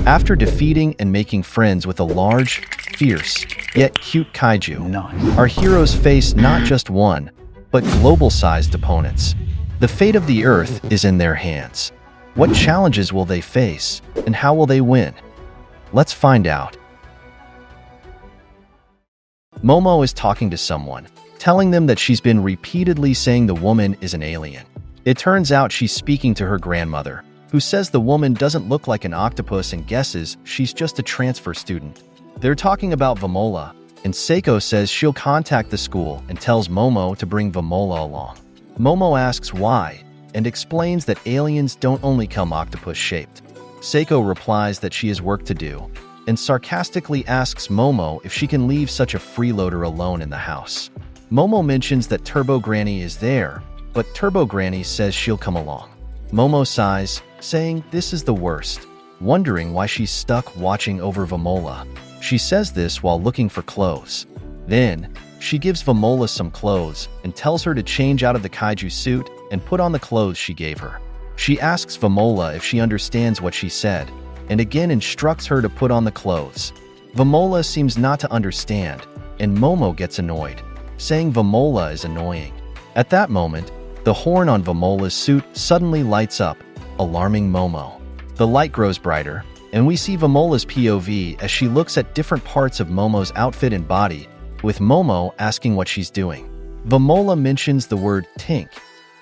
After defeating and making friends with a large, fierce, yet cute kaiju, our heroes face not just one, but global-sized opponents. The fate of the Earth is in their hands. What challenges will they face, and how will they win? Let's find out. Momo is talking to someone, telling them that she's been repeatedly saying the woman is an alien. It turns out she's speaking to her grandmother, who says the woman doesn't look like an octopus and guesses she's just a transfer student. They're talking about Vamola, and Seiko says she'll contact the school and tells Momo to bring Vamola along. Momo asks why, and explains that aliens don't only come octopus-shaped. Seiko replies that she has work to do, and sarcastically asks Momo if she can leave such a freeloader alone in the house. Momo mentions that Turbo Granny is there, but Turbo Granny says she'll come along. Momo sighs, saying this is the worst, wondering why she's stuck watching over Vamola. She says this while looking for clothes. Then, she gives Vamola some clothes and tells her to change out of the kaiju suit and put on the clothes she gave her. She asks Vamola if she understands what she said, and again instructs her to put on the clothes. Vamola seems not to understand, and Momo gets annoyed, saying Vamola is annoying. At that moment, the horn on Vamola's suit suddenly lights up, alarming Momo. The light grows brighter, and we see Vamola's POV as she looks at different parts of Momo's outfit and body, with Momo asking what she's doing. Vamola mentions the word tink,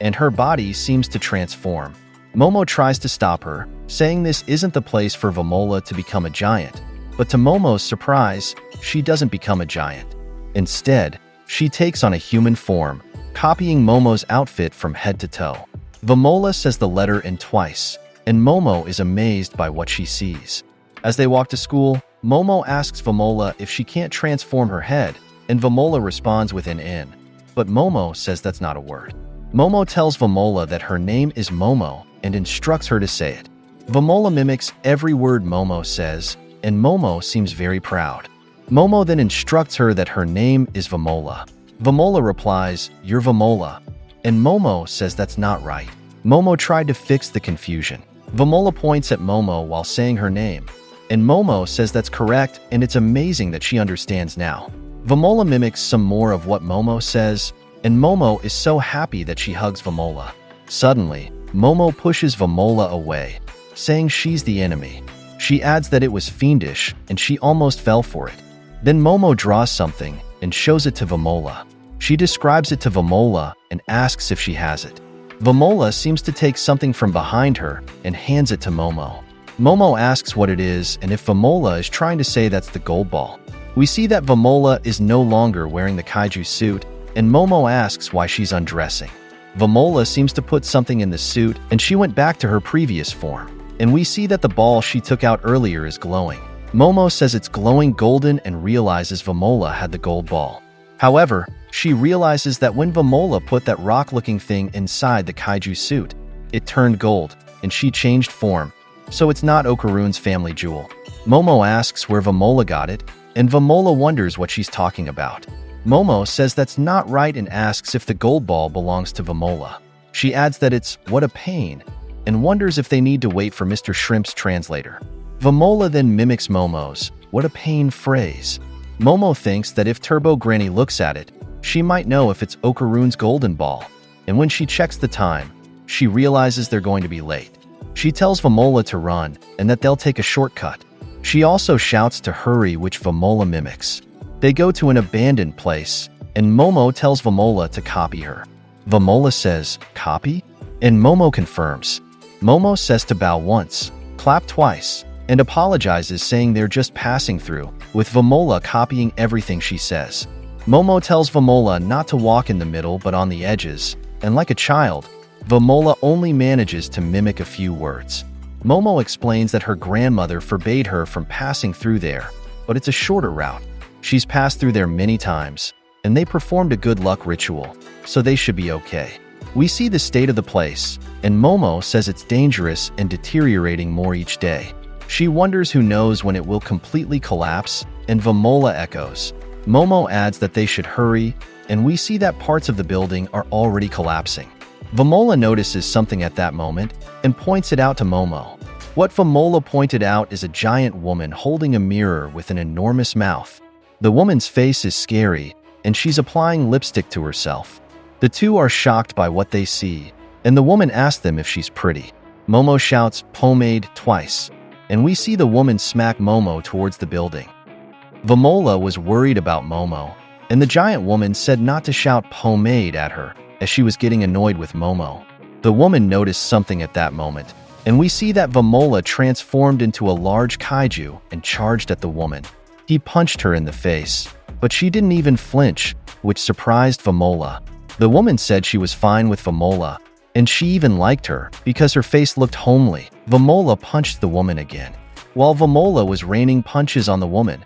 and her body seems to transform. Momo tries to stop her, saying this isn't the place for Vamola to become a giant, but to Momo's surprise, she doesn't become a giant. Instead, she takes on a human form, copying Momo's outfit from head to toe. Vamola says the letter N twice, and Momo is amazed by what she sees. As they walk to school, Momo asks Vamola if she can't transform her head, and Vamola responds with an N, but Momo says that's not a word. Momo tells Vamola that her name is Momo and instructs her to say it. Vamola mimics every word Momo says, and Momo seems very proud. Momo then instructs her that her name is Vamola. Vamola replies, "You're Vamola," and Momo says that's not right. Momo tried to fix the confusion. Vamola points at Momo while saying her name, and Momo says that's correct, and it's amazing that she understands now. Vamola mimics some more of what Momo says, and Momo is so happy that she hugs Vamola. Suddenly, Momo pushes Vamola away, saying she's the enemy. She adds that it was fiendish, and she almost fell for it. Then Momo draws something and shows it to Vamola. She describes it to Vamola and asks if she has it. Vamola seems to take something from behind her and hands it to Momo. Momo asks what it is and if Vamola is trying to say that's the gold ball. We see that Vamola is no longer wearing the kaiju suit, and Momo asks why she's undressing. Vamola seems to put something in the suit, and she went back to her previous form. And we see that the ball she took out earlier is glowing. Momo says it's glowing golden and realizes Vamola had the gold ball. However, she realizes that when Vamola put that rock-looking thing inside the kaiju suit, it turned gold, and she changed form, so it's not Okarune's family jewel. Momo asks where Vamola got it, and Vamola wonders what she's talking about. Momo says that's not right and asks if the gold ball belongs to Vamola. She adds that it's "what a pain," and wonders if they need to wait for Mr. Shrimp's translator. Vamola then mimics Momo's "what a pain" phrase. Momo thinks that if Turbo Granny looks at it, she might know if it's Okarune's golden ball, and when she checks the time, she realizes they're going to be late. She tells Vamola to run, and that they'll take a shortcut. She also shouts to hurry, which Vamola mimics. They go to an abandoned place, and Momo tells Vamola to copy her. Vamola says, "Copy?" And Momo confirms. Momo says to bow once, clap twice, and apologizes, saying they're just passing through, with Vamola copying everything she says. Momo tells Vamola not to walk in the middle but on the edges, and like a child, Vamola only manages to mimic a few words. Momo explains that her grandmother forbade her from passing through there, but it's a shorter route. She's passed through there many times, and they performed a good luck ritual, so they should be okay. We see the state of the place, and Momo says it's dangerous and deteriorating more each day. She wonders who knows when it will completely collapse, and Vamola echoes. Momo adds that they should hurry, and we see that parts of the building are already collapsing. Vamola notices something at that moment and points it out to Momo. What Vamola pointed out is a giant woman holding a mirror with an enormous mouth. The woman's face is scary, and she's applying lipstick to herself. The two are shocked by what they see, and the woman asks them if she's pretty. Momo shouts, "Pomade," twice, and we see the woman smack Momo towards the building. Vamola was worried about Momo, and the giant woman said not to shout "pomade" at her, as she was getting annoyed with Momo. The woman noticed something at that moment, and we see that Vamola transformed into a large kaiju and charged at the woman. He punched her in the face, but she didn't even flinch, which surprised Vamola. The woman said she was fine with Vamola, and she even liked her because her face looked homely. Vamola punched the woman again. While Vamola was raining punches on the woman,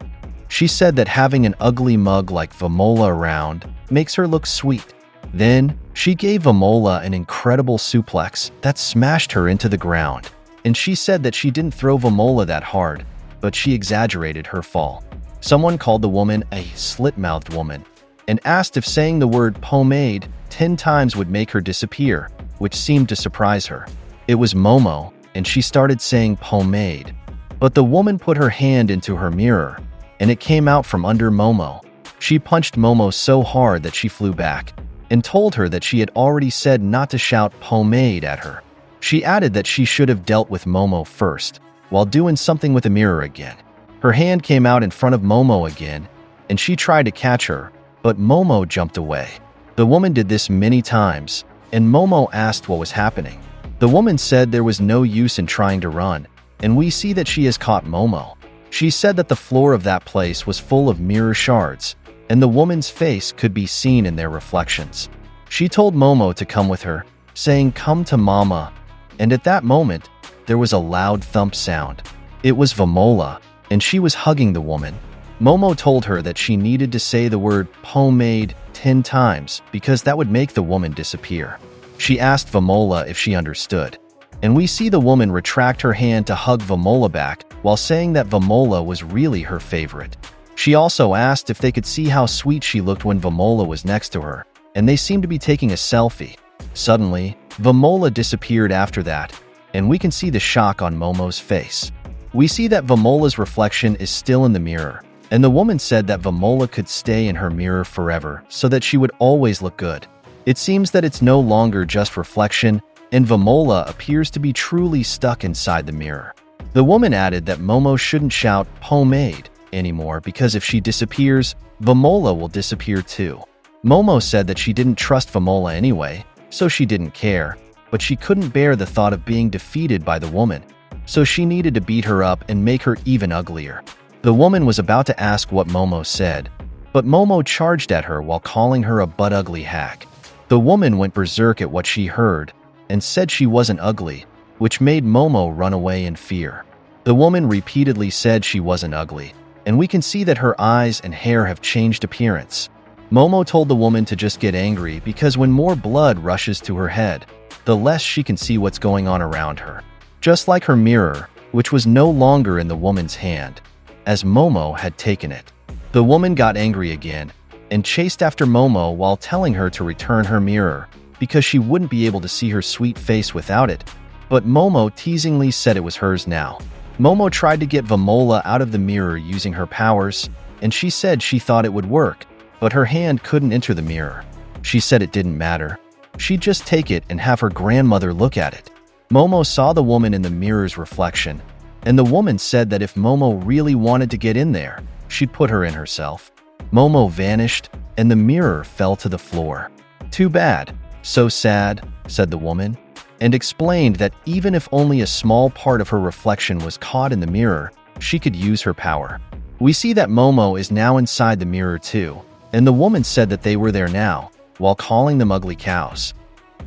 she said that having an ugly mug like Vamola around makes her look sweet. Then, she gave Vamola an incredible suplex that smashed her into the ground, and she said that she didn't throw Vamola that hard, but she exaggerated her fall. Someone called the woman a slit-mouthed woman and asked if saying the word "pomade" 10 times would make her disappear, which seemed to surprise her. It was Momo, and she started saying "pomade." But the woman put her hand into her mirror, and it came out from under Momo. She punched Momo so hard that she flew back, and told her that she had already said not to shout "pomade" at her. She added that she should have dealt with Momo first, while doing something with the mirror again. Her hand came out in front of Momo again, and she tried to catch her, but Momo jumped away. The woman did this many times, and Momo asked what was happening. The woman said there was no use in trying to run, and we see that she has caught Momo. She said that the floor of that place was full of mirror shards, and the woman's face could be seen in their reflections. She told Momo to come with her, saying, "Come to Mama," and at that moment, there was a loud thump sound. It was Vamola, and she was hugging the woman. Momo told her that she needed to say the word "pomade" 10 times because that would make the woman disappear. She asked Vamola if she understood, and we see the woman retract her hand to hug Vamola back while saying that Vamola was really her favorite. She also asked if they could see how sweet she looked when Vamola was next to her, and they seemed to be taking a selfie. Suddenly, Vamola disappeared after that, and we can see the shock on Momo's face. We see that Vamola's reflection is still in the mirror, and the woman said that Vamola could stay in her mirror forever so that she would always look good. It seems that it's no longer just reflection, and Vamola appears to be truly stuck inside the mirror. The woman added that Momo shouldn't shout "pomade" anymore because if she disappears, Vamola will disappear too. Momo said that she didn't trust Vamola anyway, so she didn't care, but she couldn't bear the thought of being defeated by the woman, so she needed to beat her up and make her even uglier. The woman was about to ask what Momo said, but Momo charged at her while calling her a butt-ugly hack. The woman went berserk at what she heard and said she wasn't ugly, which made Momo run away in fear. The woman repeatedly said she wasn't ugly, and we can see that her eyes and hair have changed appearance. Momo told the woman to just get angry because when more blood rushes to her head, the less she can see what's going on around her. Just like her mirror, which was no longer in the woman's hand, as Momo had taken it. The woman got angry again and chased after Momo while telling her to return her mirror because she wouldn't be able to see her sweet face without it, but Momo teasingly said it was hers now. Momo tried to get Vamola out of the mirror using her powers, and she said she thought it would work, but her hand couldn't enter the mirror. She said it didn't matter. She'd just take it and have her grandmother look at it. Momo saw the woman in the mirror's reflection, and the woman said that if Momo really wanted to get in there, she'd put her in herself. Momo vanished, and the mirror fell to the floor. "Too bad. So sad," said the woman, and explained that even if only a small part of her reflection was caught in the mirror, she could use her power. We see that Momo is now inside the mirror too, and the woman said that they were there now, while calling them ugly cows.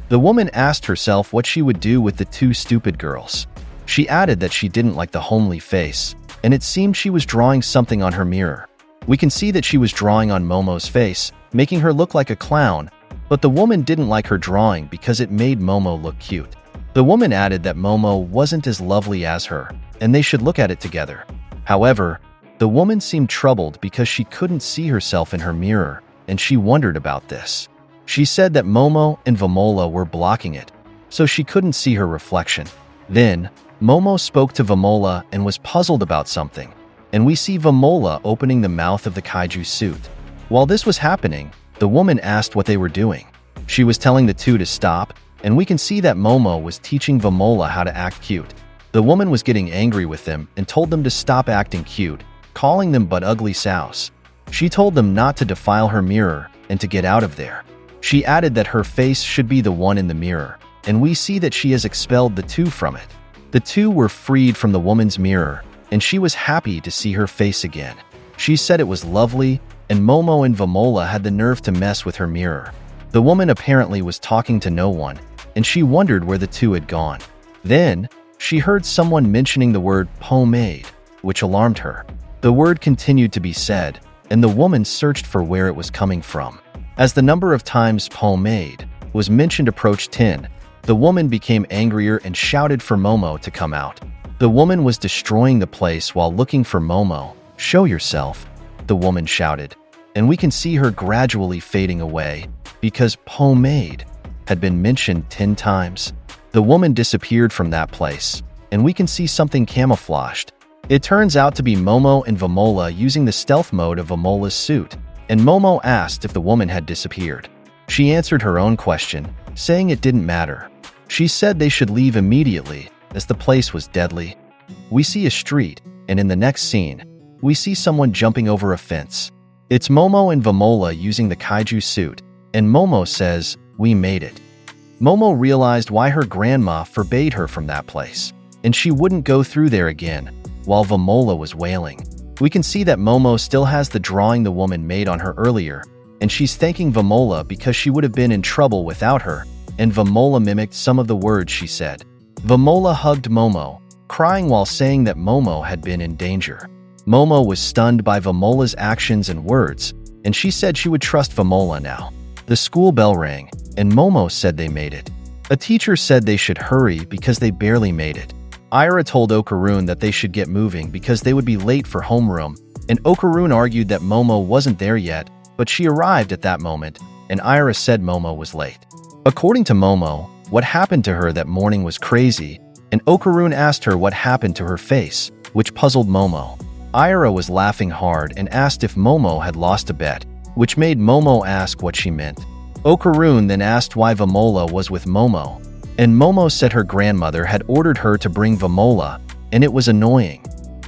The woman asked herself what she would do with the two stupid girls. She added that she didn't like the homely face, and it seemed she was drawing something on her mirror. We can see that she was drawing on Momo's face, making her look like a clown, but the woman didn't like her drawing because it made Momo look cute. The woman added that Momo wasn't as lovely as her, and they should look at it together. However, the woman seemed troubled because she couldn't see herself in her mirror, and she wondered about this. She said that Momo and Vamola were blocking it, so she couldn't see her reflection. Then, Momo spoke to Vamola and was puzzled about something, and we see Vamola opening the mouth of the kaiju suit. While this was happening, the woman asked what they were doing. She was telling the two to stop, and we can see that Momo was teaching Vamola how to act cute. The woman was getting angry with them and told them to stop acting cute, calling them but ugly sows. She told them not to defile her mirror and to get out of there. She added that her face should be the one in the mirror, and we see that she has expelled the two from it. The two were freed from the woman's mirror, and she was happy to see her face again. She said it was lovely, and Momo and Vamola had the nerve to mess with her mirror. The woman apparently was talking to no one, and she wondered where the two had gone. Then, she heard someone mentioning the word pomade, which alarmed her. The word continued to be said, and the woman searched for where it was coming from. As the number of times pomade was mentioned approached 10, the woman became angrier and shouted for Momo to come out. The woman was destroying the place while looking for Momo. "Show yourself," the woman shouted, and we can see her gradually fading away because pomade had been mentioned 10 times. The woman disappeared from that place, and we can see something camouflaged. It turns out to be Momo and Vamola using the stealth mode of Vamola's suit, and Momo asked if the woman had disappeared. She answered her own question, saying it didn't matter. She said they should leave immediately, as the place was deadly. We see a street, and in the next scene, we see someone jumping over a fence. It's Momo and Vamola using the kaiju suit, and Momo says, "We made it." Momo realized why her grandma forbade her from that place, and she wouldn't go through there again, while Vamola was wailing. We can see that Momo still has the drawing the woman made on her earlier, and she's thanking Vamola because she would have been in trouble without her, and Vamola mimicked some of the words she said. Vamola hugged Momo, crying while saying that Momo had been in danger. Momo was stunned by Vamola's actions and words, and she said she would trust Vamola now. The school bell rang, and Momo said they made it. A teacher said they should hurry because they barely made it. Ira told Okarun that they should get moving because they would be late for homeroom, and Okarun argued that Momo wasn't there yet, but she arrived at that moment, and Ira said Momo was late. According to Momo, what happened to her that morning was crazy, and Okarun asked her what happened to her face, which puzzled Momo. Ira was laughing hard and asked if Momo had lost a bet, which made Momo ask what she meant. Okarun then asked why Vamola was with Momo, and Momo said her grandmother had ordered her to bring Vamola, and it was annoying.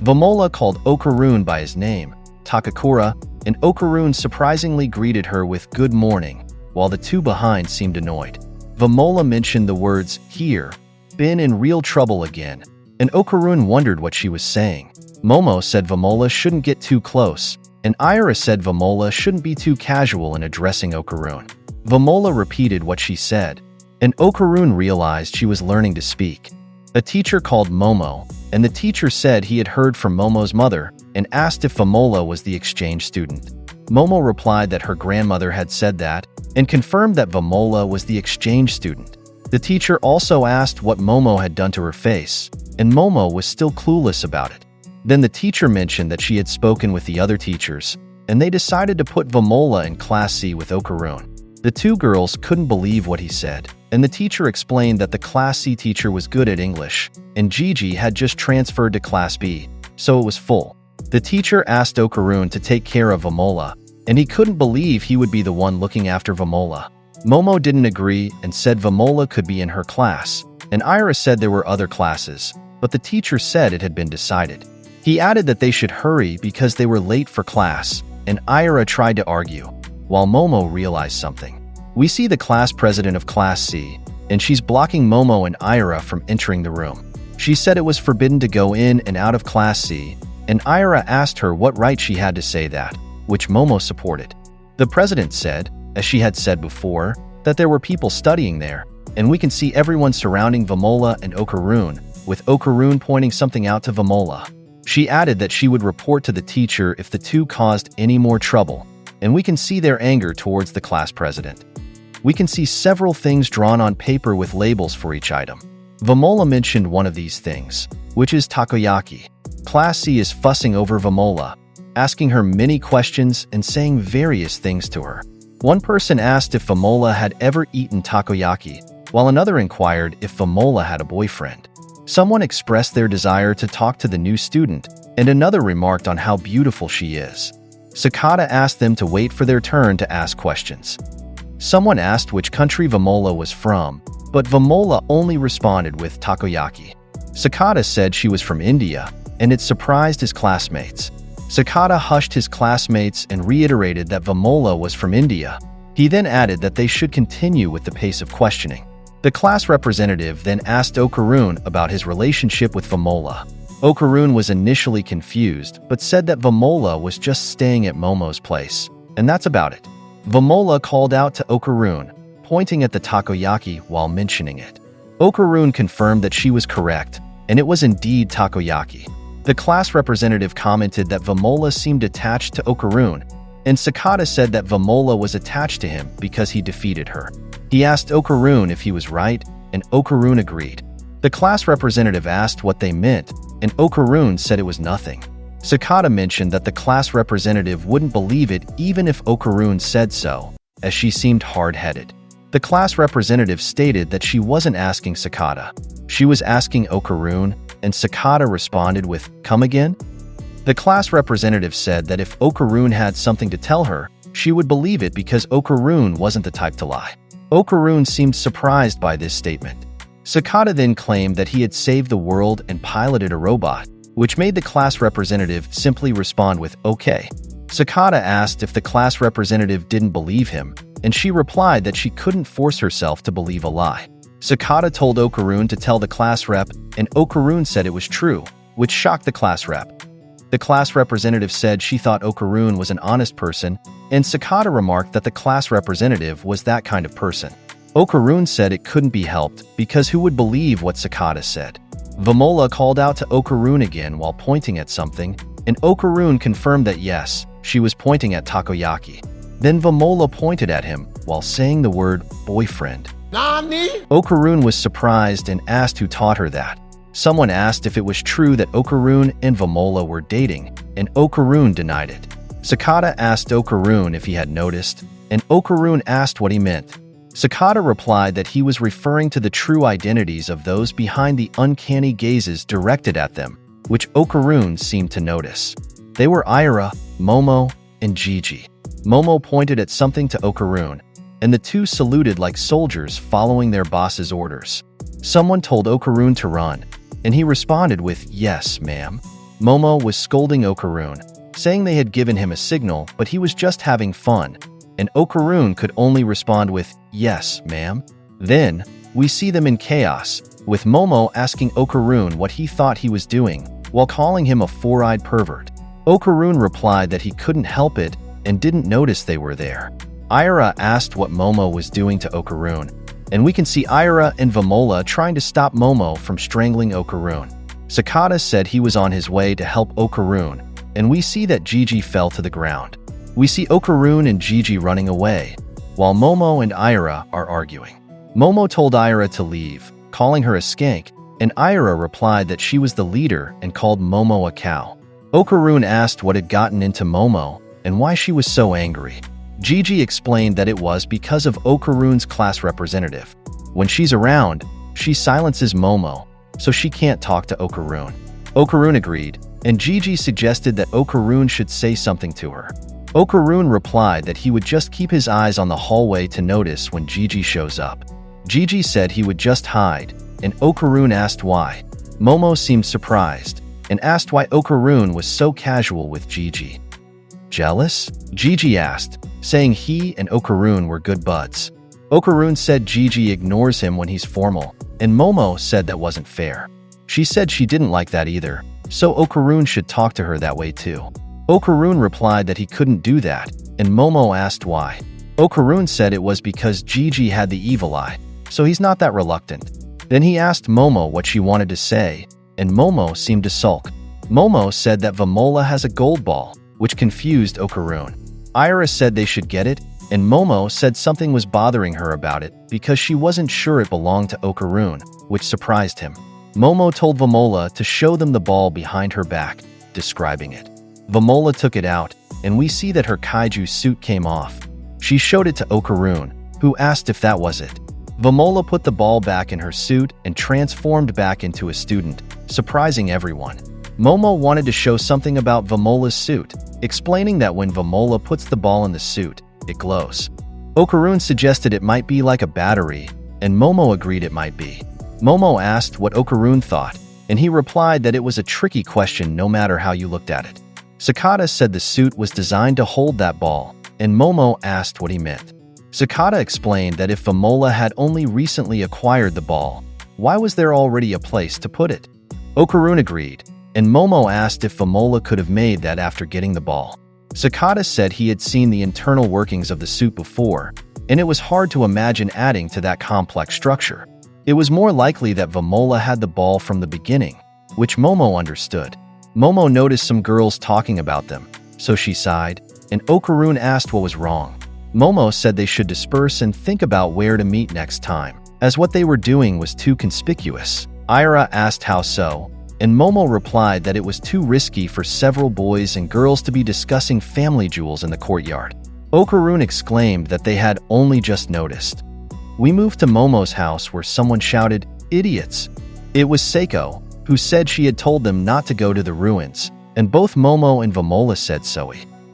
Vamola called Okarun by his name, Takakura, and Okarun surprisingly greeted her with "good morning," while the two behind seemed annoyed. Vamola mentioned the words, "here, been in real trouble again," and Okarun wondered what she was saying. Momo said Vamola shouldn't get too close, and Ira said Vamola shouldn't be too casual in addressing Okarun. Vamola repeated what she said, and Okarun realized she was learning to speak. A teacher called Momo, and the teacher said he had heard from Momo's mother and asked if Vamola was the exchange student. Momo replied that her grandmother had said that and confirmed that Vamola was the exchange student. The teacher also asked what Momo had done to her face, and Momo was still clueless about it. Then the teacher mentioned that she had spoken with the other teachers, and they decided to put Vamola in Class C with Okarun. The two girls couldn't believe what he said, and the teacher explained that the Class C teacher was good at English, and Gigi had just transferred to Class B, so it was full. The teacher asked Okarun to take care of Vamola, and he couldn't believe he would be the one looking after Vamola. Momo didn't agree and said Vamola could be in her class, and Ira said there were other classes, but the teacher said it had been decided. He added that they should hurry because they were late for class, and Ira tried to argue, while Momo realized something. We see the class president of Class C, and she's blocking Momo and Ira from entering the room. She said it was forbidden to go in and out of Class C, and Ira asked her what right she had to say that, which Momo supported. The president said, as she had said before, that there were people studying there, and we can see everyone surrounding Vamola and Okarun, with Okarun pointing something out to Vamola. She added that she would report to the teacher if the two caused any more trouble, and we can see their anger towards the class president. We can see several things drawn on paper with labels for each item. Vamola mentioned one of these things, which is takoyaki. Class C is fussing over Vamola, asking her many questions and saying various things to her. One person asked if Vamola had ever eaten takoyaki, while another inquired if Vamola had a boyfriend. Someone expressed their desire to talk to the new student, and another remarked on how beautiful she is. Sakata asked them to wait for their turn to ask questions. Someone asked which country Vamola was from, but Vamola only responded with takoyaki. Sakata said she was from India, and it surprised his classmates. Sakata hushed his classmates and reiterated that Vamola was from India. He then added that they should continue with the pace of questioning. The class representative then asked Okarun about his relationship with Vamola. Okarun was initially confused, but said that Vamola was just staying at Momo's place, and that's about it. Vamola called out to Okarun, pointing at the takoyaki while mentioning it. Okarun confirmed that she was correct, and it was indeed takoyaki. The class representative commented that Vamola seemed attached to Okarun, and Sakata said that Vamola was attached to him because he defeated her. He asked Okarun if he was right, and Okarun agreed. The class representative asked what they meant, and Okarun said it was nothing. Sakata mentioned that the class representative wouldn't believe it even if Okarun said so, as she seemed hard-headed. The class representative stated that she wasn't asking Sakata. She was asking Okarun, and Sakata responded with, "Come again?" The class representative said that if Okarun had something to tell her, she would believe it because Okarun wasn't the type to lie. Okarun seemed surprised by this statement. Sakata then claimed that he had saved the world and piloted a robot, which made the class representative simply respond with, "Okay." Sakata asked if the class representative didn't believe him, and she replied that she couldn't force herself to believe a lie. Sakata told Okarun to tell the class rep, and Okarun said it was true, which shocked the class rep. The class representative said she thought Okarun was an honest person, and Sakata remarked that the class representative was that kind of person. Okarun said it couldn't be helped because who would believe what Sakata said? Vamola called out to Okarun again while pointing at something, and Okarun confirmed that yes, she was pointing at takoyaki. Then Vamola pointed at him while saying the word boyfriend. Nani? Okarun was surprised and asked who taught her that. Someone asked if it was true that Okarun and Vamola were dating, and Okarun denied it. Sakata asked Okarun if he had noticed, and Okarun asked what he meant. Sakata replied that he was referring to the true identities of those behind the uncanny gazes directed at them, which Okarun seemed to notice. They were Ira, Momo, and Gigi. Momo pointed at something to Okarun, and the two saluted like soldiers following their boss's orders. Someone told Okarun to run, and he responded with, "Yes, ma'am." Momo was scolding Okarun, saying they had given him a signal, but he was just having fun, and Okarun could only respond with, "Yes, ma'am." Then, we see them in chaos, with Momo asking Okarun what he thought he was doing, while calling him a four-eyed pervert. Okarun replied that he couldn't help it and didn't notice they were there. Ira asked what Momo was doing to Okarun, and we can see Ira and Vamola trying to stop Momo from strangling Okarun. Sakata said he was on his way to help Okarun, and we see that Gigi fell to the ground. We see Okarun and Gigi running away, while Momo and Ira are arguing. Momo told Ira to leave, calling her a skank, and Ira replied that she was the leader and called Momo a cow. Okarun asked what had gotten into Momo and why she was so angry. Gigi explained that it was because of Okarun's class representative. When she's around, she silences Momo, so she can't talk to Okarun. Okarun agreed, and Gigi suggested that Okarun should say something to her. Okarun replied that he would just keep his eyes on the hallway to notice when Gigi shows up. Gigi said he would just hide, and Okarun asked why. Momo seemed surprised, and asked why Okarun was so casual with Gigi. Jealous? Gigi asked, saying he and Okarun were good buds. Okarun said Gigi ignores him when he's formal, and Momo said that wasn't fair. She said she didn't like that either, so Okarun should talk to her that way too. Okarun replied that he couldn't do that, and Momo asked why. Okarun said it was because Gigi had the evil eye, so he's not that reluctant. Then he asked Momo what she wanted to say, and Momo seemed to sulk. Momo said that Vamola has a gold ball, which confused Okarun. Ira said they should get it, and Momo said something was bothering her about it because she wasn't sure it belonged to Okarun, which surprised him. Momo told Vamola to show them the ball behind her back, describing it. Vamola took it out, and we see that her kaiju suit came off. She showed it to Okarun, who asked if that was it. Vamola put the ball back in her suit and transformed back into a student, surprising everyone. Momo wanted to show something about Vamola's suit, explaining that when Vamola puts the ball in the suit, it glows. Okarun suggested it might be like a battery, and Momo agreed it might be. Momo asked what Okarun thought, and he replied that it was a tricky question no matter how you looked at it. Sakata said the suit was designed to hold that ball, and Momo asked what he meant. Sakata explained that if Vamola had only recently acquired the ball, why was there already a place to put it? Okarun agreed, and Momo asked if Vamola could have made that after getting the ball. Sakata said he had seen the internal workings of the suit before, and it was hard to imagine adding to that complex structure. It was more likely that Vamola had the ball from the beginning, which Momo understood. Momo noticed some girls talking about them, so she sighed, and Okarun asked what was wrong. Momo said they should disperse and think about where to meet next time, as what they were doing was too conspicuous. Ira asked how so, and Momo replied that it was too risky for several boys and girls to be discussing family jewels in the courtyard. Okarun exclaimed that they had only just noticed. We moved to Momo's house where someone shouted, "Idiots!" It was Seiko, who said she had told them not to go to the ruins, and both Momo and Vamola said so.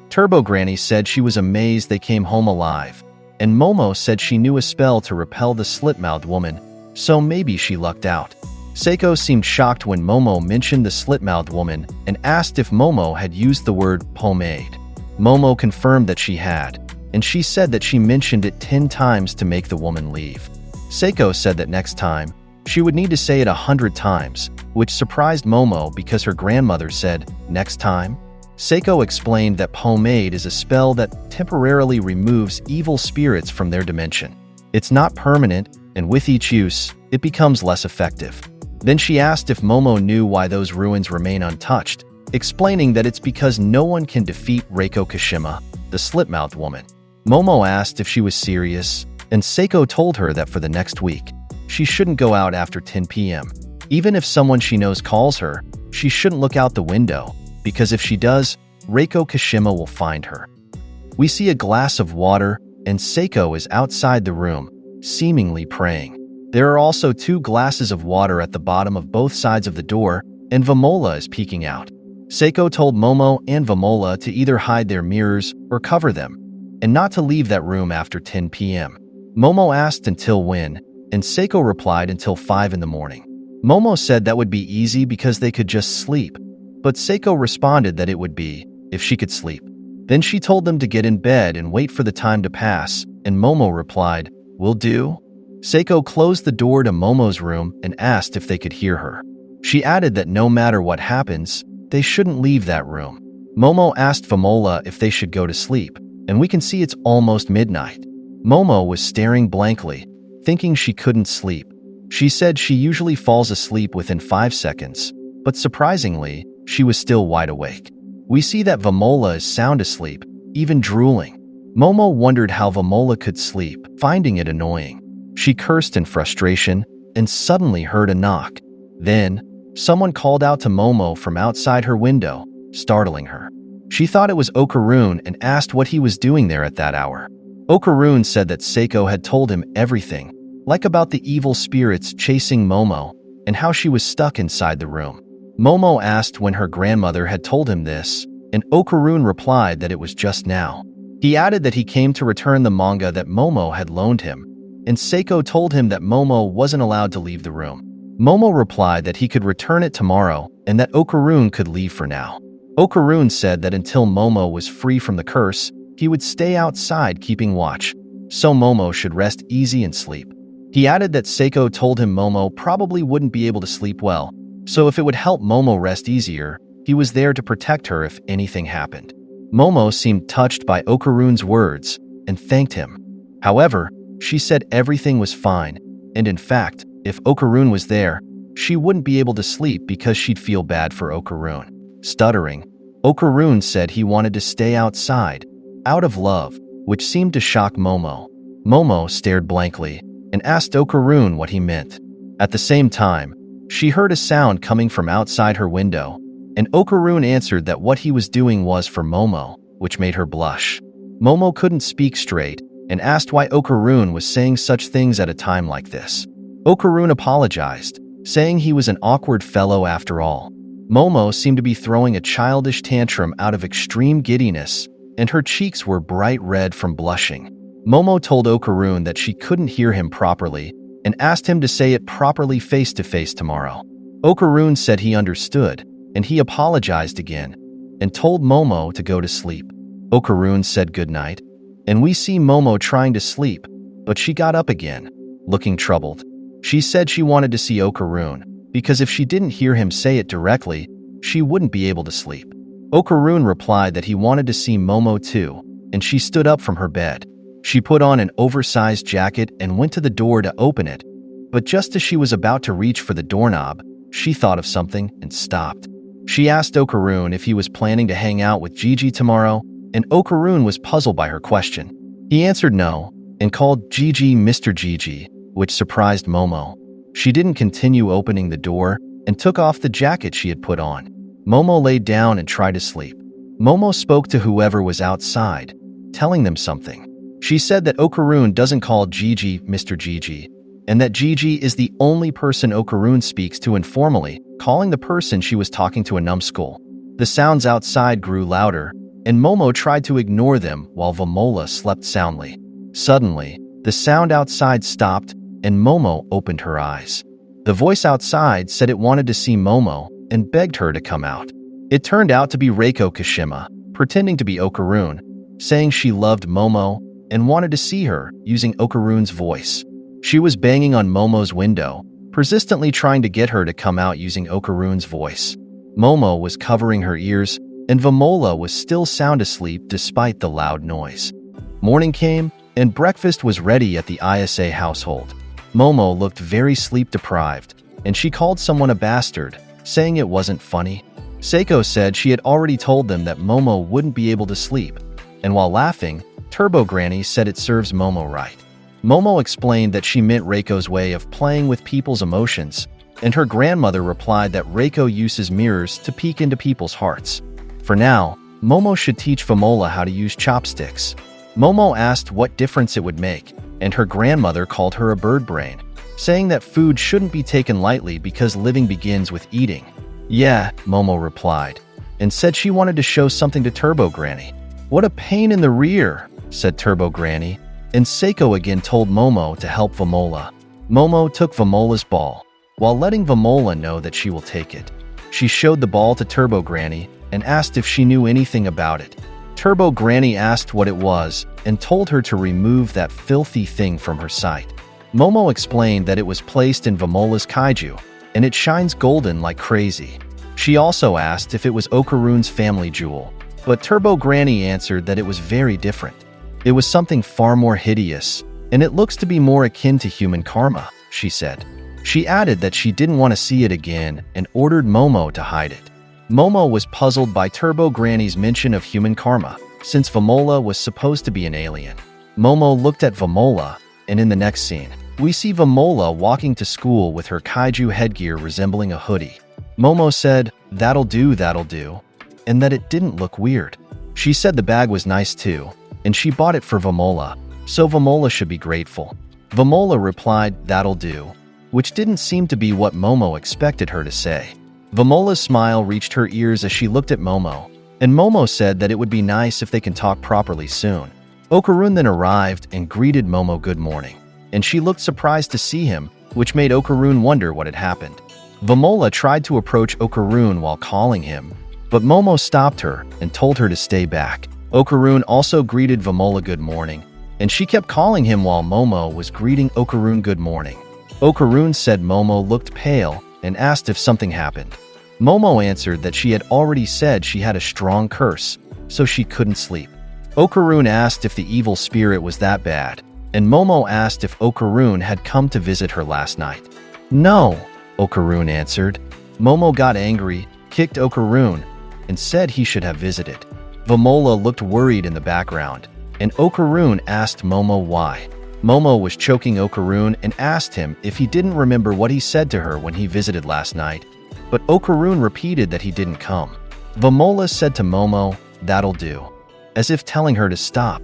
Turbo Granny said she was amazed they came home alive, and Momo said she knew a spell to repel the slit-mouthed woman, so maybe she lucked out. Seiko seemed shocked when Momo mentioned the slit-mouthed woman and asked if Momo had used the word pomade. Momo confirmed that she had, and she said that she mentioned it 10 times to make the woman leave. Seiko said that next time, she would need to say it 100 times, which surprised Momo because her grandmother said, "Next time?" Seiko explained that pomade is a spell that temporarily removes evil spirits from their dimension. It's not permanent, and with each use, it becomes less effective. Then she asked if Momo knew why those ruins remain untouched, explaining that it's because no one can defeat Reiko Kashima, the slit-mouthed woman. Momo asked if she was serious, and Seiko told her that for the next week, she shouldn't go out after 10 p.m. Even if someone she knows calls her, she shouldn't look out the window, because if she does, Reiko Kashima will find her. We see a glass of water, and Seiko is outside the room, seemingly praying. There are also 2 glasses of water at the bottom of both sides of the door, and Vamola is peeking out. Seiko told Momo and Vamola to either hide their mirrors or cover them, and not to leave that room after 10 p.m. Momo asked until when, and Seiko replied until 5 in the morning. Momo said that would be easy because they could just sleep, but Seiko responded that it would be, if she could sleep. Then she told them to get in bed and wait for the time to pass, and Momo replied, "Will do." Seiko closed the door to Momo's room and asked if they could hear her. She added that no matter what happens, they shouldn't leave that room. Momo asked Vamola if they should go to sleep, and we can see it's almost midnight. Momo was staring blankly, thinking she couldn't sleep. She said she usually falls asleep within 5 seconds, but surprisingly, she was still wide awake. We see that Vamola is sound asleep, even drooling. Momo wondered how Vamola could sleep, finding it annoying. She cursed in frustration and suddenly heard a knock. Then, someone called out to Momo from outside her window, startling her. She thought it was Okarun and asked what he was doing there at that hour. Okarun said that Seiko had told him everything, like about the evil spirits chasing Momo and how she was stuck inside the room. Momo asked when her grandmother had told him this, and Okarun replied that it was just now. He added that he came to return the manga that Momo had loaned him, and Seiko told him that Momo wasn't allowed to leave the room. Momo replied that he could return it tomorrow and that Okarun could leave for now. Okarun said that until Momo was free from the curse, he would stay outside keeping watch, so Momo should rest easy and sleep. He added that Seiko told him Momo probably wouldn't be able to sleep well, so if it would help Momo rest easier, he was there to protect her if anything happened. Momo seemed touched by Okarun's words and thanked him. However, she said everything was fine, and in fact, if Okarun was there, she wouldn't be able to sleep because she'd feel bad for Okarun. Stuttering, Okarun said he wanted to stay outside, out of love, which seemed to shock Momo. Momo stared blankly and asked Okarun what he meant. At the same time, she heard a sound coming from outside her window, and Okarun answered that what he was doing was for Momo, which made her blush. Momo couldn't speak straight, and asked why Okarun was saying such things at a time like this. Okarun apologized, saying he was an awkward fellow after all. Momo seemed to be throwing a childish tantrum out of extreme giddiness, and her cheeks were bright red from blushing. Momo told Okarun that she couldn't hear him properly and asked him to say it properly face-to-face tomorrow. Okarun said he understood, and he apologized again and told Momo to go to sleep. Okarun said goodnight, and we see Momo trying to sleep, but she got up again, looking troubled. She said she wanted to see Okarun, because if she didn't hear him say it directly, she wouldn't be able to sleep. Okarun replied that he wanted to see Momo too, and she stood up from her bed. She put on an oversized jacket and went to the door to open it, but just as she was about to reach for the doorknob, she thought of something and stopped. She asked Okarun if he was planning to hang out with Gigi tomorrow, and Okarun was puzzled by her question. He answered no, and called Gigi Mr. Gigi, which surprised Momo. She didn't continue opening the door and took off the jacket she had put on. Momo laid down and tried to sleep. Momo spoke to whoever was outside, telling them something. She said that Okarun doesn't call Gigi Mr. Gigi, and that Gigi is the only person Okarun speaks to informally, calling the person she was talking to a numbskull. The sounds outside grew louder, and Momo tried to ignore them while Vamola slept soundly. Suddenly, the sound outside stopped, and Momo opened her eyes. The voice outside said it wanted to see Momo and begged her to come out. It turned out to be Reiko Kashima, pretending to be Okarun, saying she loved Momo and wanted to see her using Okarun's voice. She was banging on Momo's window, persistently trying to get her to come out using Okarun's voice. Momo was covering her ears, and Vamola was still sound asleep despite the loud noise. Morning came, and breakfast was ready at the ISA household. Momo looked very sleep-deprived, and she called someone a bastard, saying it wasn't funny. Seiko said she had already told them that Momo wouldn't be able to sleep, and while laughing, Turbo Granny said it serves Momo right. Momo explained that she meant Reiko's way of playing with people's emotions, and her grandmother replied that Reiko uses mirrors to peek into people's hearts. For now, Momo should teach Vamola how to use chopsticks. Momo asked what difference it would make, and her grandmother called her a bird brain, saying that food shouldn't be taken lightly because living begins with eating. Yeah, Momo replied, and said she wanted to show something to Turbo Granny. What a pain in the rear, said Turbo Granny, and Seiko again told Momo to help Vamola. Momo took Vamola's ball, while letting Vamola know that she will take it. She showed the ball to Turbo Granny and asked if she knew anything about it. Turbo Granny asked what it was and told her to remove that filthy thing from her sight. Momo explained that it was placed in Vamola's kaiju, and it shines golden like crazy. She also asked if it was Okarun's family jewel, but Turbo Granny answered that it was very different. It was something far more hideous, and it looks to be more akin to human karma, she said. She added that she didn't want to see it again and ordered Momo to hide it. Momo was puzzled by Turbo Granny's mention of human karma, since Vamola was supposed to be an alien. Momo looked at Vamola, and in the next scene, we see Vamola walking to school with her kaiju headgear resembling a hoodie. Momo said, that'll do, and that it didn't look weird. She said the bag was nice too, and she bought it for Vamola, so Vamola should be grateful. Vamola replied, that'll do, which didn't seem to be what Momo expected her to say. Vamola's smile reached her ears as she looked at Momo, and Momo said that it would be nice if they can talk properly soon. Okarun then arrived and greeted Momo good morning, and she looked surprised to see him, which made Okarun wonder what had happened. Vamola tried to approach Okarun while calling him, but Momo stopped her and told her to stay back. Okarun also greeted Vamola good morning, and she kept calling him while Momo was greeting Okarun good morning. Okarun said Momo looked pale and asked if something happened. Momo answered that she had already said she had a strong curse, so she couldn't sleep. Okarun asked if the evil spirit was that bad, and Momo asked if Okarun had come to visit her last night. No, Okarun answered. Momo got angry, kicked Okarun, and said he should have visited. Vamola looked worried in the background, and Okarun asked Momo why. Momo was choking Okarun and asked him if he didn't remember what he said to her when he visited last night, but Okarun repeated that he didn't come. Vamola said to Momo, that'll do, as if telling her to stop.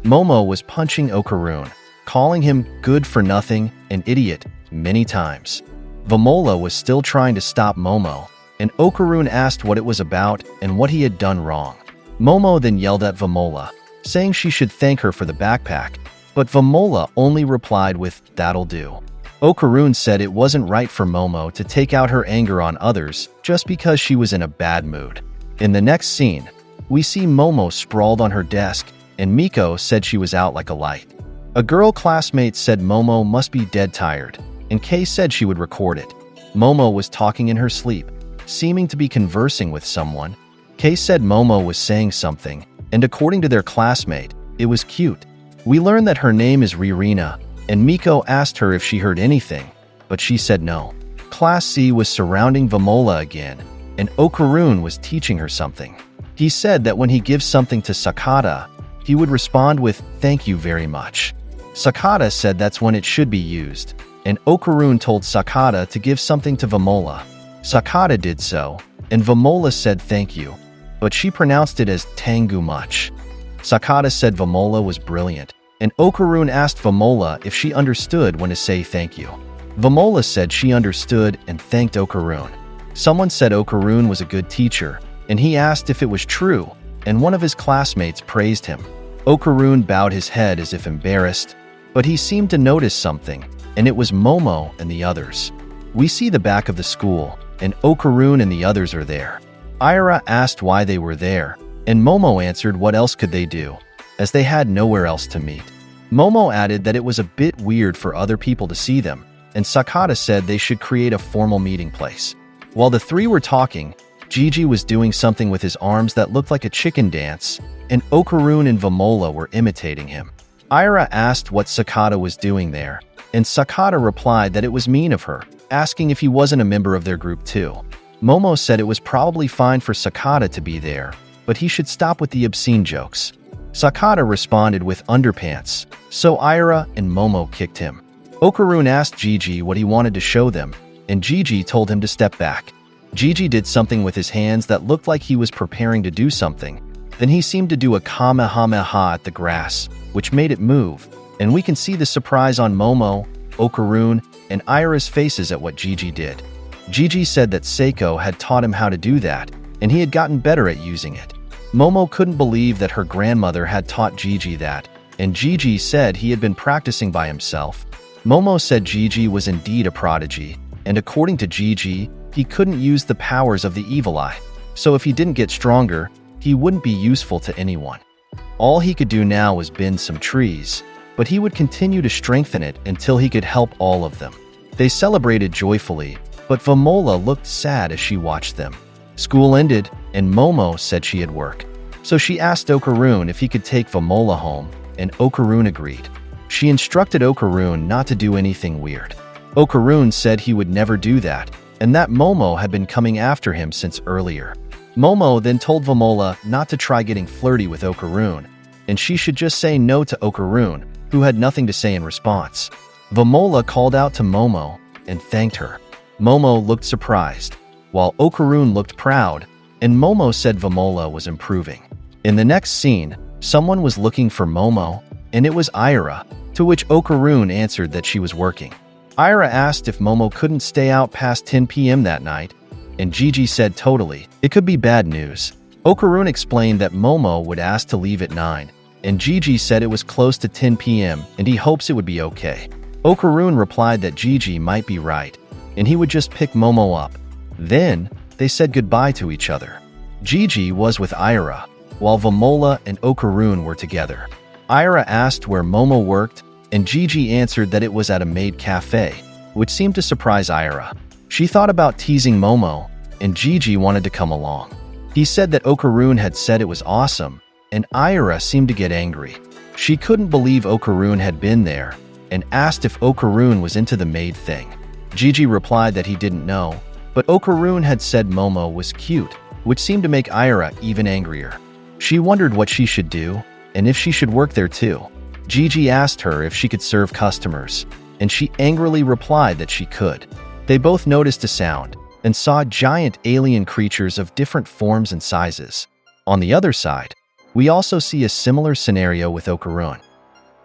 Momo was punching Okarun, calling him good for nothing and idiot many times. Vamola was still trying to stop Momo, and Okarun asked what it was about and what he had done wrong. Momo then yelled at Vamola, saying she should thank her for the backpack, but Vamola only replied with, "That'll do." Okarun said it wasn't right for Momo to take out her anger on others just because she was in a bad mood. In the next scene, we see Momo sprawled on her desk, and Miko said she was out like a light. A girl classmate said Momo must be dead tired, and Kay said she would record it. Momo was talking in her sleep, seeming to be conversing with someone. Kay said Momo was saying something, and according to their classmate, it was cute. We learned that her name is Ririna, and Miko asked her if she heard anything, but she said no. Class C was surrounding Vamola again, and Okarun was teaching her something. He said that when he gives something to Sakata, he would respond with, "Thank you very much." Sakata said that's when it should be used, and Okarun told Sakata to give something to Vamola. Sakata did so, and Vamola said thank you, but she pronounced it as "tangu much." Sakata said Vamola was brilliant, and Okarun asked Vamola if she understood when to say thank you. Vamola said she understood and thanked Okarun. Someone said Okarun was a good teacher, and he asked if it was true, and one of his classmates praised him. Okarun bowed his head as if embarrassed, but he seemed to notice something, and it was Momo and the others. We see the back of the school, and Okarun and the others are there. Ira asked why they were there, and Momo answered what else could they do, as they had nowhere else to meet. Momo added that it was a bit weird for other people to see them, and Sakata said they should create a formal meeting place. While the three were talking, Gigi was doing something with his arms that looked like a chicken dance, and Okarun and Vamola were imitating him. Ira asked what Sakata was doing there, and Sakata replied that it was mean of her, asking if he wasn't a member of their group too. Momo said it was probably fine for Sakata to be there, but he should stop with the obscene jokes. Sakata responded with underpants, so Ira and Momo kicked him. Okarun asked Gigi what he wanted to show them, and Gigi told him to step back. Gigi did something with his hands that looked like he was preparing to do something. Then he seemed to do a kamehameha at the grass, which made it move, and we can see the surprise on Momo, Okarun, and Ira's faces at what Gigi did. Gigi said that Seiko had taught him how to do that, and he had gotten better at using it. Momo couldn't believe that her grandmother had taught Gigi that, and Gigi said he had been practicing by himself. Momo said Gigi was indeed a prodigy, and according to Gigi, he couldn't use the powers of the evil eye, so if he didn't get stronger, he wouldn't be useful to anyone. All he could do now was bend some trees, but he would continue to strengthen it until he could help all of them. They celebrated joyfully, but Vamola looked sad as she watched them. School ended, and Momo said she had work. So she asked Okarun if he could take Vamola home, and Okarun agreed. She instructed Okarun not to do anything weird. Okarun said he would never do that, and that Momo had been coming after him since earlier. Momo then told Vamola not to try getting flirty with Okarun, and she should just say no to Okarun, who had nothing to say in response. Vamola called out to Momo and thanked her. Momo looked surprised, while Okarun looked proud, and Momo said Vamola was improving. In the next scene, someone was looking for Momo, and it was Ira, to which Okarun answered that she was working. Ira asked if Momo couldn't stay out past 10 p.m. that night, and Gigi said totally. It could be bad news. Okarun explained that Momo would ask to leave at 9, and Gigi said it was close to 10 p.m. and he hopes it would be okay. Okarun replied that Gigi might be right, and he would just pick Momo up. Then, they said goodbye to each other. Gigi was with Ira, while Vamola and Okarun were together. Ira asked where Momo worked, and Gigi answered that it was at a maid cafe, which seemed to surprise Ira. She thought about teasing Momo, and Gigi wanted to come along. He said that Okarun had said it was awesome, and Ira seemed to get angry. She couldn't believe Okarun had been there, and asked if Okarun was into the maid thing. Gigi replied that he didn't know, but Okarun had said Momo was cute, which seemed to make Ira even angrier. She wondered what she should do, and if she should work there too. Gigi asked her if she could serve customers, and she angrily replied that she could. They both noticed a sound, and saw giant alien creatures of different forms and sizes. On the other side, We also see a similar scenario with Okarun.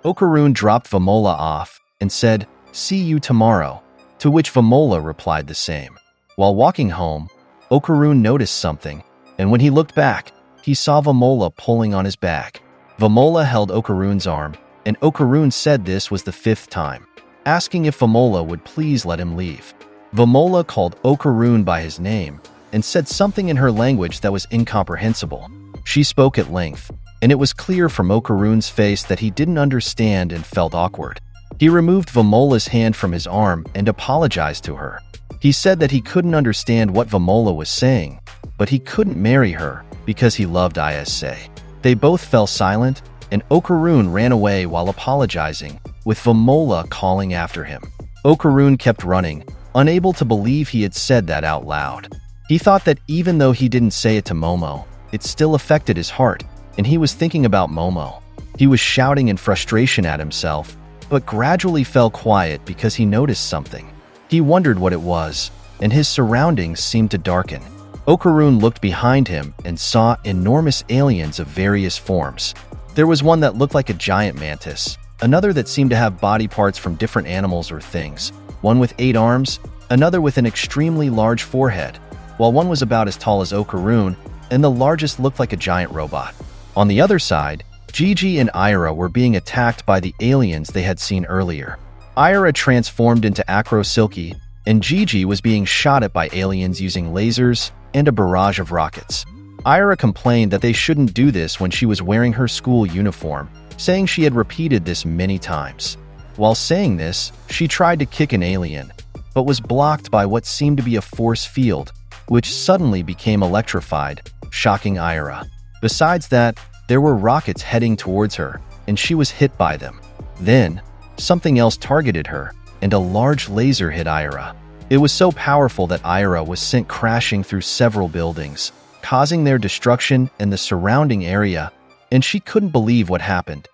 Okarun dropped Vamola off and said, "See you tomorrow," to which Vamola replied the same. While walking home, Okarun noticed something, and when he looked back, he saw Vamola pulling on his back. Vamola held Okarun's arm, and Okarun said this was the 5th time, asking if Vamola would please let him leave. Vamola called Okarun by his name and said something in her language that was incomprehensible. She spoke at length, and it was clear from Okarun's face that he didn't understand and felt awkward. He removed Vamola's hand from his arm and apologized to her. He said that he couldn't understand what Vamola was saying, but he couldn't marry her because he loved Isa. They both fell silent, and Okarun ran away while apologizing, with Vamola calling after him. Okarun kept running, unable to believe he had said that out loud. He thought that even though he didn't say it to Momo, it still affected his heart, and he was thinking about Momo. He was shouting in frustration at himself, but gradually fell quiet because he noticed something. He wondered what it was, and his surroundings seemed to darken. Okarun looked behind him and saw enormous aliens of various forms. There was one that looked like a giant mantis, another that seemed to have body parts from different animals or things, one with 8 arms, another with an extremely large forehead, while one was about as tall as Okarun, and the largest looked like a giant robot. On the other side, Gigi and Ira were being attacked by the aliens they had seen earlier. Ira transformed into Acro Silky, and Gigi was being shot at by aliens using lasers and a barrage of rockets. Ira complained that they shouldn't do this when she was wearing her school uniform, saying she had repeated this many times. While saying this, she tried to kick an alien, but was blocked by what seemed to be a force field, which suddenly became electrified, shocking Ira. Besides that, there were rockets heading towards her, and she was hit by them. Then, something else targeted her, and a large laser hit Ira. It was so powerful that Ira was sent crashing through several buildings, causing their destruction and the surrounding area, and she couldn't believe what happened.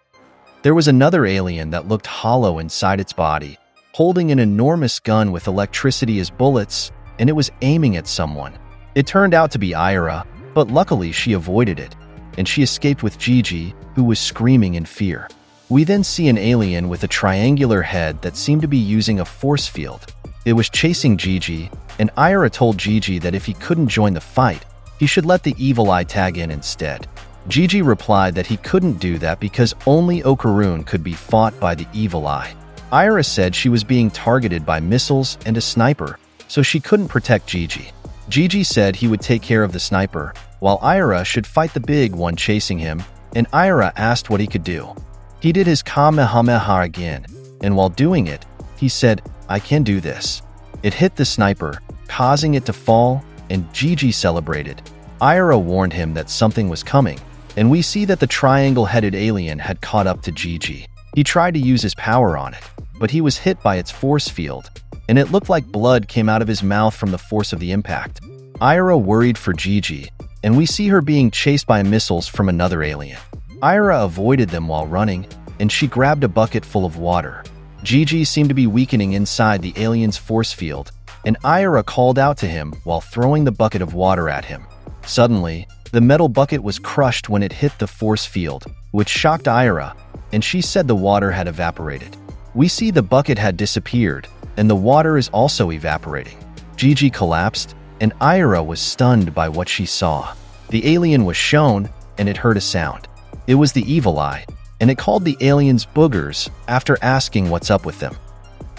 There was another alien that looked hollow inside its body, holding an enormous gun with electricity as bullets, and it was aiming at someone. It turned out to be Ira, but luckily she avoided it, and she escaped with Gigi, who was screaming in fear. We then see an alien with a triangular head that seemed to be using a force field. It was chasing Gigi, and Ira told Gigi that if he couldn't join the fight, he should let the evil eye tag in instead. Gigi replied that he couldn't do that because only Okarun could be fought by the evil eye. Ira said she was being targeted by missiles and a sniper, so she couldn't protect Gigi. Gigi said he would take care of the sniper, while Ira should fight the big one chasing him, and Ira asked what he could do. He did his Kamehameha again, and while doing it, he said, "I can do this." It hit the sniper, causing it to fall, and Gigi celebrated. Ira warned him that something was coming, and we see that the triangle-headed alien had caught up to Gigi. He tried to use his power on it, but he was hit by its force field, and it looked like blood came out of his mouth from the force of the impact. Ira worried for Gigi, and we see her being chased by missiles from another alien. Ira avoided them while running, and she grabbed a bucket full of water. Gigi seemed to be weakening inside the alien's force field, and Ira called out to him while throwing the bucket of water at him. Suddenly, the metal bucket was crushed when it hit the force field, which shocked Ira, and she said the water had evaporated. We see the bucket had disappeared, and the water is also evaporating. Gigi collapsed, and Ira was stunned by what she saw. The alien was shown, and it heard a sound. It was the evil eye, and it called the aliens boogers after asking what's up with them.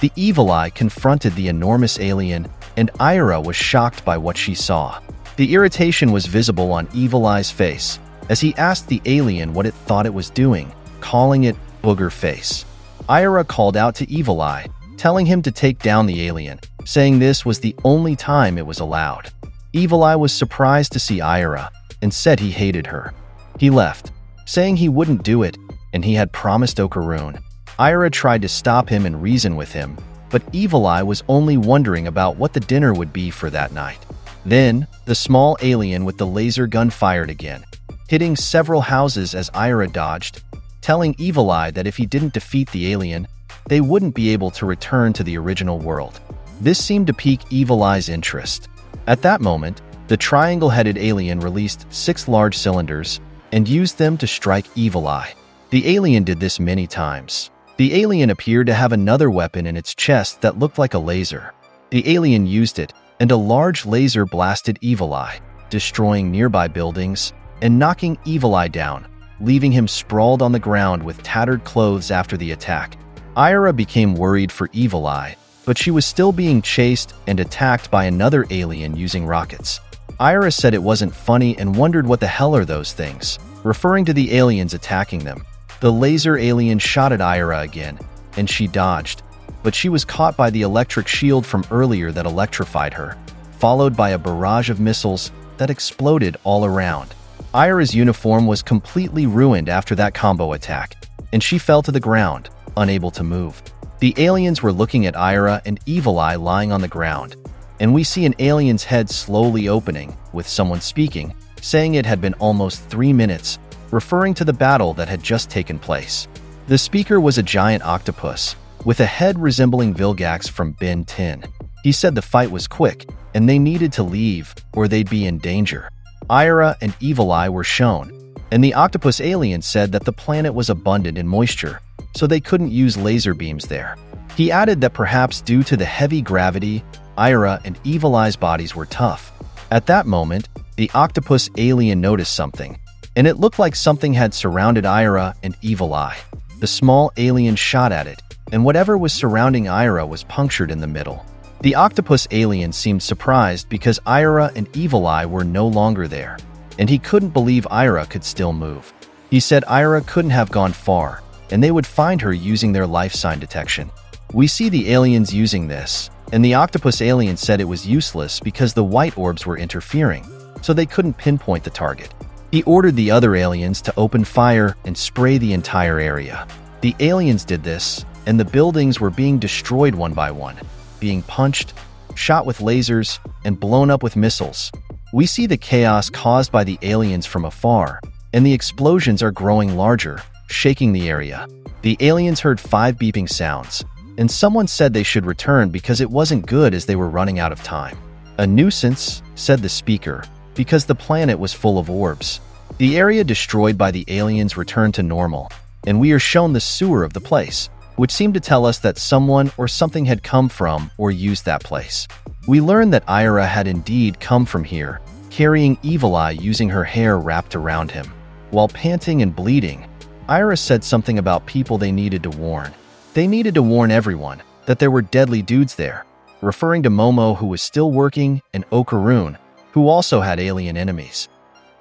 The evil eye confronted the enormous alien, and Ira was shocked by what she saw. The irritation was visible on Evil Eye's face as he asked the alien what it thought it was doing, calling it Booger Face. Ira called out to Evil Eye, telling him to take down the alien, saying this was the only time it was allowed. Evil Eye was surprised to see Ira and said he hated her. He left, saying he wouldn't do it, and he had promised Okarun. Ira tried to stop him and reason with him, but Evil Eye was only wondering about what the dinner would be for that night. Then, the small alien with the laser gun fired again, hitting several houses as Ira dodged, telling Evil Eye that if he didn't defeat the alien, they wouldn't be able to return to the original world. This seemed to pique Evil Eye's interest. At that moment, the triangle-headed alien released 6 large cylinders, and used them to strike Evil Eye. The alien did this many times. The alien appeared to have another weapon in its chest that looked like a laser. The alien used it, and a large laser blasted Evil Eye, destroying nearby buildings and knocking Evil Eye down, leaving him sprawled on the ground with tattered clothes after the attack. Ira became worried for Evil Eye, but she was still being chased and attacked by another alien using rockets. Ira said it wasn't funny and wondered what the hell are those things, referring to the aliens attacking them. The laser alien shot at Ira again, and she dodged, but she was caught by the electric shield from earlier that electrified her, followed by a barrage of missiles that exploded all around. Ira's uniform was completely ruined after that combo attack, and she fell to the ground, unable to move. The aliens were looking at Ira and Evil Eye lying on the ground, and we see an alien's head slowly opening, with someone speaking, saying it had been almost 3 minutes, referring to the battle that had just taken place. The speaker was a giant octopus, with a head resembling Vilgax from Ben 10. He said the fight was quick, and they needed to leave, or they'd be in danger. Ira and Evil Eye were shown, and the octopus alien said that the planet was abundant in moisture, so they couldn't use laser beams there. He added that perhaps due to the heavy gravity, Ira and Evil Eye's bodies were tough. At that moment, the octopus alien noticed something, and it looked like something had surrounded Ira and Evil Eye. The small alien shot at it, and whatever was surrounding Ira was punctured in the middle. The octopus alien seemed surprised because Ira and Evil Eye were no longer there, and he couldn't believe Ira could still move. He said Ira couldn't have gone far, and they would find her using their life sign detection. We see the aliens using this, and the octopus alien said it was useless because the white orbs were interfering, so they couldn't pinpoint the target. He ordered the other aliens to open fire and spray the entire area. The aliens did this, and the buildings were being destroyed one by one, being punched, shot with lasers, and blown up with missiles. We see the chaos caused by the aliens from afar, and the explosions are growing larger, shaking the area. The aliens heard 5 beeping sounds, and someone said they should return because it wasn't good as they were running out of time. A nuisance, said the speaker, because the planet was full of orbs. The area destroyed by the aliens returned to normal, and we are shown the sewer of the place, which seemed to tell us that someone or something had come from or used that place. We learned that Ira had indeed come from here, carrying Evil Eye using her hair wrapped around him. While panting and bleeding, Ira said something about people they needed to warn. They needed to warn everyone that there were deadly dudes there, referring to Momo, who was still working, and Okarun, who also had alien enemies.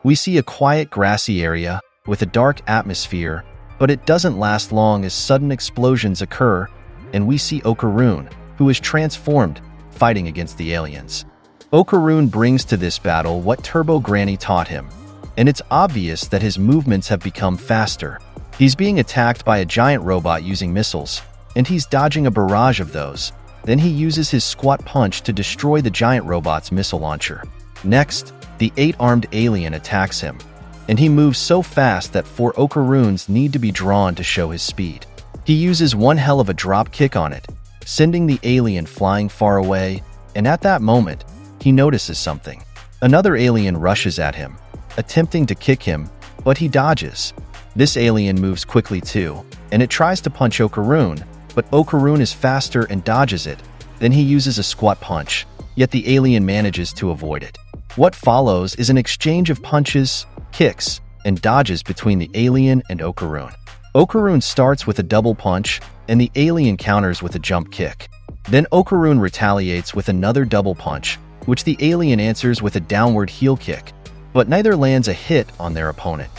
We see a quiet grassy area with a dark atmosphere, but it doesn't last long as sudden explosions occur, and we see Okarun, who is transformed, fighting against the aliens. Okarun brings to this battle what Turbo Granny taught him, and it's obvious that his movements have become faster. He's being attacked by a giant robot using missiles, and he's dodging a barrage of those. Then he uses his squat punch to destroy the giant robot's missile launcher. Next, the 8-armed alien attacks him, and he moves so fast that 4 Okaruns need to be drawn to show his speed. He uses one hell of a drop kick on it, sending the alien flying far away, and at that moment, he notices something. Another alien rushes at him, attempting to kick him, but he dodges. This alien moves quickly too, and it tries to punch Okarun, but Okarun is faster and dodges it. Then he uses a squat punch, yet the alien manages to avoid it. What follows is an exchange of punches, kicks, and dodges between the alien and Okarun. Okarun starts with a double punch, and the alien counters with a jump kick. Then Okarun retaliates with another double punch, which the alien answers with a downward heel kick, but neither lands a hit on their opponent.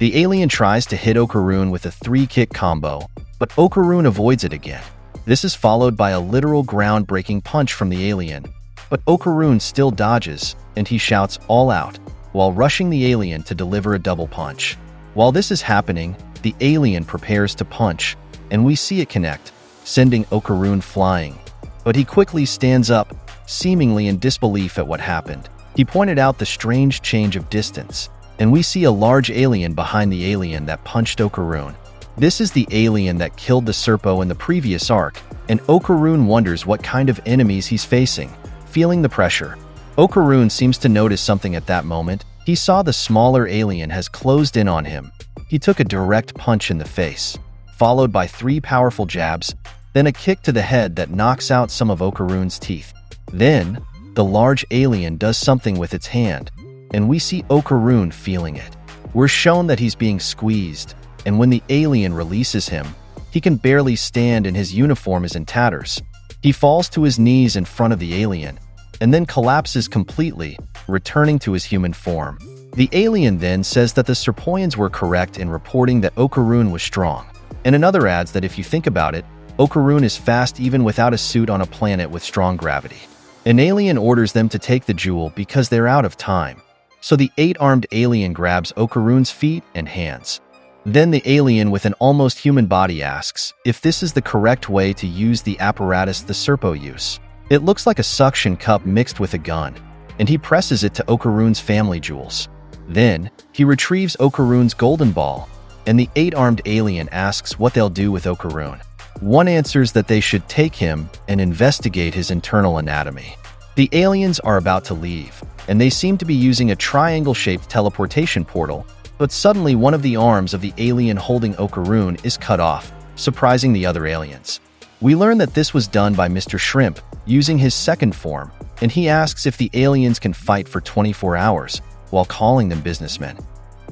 The alien tries to hit Okarun with a 3-kick combo, but Okarun avoids it again. This is followed by a literal ground-breaking punch from the alien, but Okarun still dodges, and he shouts "all out," while rushing the alien to deliver a double punch. While this is happening, the alien prepares to punch, and we see it connect, sending Okarun flying. But he quickly stands up, seemingly in disbelief at what happened. He pointed out the strange change of distance, and we see a large alien behind the alien that punched Okarun. This is the alien that killed the Serpo in the previous arc, and Okarun wonders what kind of enemies he's facing, feeling the pressure. Okarun seems to notice something at that moment, He saw the smaller alien has closed in on him. He took a direct punch in the face, followed by 3 powerful jabs, then a kick to the head that knocks out some of Okarun's teeth. Then, the large alien does something with its hand, and we see Okarun feeling it. We're shown that he's being squeezed, and when the alien releases him, he can barely stand and his uniform is in tatters. He falls to his knees in front of the alien, and then collapses completely, returning to his human form. The alien then says that the Serpoians were correct in reporting that Okarun was strong, and another adds that if you think about it, Okarun is fast even without a suit on a planet with strong gravity. An alien orders them to take the jewel because they're out of time. So the 8-armed alien grabs Okarun's feet and hands. Then the alien with an almost human body asks if this is the correct way to use the apparatus the Serpo use. It looks like a suction cup mixed with a gun, and he presses it to Okarun's family jewels. Then, he retrieves Okarun's golden ball, and the 8-armed alien asks what they'll do with Okarun. One answers that they should take him and investigate his internal anatomy. The aliens are about to leave, and they seem to be using a triangle-shaped teleportation portal, but suddenly one of the arms of the alien holding Okarun is cut off, surprising the other aliens. We learn that this was done by Mr. Shrimp, using his second form, and he asks if the aliens can fight for 24 hours, while calling them businessmen.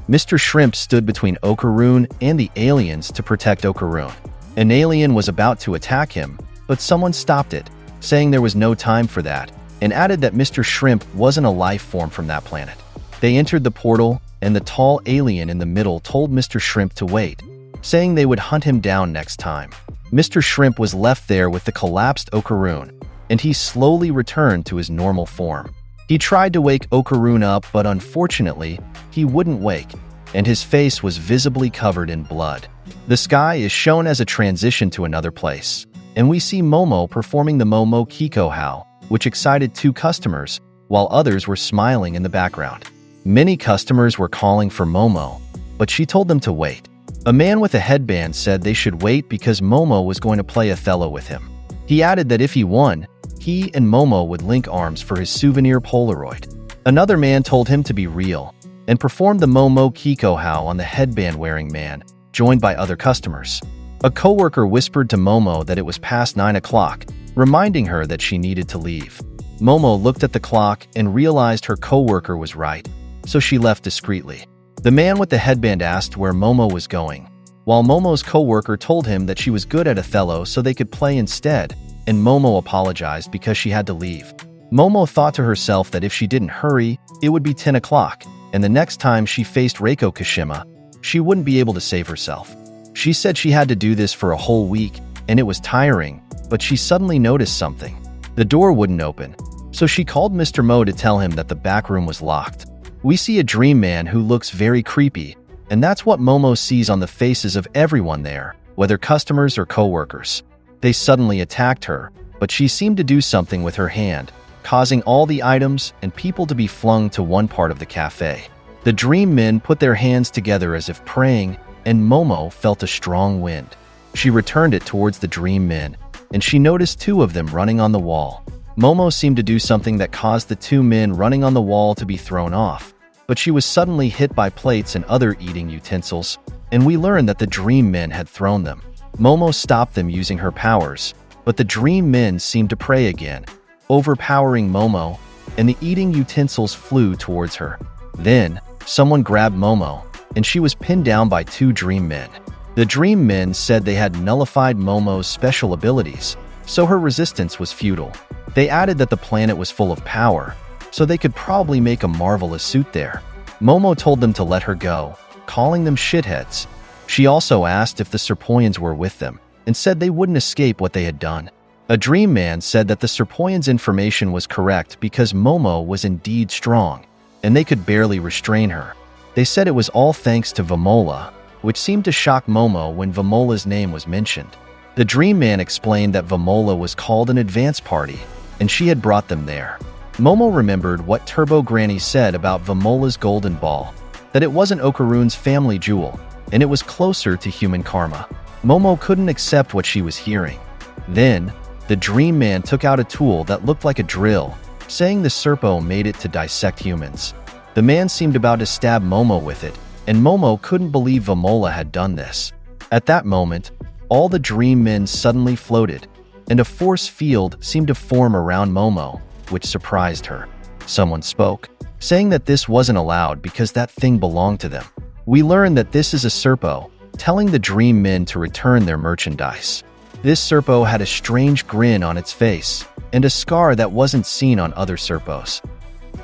Mr. Shrimp stood between Okarun and the aliens to protect Okarun. An alien was about to attack him, but someone stopped it, saying there was no time for that, and added that Mr. Shrimp wasn't a life form from that planet. They entered the portal, and the tall alien in the middle told Mr. Shrimp to wait, saying they would hunt him down next time. Mr. Shrimp was left there with the collapsed Okarun, and he slowly returned to his normal form. He tried to wake Okarun up, but unfortunately, he wouldn't wake, and his face was visibly covered in blood. The sky is shown as a transition to another place, and we see Momo performing the Momo Kiko How, which excited 2 customers, while others were smiling in the background. Many customers were calling for Momo, but she told them to wait. A man with a headband said they should wait because Momo was going to play Othello with him. He added that if he won, he and Momo would link arms for his souvenir Polaroid. Another man told him to be real, and performed the Momo Kiko How on the headband-wearing man, joined by other customers. A coworker whispered to Momo that it was past 9 o'clock, reminding her that she needed to leave. Momo looked at the clock and realized her coworker was right, so she left discreetly. The man with the headband asked where Momo was going, while Momo's coworker told him that she was good at Othello so they could play instead, and Momo apologized because she had to leave. Momo thought to herself that if she didn't hurry, it would be 10 o'clock, and the next time she faced Reiko Kashima, she wouldn't be able to save herself. She said she had to do this for a whole week, and it was tiring, but she suddenly noticed something. The door wouldn't open, so she called Mr. Mo to tell him that the back room was locked. We see a dream man who looks very creepy, and that's what Momo sees on the faces of everyone there, whether customers or coworkers. They suddenly attacked her, but she seemed to do something with her hand, causing all the items and people to be flung to one part of the cafe. The dream men put their hands together as if praying, and Momo felt a strong wind. She returned it towards the dream men, and she noticed 2 of them running on the wall. Momo seemed to do something that caused the 2 men running on the wall to be thrown off, but she was suddenly hit by plates and other eating utensils, and we learned that the dream men had thrown them. Momo stopped them using her powers, but the dream men seemed to pray again, overpowering Momo, and the eating utensils flew towards her. Then, someone grabbed Momo, and she was pinned down by 2 dream men. The dream men said they had nullified Momo's special abilities, so her resistance was futile. They added that the planet was full of power, so they could probably make a marvelous suit there. Momo told them to let her go, calling them shitheads. She also asked if the Serpoians were with them, and said they wouldn't escape what they had done. A dream man said that the Serpoians' information was correct because Momo was indeed strong, and they could barely restrain her. They said it was all thanks to Vamola, which seemed to shock Momo when Vamola's name was mentioned. The dream man explained that Vamola was called an advance party, and she had brought them there. Momo remembered what Turbo Granny said about Vamola's golden ball, that it wasn't Okarun's family jewel, and it was closer to human karma. Momo couldn't accept what she was hearing. Then, the dream man took out a tool that looked like a drill, saying the Serpo made it to dissect humans. The man seemed about to stab Momo with it, and Momo couldn't believe Vamola had done this. At that moment, all the dream men suddenly floated, and a force field seemed to form around Momo, which surprised her. Someone spoke, saying that this wasn't allowed because that thing belonged to them. We learned that this is a Serpo, telling the dream men to return their merchandise. This Serpo had a strange grin on its face, and a scar that wasn't seen on other Serpos.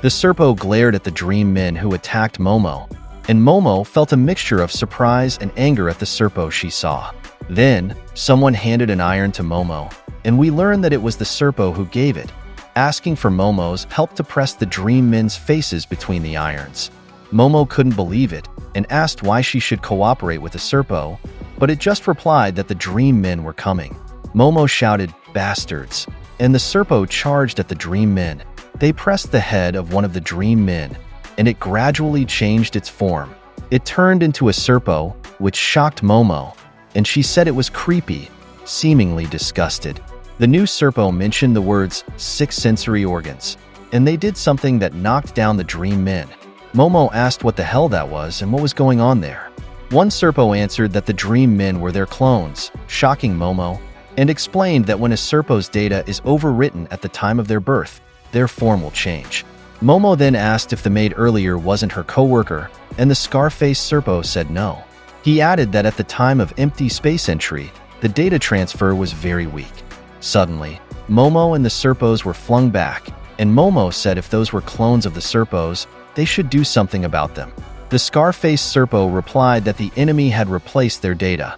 The Serpo glared at the dream men who attacked Momo, and Momo felt a mixture of surprise and anger at the Serpo she saw. Then, someone handed an iron to Momo, and we learned that it was the Serpo who gave it, asking for Momo's help to press the dream men's faces between the irons. Momo couldn't believe it, and asked why she should cooperate with the Serpo, but it just replied that the dream men were coming. Momo shouted, "Bastards!" and the Serpo charged at the dream men. They pressed the head of one of the dream men, and it gradually changed its form. It turned into a Serpo, which shocked Momo, and she said it was creepy, seemingly disgusted. The new Serpo mentioned the words 6 sensory organs, and they did something that knocked down the dream men. Momo asked what the hell that was and what was going on there. One Serpo answered that the dream men were their clones, shocking Momo, and explained that when a Serpo's data is overwritten at the time of their birth, their form will change. Momo then asked if the maid earlier wasn't her co-worker, and the Scarface Serpo said no. He added that at the time of empty space entry, the data transfer was very weak. Suddenly, Momo and the Serpos were flung back, and Momo said if those were clones of the Serpos, they should do something about them. The Scarface Serpo replied that the enemy had replaced their data.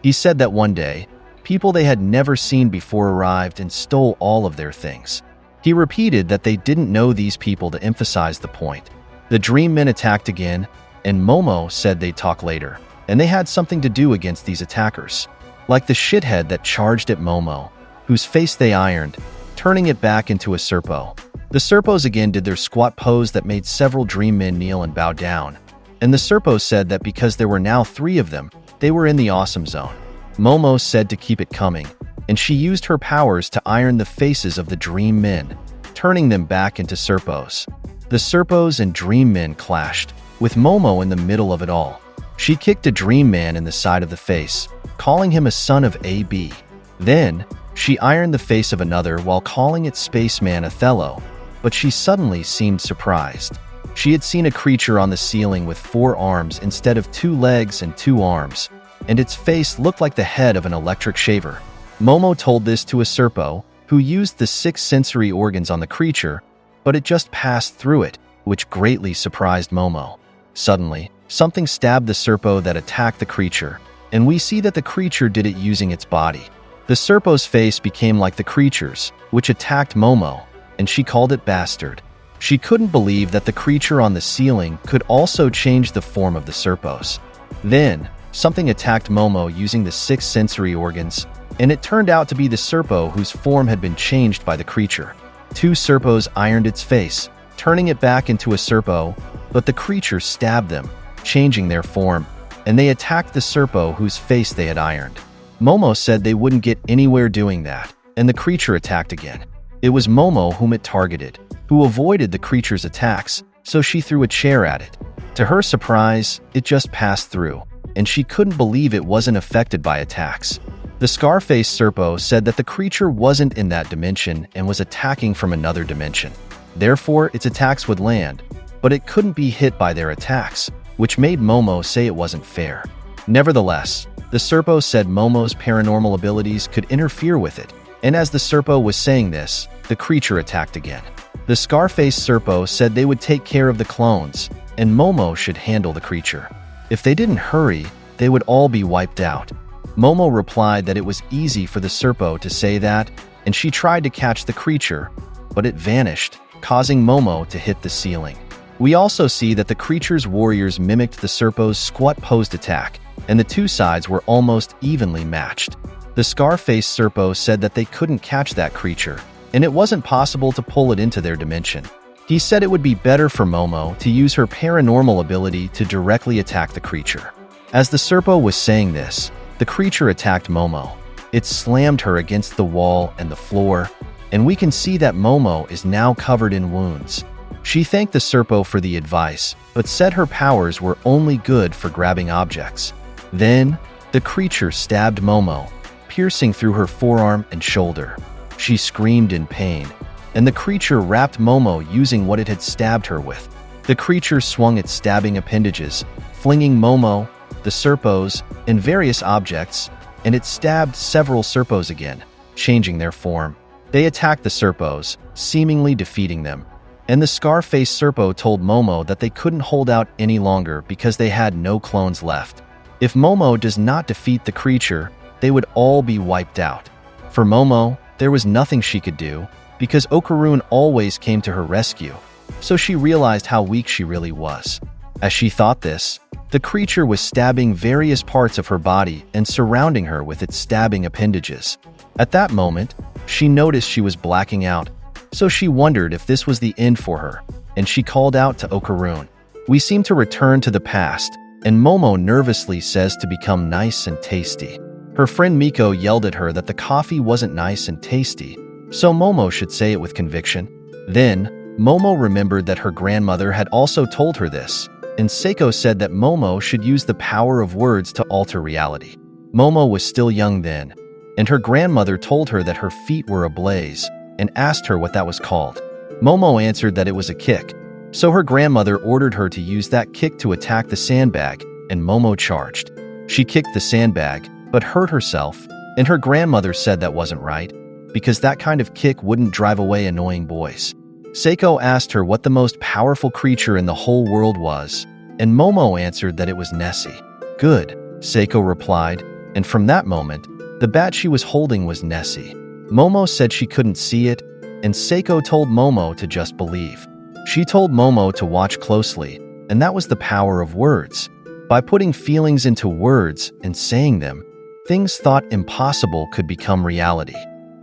He said that one day, people they had never seen before arrived and stole all of their things. He repeated that they didn't know these people to emphasize the point. The dream men attacked again, and Momo said they'd talk later, and they had something to do against these attackers. Like the shithead that charged at Momo, whose face they ironed, turning it back into a Serpo. The Serpos again did their squat pose that made several dream men kneel and bow down, and the Serpos said that because there were now 3 of them, they were in the awesome zone. Momo said to keep it coming, and she used her powers to iron the faces of the dream men, turning them back into Serpos. The Serpos and dream men clashed, with Momo in the middle of it all. She kicked a dream man in the side of the face, calling him a son of AB. Then, she ironed the face of another while calling it Spaceman Othello, but she suddenly seemed surprised. She had seen a creature on the ceiling with 4 arms instead of 2 legs and 2 arms, and its face looked like the head of an electric shaver. Momo told this to a Serpo, who used the 6 sensory organs on the creature, but it just passed through it, which greatly surprised Momo. Suddenly, something stabbed the Serpo that attacked the creature, and we see that the creature did it using its body. The Serpo's face became like the creature's, which attacked Momo, and she called it bastard. She couldn't believe that the creature on the ceiling could also change the form of the Serpos. Then, something attacked Momo using the 6 sensory organs, and it turned out to be the Serpo whose form had been changed by the creature. 2 Serpos ironed its face, turning it back into a Serpo, but the creature stabbed them, changing their form, and they attacked the Serpo whose face they had ironed. Momo said they wouldn't get anywhere doing that, and the creature attacked again. It was Momo whom it targeted, who avoided the creature's attacks, so she threw a chair at it. To her surprise, it just passed through, and she couldn't believe it wasn't affected by attacks. The Scarface Serpo said that the creature wasn't in that dimension and was attacking from another dimension. Therefore, its attacks would land, but it couldn't be hit by their attacks, which made Momo say it wasn't fair. Nevertheless, the Serpo said Momo's paranormal abilities could interfere with it, and as the Serpo was saying this, the creature attacked again. The Scarface Serpo said they would take care of the clones, and Momo should handle the creature. If they didn't hurry, they would all be wiped out. Momo replied that it was easy for the Serpo to say that, and she tried to catch the creature, but it vanished, causing Momo to hit the ceiling. We also see that the creature's warriors mimicked the Serpo's squat-posed attack, and the 2 sides were almost evenly matched. The Scarface Serpo said that they couldn't catch that creature, and it wasn't possible to pull it into their dimension. He said it would be better for Momo to use her paranormal ability to directly attack the creature. As the Serpo was saying this, the creature attacked Momo. It slammed her against the wall and the floor, and we can see that Momo is now covered in wounds. She thanked the Serpo for the advice, but said her powers were only good for grabbing objects. Then, the creature stabbed Momo, piercing through her forearm and shoulder. She screamed in pain, and the creature wrapped Momo using what it had stabbed her with. The creature swung its stabbing appendages, flinging Momo, the Serpos, and various objects, and it stabbed several Serpos again, changing their form. They attacked the Serpos, seemingly defeating them, and the scar-faced Serpo told Momo that they couldn't hold out any longer because they had no clones left. If Momo does not defeat the creature, they would all be wiped out. For Momo, there was nothing she could do, because Okarun always came to her rescue, so she realized how weak she really was. As she thought this, the creature was stabbing various parts of her body and surrounding her with its stabbing appendages. At that moment, she noticed she was blacking out, so she wondered if this was the end for her, and she called out to Okarun. We seem to return to the past, and Momo nervously says to become nice and tasty. Her friend Miko yelled at her that the coffee wasn't nice and tasty, so Momo should say it with conviction. Then, Momo remembered that her grandmother had also told her this, and Seiko said that Momo should use the power of words to alter reality. Momo was still young then, and her grandmother told her that her feet were ablaze, and asked her what that was called. Momo answered that it was a kick, so her grandmother ordered her to use that kick to attack the sandbag, and Momo charged. She kicked the sandbag, but hurt herself, and her grandmother said that wasn't right, because that kind of kick wouldn't drive away annoying boys. Seiko asked her what the most powerful creature in the whole world was, and Momo answered that it was Nessie. Good, Seiko replied, and from that moment, the bat she was holding was Nessie. Momo said she couldn't see it, and Seiko told Momo to just believe. She told Momo to watch closely, and that was the power of words. By putting feelings into words and saying them, things thought impossible could become reality.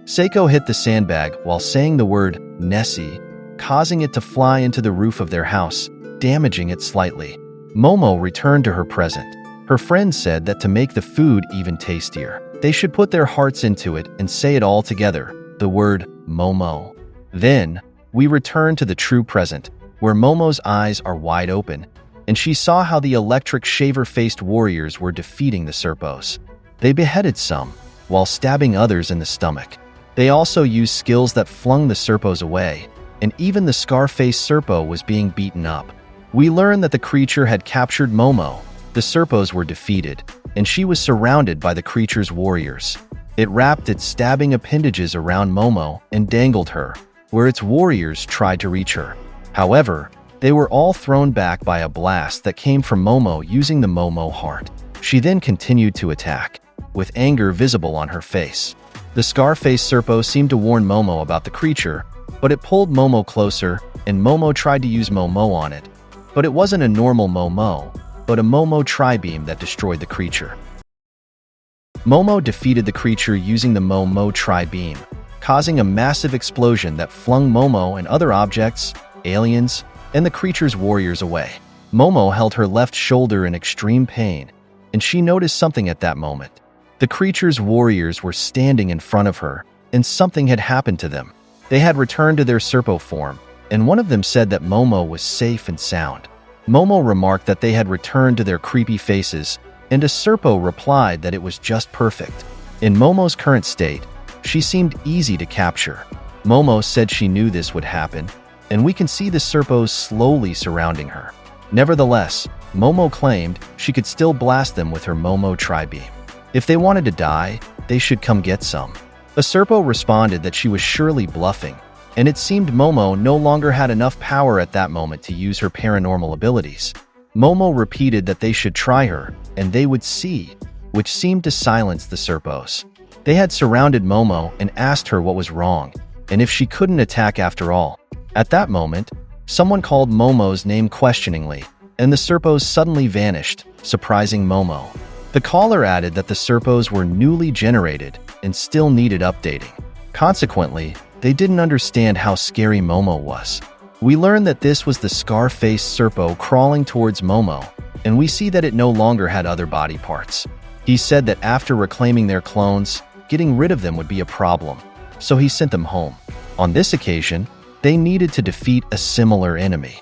Seiko hit the sandbag while saying the word Nessie, causing it to fly into the roof of their house, damaging it slightly. Momo returned to her present. Her friend said that to make the food even tastier, they should put their hearts into it and say it all together, the word Momo. Then, we return to the true present, where Momo's eyes are wide open, and she saw how the electric shaver-faced warriors were defeating the Serpos. They beheaded some, while stabbing others in the stomach. They also used skills that flung the Serpos away, and even the scar-faced Serpo was being beaten up. We learned that the creature had captured Momo, the Serpos were defeated, and she was surrounded by the creature's warriors. It wrapped its stabbing appendages around Momo and dangled her, where its warriors tried to reach her. However, they were all thrown back by a blast that came from Momo using the Momo heart. She then continued to attack, with anger visible on her face. The scar-faced Serpo seemed to warn Momo about the creature, but it pulled Momo closer, and Momo tried to use Momo on it. But it wasn't a normal Momo, but a Momo tri-beam that destroyed the creature. Momo defeated the creature using the Momo tri-beam, causing a massive explosion that flung Momo and other objects, aliens, and the creature's warriors away. Momo held her left shoulder in extreme pain, and she noticed something at that moment. The creature's warriors were standing in front of her, and something had happened to them. They had returned to their Serpo form, and one of them said that Momo was safe and sound. Momo remarked that they had returned to their creepy faces, and a Serpo replied that it was just perfect. In Momo's current state, she seemed easy to capture. Momo said she knew this would happen, and we can see the Serpos slowly surrounding her. Nevertheless, Momo claimed she could still blast them with her Momo tri-beam. If they wanted to die, they should come get some. A Serpo responded that she was surely bluffing, and it seemed Momo no longer had enough power at that moment to use her paranormal abilities. Momo repeated that they should try her, and they would see, which seemed to silence the Serpos. They had surrounded Momo and asked her what was wrong, and if she couldn't attack after all. At that moment, someone called Momo's name questioningly, and the Serpos suddenly vanished, surprising Momo. The caller added that the Serpos were newly generated and still needed updating. Consequently, they didn't understand how scary Momo was. We learned that this was the scar-faced Serpo crawling towards Momo, and we see that it no longer had other body parts. He said that after reclaiming their clones, getting rid of them would be a problem, so he sent them home. On this occasion, they they needed to defeat a similar enemy.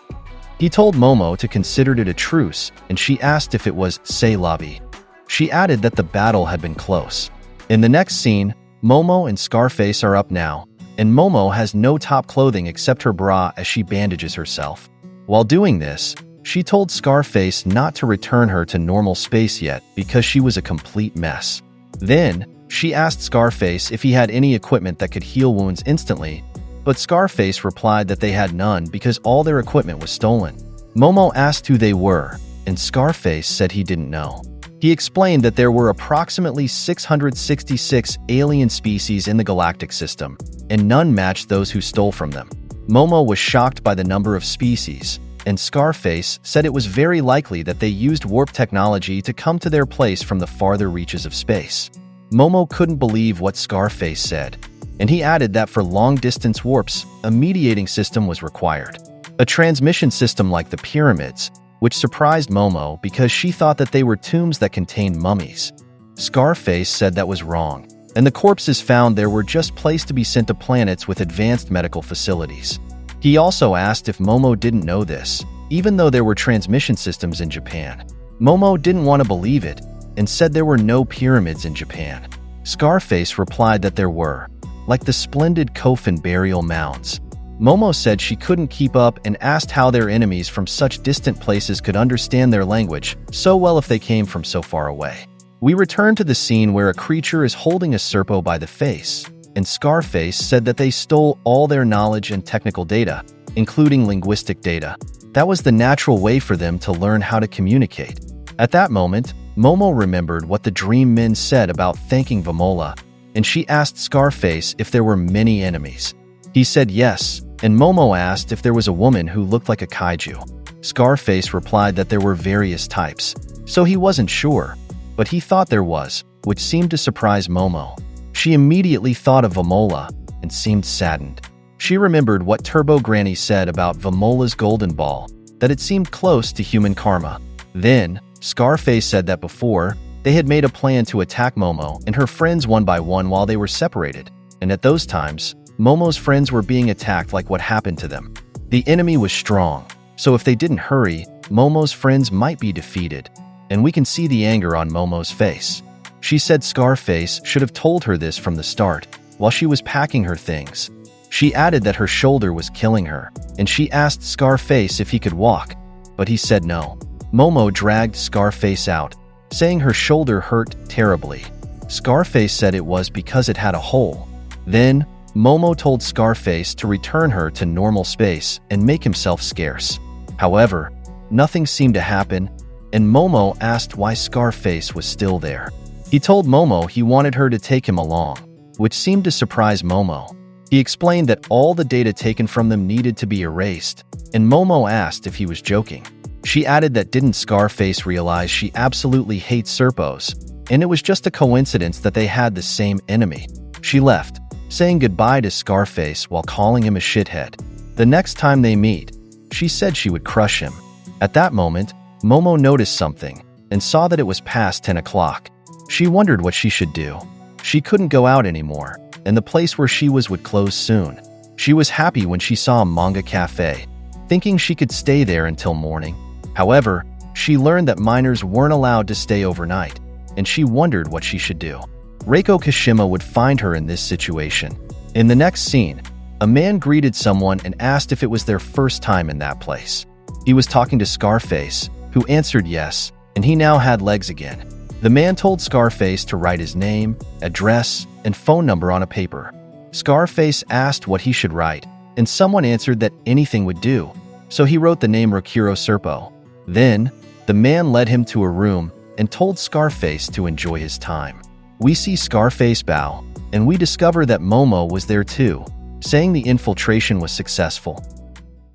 He told Momo to consider it a truce, and she asked if it was "c'est la vie." She added that the battle had been close. In the next scene, Momo and Scarface are up now, and Momo has no top clothing except her bra as she bandages herself. While doing this, she told Scarface not to return her to normal space yet because she was a complete mess. Then, she asked Scarface if he had any equipment that could heal wounds instantly, but Scarface replied that they had none because all their equipment was stolen. Momo asked who they were, and Scarface said he didn't know. He explained that there were approximately 666 alien species in the galactic system, and none matched those who stole from them. Momo was shocked by the number of species, and Scarface said it was very likely that they used warp technology to come to their place from the farther reaches of space. Momo couldn't believe what Scarface said, and he added that for long-distance warps, a mediating system was required. A transmission system like the pyramids, which surprised Momo because she thought that they were tombs that contained mummies. Scarface said that was wrong, and the corpses found there were just placed to be sent to planets with advanced medical facilities. He also asked if Momo didn't know this, even though there were transmission systems in Japan. Momo didn't want to believe it, and said there were no pyramids in Japan. Scarface replied that there were, like the splendid coffin burial mounds. Momo said she couldn't keep up and asked how their enemies from such distant places could understand their language so well if they came from so far away. We return to the scene where a creature is holding a Serpo by the face, and Scarface said that they stole all their knowledge and technical data, including linguistic data. That was the natural way for them to learn how to communicate. At that moment, Momo remembered what the Dream Men said about thanking Vamola, and she asked Scarface if there were many enemies. He said yes, and Momo asked if there was a woman who looked like a kaiju. Scarface replied that there were various types, so he wasn't sure, but he thought there was, which seemed to surprise Momo. She immediately thought of Vamola and seemed saddened. She remembered what Turbo Granny said about Vamola's golden ball, that it seemed close to human karma. Then, Scarface said that before, they had made a plan to attack Momo and her friends one by one while they were separated, and at those times, Momo's friends were being attacked like what happened to them. The enemy was strong, so if they didn't hurry, Momo's friends might be defeated, and we can see the anger on Momo's face. She said Scarface should have told her this from the start, while she was packing her things. She added that her shoulder was killing her, and she asked Scarface if he could walk, but he said no. Momo dragged Scarface out, saying her shoulder hurt terribly. Scarface said it was because it had a hole. Then, Momo told Scarface to return her to normal space and make himself scarce. However, nothing seemed to happen, and Momo asked why Scarface was still there. He told Momo he wanted her to take him along, which seemed to surprise Momo. He explained that all the data taken from them needed to be erased, and Momo asked if he was joking. She added that didn't Scarface realize she absolutely hates Serpos, and it was just a coincidence that they had the same enemy. She left, saying goodbye to Scarface while calling him a shithead. The next time they meet, she said she would crush him. At that moment, Momo noticed something and saw that it was past 10 o'clock. She wondered what she should do. She couldn't go out anymore, and the place where she was would close soon. She was happy when she saw a manga cafe, thinking she could stay there until morning. However, she learned that minors weren't allowed to stay overnight, and she wondered what she should do. Reiko Kashima would find her in this situation. In the next scene, a man greeted someone and asked if it was their first time in that place. He was talking to Scarface, who answered yes, and he now had legs again. The man told Scarface to write his name, address, and phone number on a paper. Scarface asked what he should write, and someone answered that anything would do, so he wrote the name Rokuro Serpo. Then, the man led him to a room and told Scarface to enjoy his time. We see Scarface bow, and we discover that Momo was there too, saying the infiltration was successful.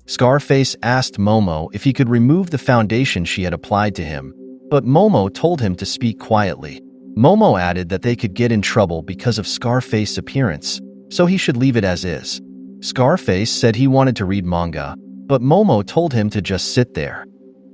Scarface asked Momo if he could remove the foundation she had applied to him, but Momo told him to speak quietly. Momo added that they could get in trouble because of Scarface's appearance, so he should leave it as is. Scarface said he wanted to read manga, but Momo told him to just sit there.